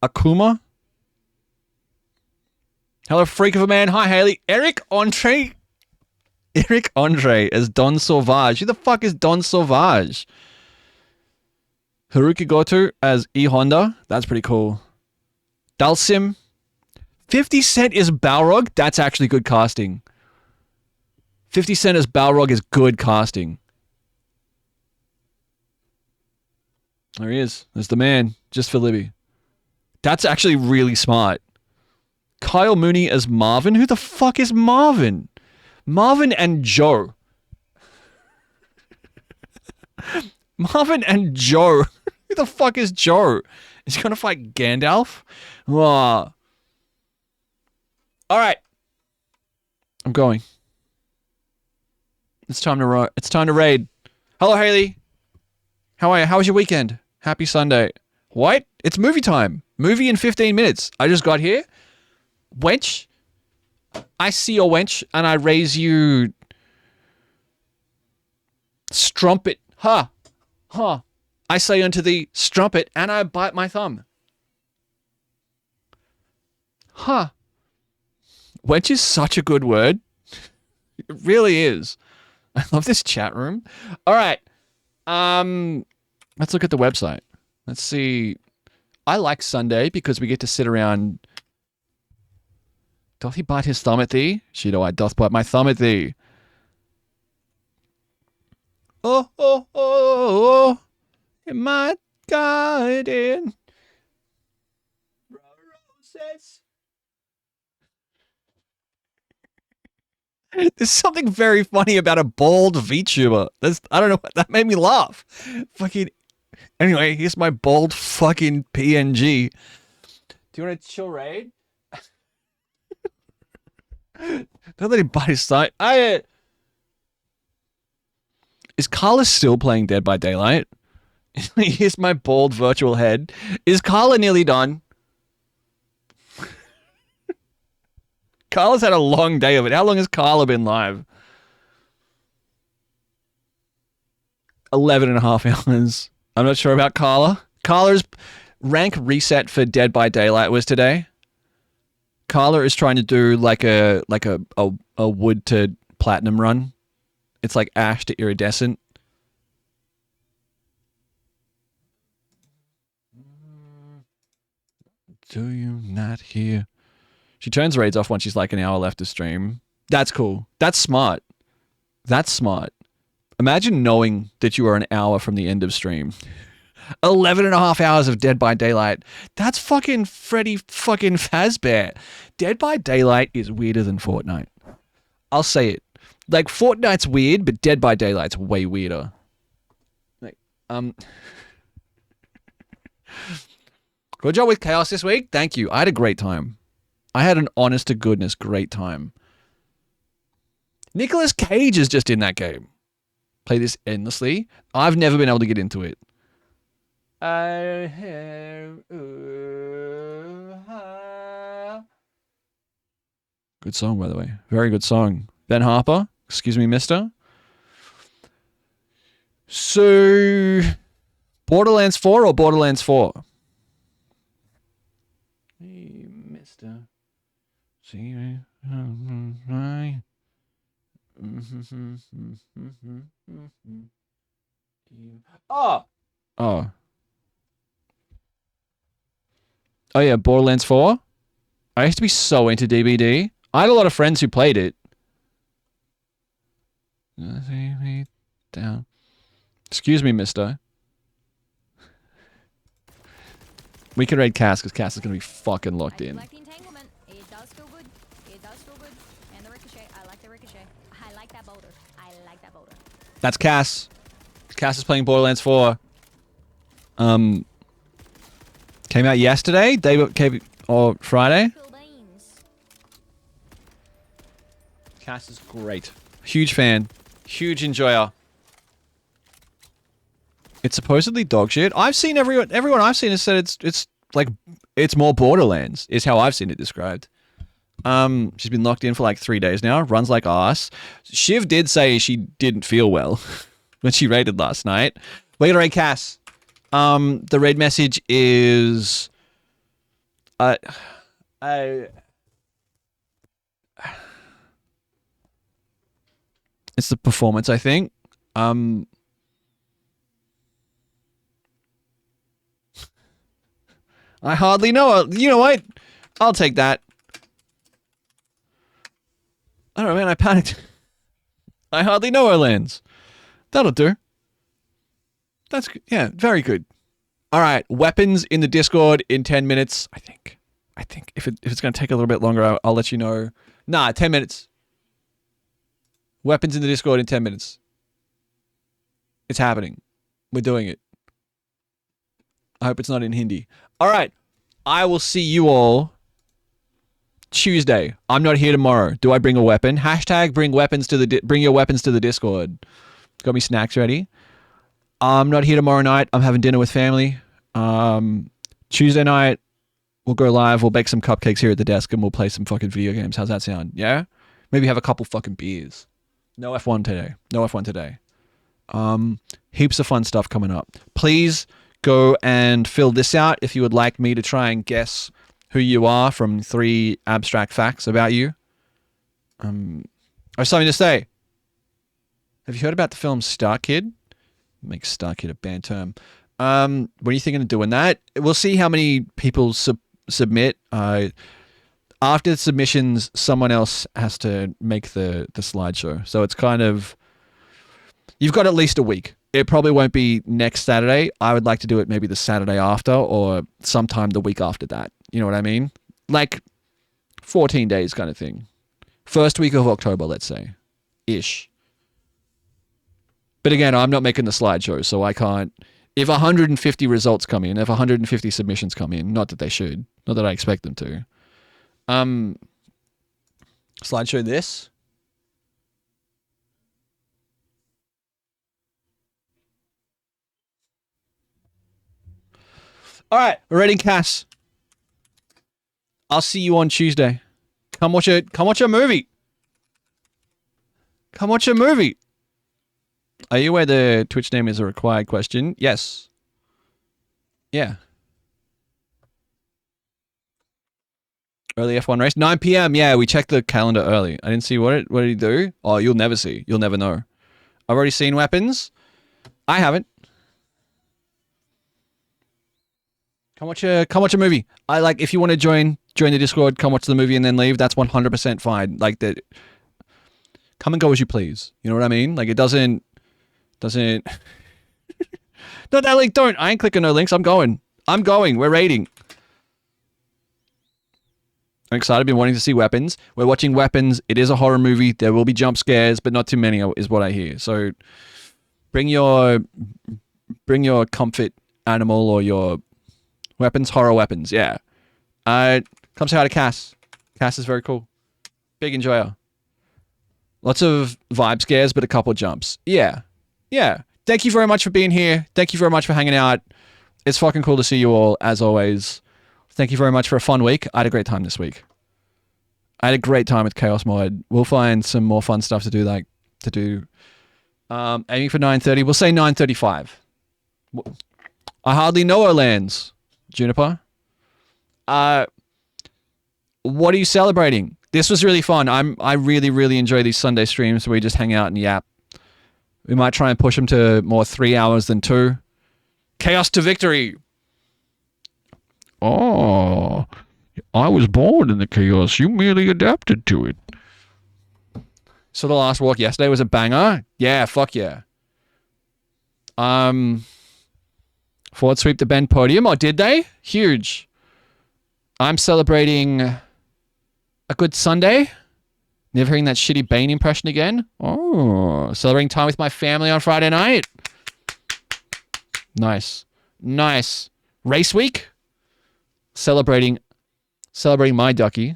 Akuma? Hello, freak of a man. Hi, Haley. Eric Andre as Don Sauvage. Who the fuck is Don Sauvage? Haruki Goto as E Honda. That's pretty cool. Dalsim. 50 Cent is Balrog. That's actually good casting. 50 Cent as Balrog is good casting. There he is. There's the man. Just for Libby. That's actually really smart. Kyle Mooney as Marvin. Who the fuck is Marvin? Marvin and Joe. Marvin and Joe. Who the fuck is Joe? Is he gonna fight Gandalf? Oh. All right. I'm going. It's time to raid. Hello, Haley. How are you? How was your weekend? Happy Sunday. What? It's movie time. Movie in 15 minutes. I just got here. Wench. I see your wench and I raise you. Strumpet. Ha. Huh. I say unto thee, strumpet, and I bite my thumb. Huh. Wench is such a good word. It really is. I love this chat room. All right. Let's look at the website. Let's see. I like Sunday because we get to sit around. Doth he bite his thumb at thee? Shido, I doth bite my thumb at thee. Oh, oh, oh, oh. In my garden. Roses. There's something very funny about a bald VTuber. I don't know, that made me laugh. Fucking. Anyway, here's my bald fucking PNG. Do you want to chill raid? Don't let him bite his side. Is Carla still playing Dead by Daylight? Here's my bald virtual head. Is Carla nearly done? Carla's had a long day of it. How long has Carla been live? 11 and a half hours. I'm not sure about Carla. Carla's rank reset for Dead by Daylight was today. Carla is trying to do like a wood to platinum run. It's like ash to iridescent. Do you not hear? She turns raids off when she's like an hour left to stream. That's cool. That's smart. That's smart. Imagine knowing that you are an hour from the end of stream. 11 and a half hours of Dead by Daylight. That's fucking Freddy fucking Fazbear. Dead by Daylight is weirder than Fortnite. I'll say it. Like, Fortnite's weird, but Dead by Daylight's way weirder. Like, good job with Chaos this week. Thank you. I had a great time. I had an honest to goodness great time. Nicolas Cage is just in that game. Play this endlessly. I've never been able to get into it. Good song, by the way. Very good song. Ben Harper. Excuse me, mister. So, Borderlands 4 or Borderlands 4? Hey, mister. See me. Oh! Oh. Oh yeah, Borderlands 4? I used to be so into DBD. I had a lot of friends who played it. Down. Excuse me, mister. We can raid Cass because Cass is going to be fucking locked in. Like the entanglement. It does feel good. It does feel good. And the ricochet. I like the ricochet. I like that boulder. I like that boulder. That's Cass. Cass is playing Borderlands 4. Came out yesterday, or Friday. Cass is great. Huge fan. Huge enjoyer. It's supposedly dog shit. I've seen everyone I've seen has said it's like it's more Borderlands is how I've seen it described. She's been locked in for like 3 days now. Runs like ass. Shiv did say she didn't feel well when she raided last night. We're gonna raid Cass. The raid message is it's the performance, I think. I hardly know her. You know what? I'll take that. I don't know, man. I panicked. I hardly know her lands. That'll do. That's good. Yeah, very good. All right, weapons in the Discord in 10 minutes. I think if it's going to take a little bit longer, I'll let you know. Nah, 10 minutes. Weapons in the Discord in 10 minutes. It's happening. We're doing it. I hope it's not in Hindi. All right. I will see you all Tuesday. I'm not here tomorrow. Do I bring a weapon? Hashtag bring your weapons to the Discord. Got me snacks ready. I'm not here tomorrow night. I'm having dinner with family. Tuesday night, we'll go live. We'll bake some cupcakes here at the desk and we'll play some fucking video games. How's that sound? Yeah? Maybe have a couple fucking beers. No F1 today. No F1 today. Heaps of fun stuff coming up. Please go and fill this out if you would like me to try and guess who you are from 3 abstract facts about you. I have something to say. Have you heard about the film Star Kid? Make Star Kid a banned term. What are you thinking of doing that? We'll see how many people submit. After submissions, someone else has to make the slideshow. So it's kind of... You've got at least a week. It probably won't be next Saturday. I would like to do it maybe the Saturday after or sometime the week after that. You know what I mean? Like 14 days kind of thing. First week of October, let's say. Ish. But again, I'm not making the slideshow, so I can't... If 150 results come in, if 150 submissions come in, not that they should, not that I expect them to. Slideshow this. All right, we're ready, Cass. I'll see you on Tuesday. Come watch a movie. Come watch a movie. Are you aware the Twitch name is a required question? Yes. Yeah. Early F1 race, 9 p.m. Yeah, we checked the calendar early. I didn't see what did he do? Oh, you'll never see. You'll never know. I've already seen weapons. I haven't. Come watch a movie. I like if you want to join the Discord, come watch the movie and then leave. That's 100% fine. Like that. Come and go as you please. You know what I mean? Like it doesn't. No, that link don't. I ain't clicking no links. I'm going. We're raiding. I'm excited. I've been wanting to see Weapons. We're watching Weapons. It is a horror movie. There will be jump scares, but not too many is what I hear. So bring your comfort animal or your weapons, horror weapons. Yeah. Come say hi to Cass. Cass is very cool. Big enjoyer. Lots of vibe scares, but a couple of jumps. Yeah. Yeah. Thank you very much for being here. Thank you very much for hanging out. It's fucking cool to see you all, as always. Thank you very much for a fun week. I had a great time this week. I had a great time with Chaos Mod. We'll find some more fun stuff to do, aiming for 9:30. We'll say 9:35. I hardly know our lands, Juniper. What are you celebrating? This was really fun. I really, really enjoy these Sunday streams where we just hang out and yap. We might try and push them to more 3 hours than 2. Chaos to victory. Oh, I was born in the chaos. You merely adapted to it. So the last walk yesterday was a banger. Yeah, fuck yeah. Ford sweep the bend podium. Oh, did they? Huge. I'm celebrating a good Sunday. Never hearing that shitty Bane impression again. Oh, celebrating time with my family on Friday night. Nice. Nice. Race week. Celebrating my ducky.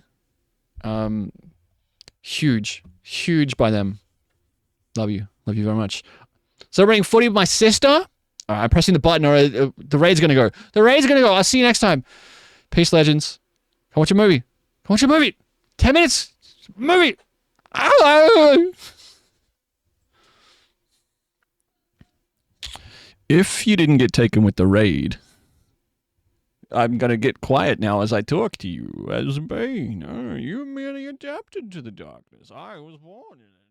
Huge. Huge by them. Love you. Love you very much. Celebrating footy with my sister. All right, I'm pressing the button or the raid's going to go. The raid's going to go. I'll see you next time. Peace, legends. Come watch a movie. Come watch a movie. 10 minutes. Movie. Hello. If you didn't get taken with the raid, I'm going to get quiet now as I talk to you as Bane. You merely adapted to the darkness. I was born in it.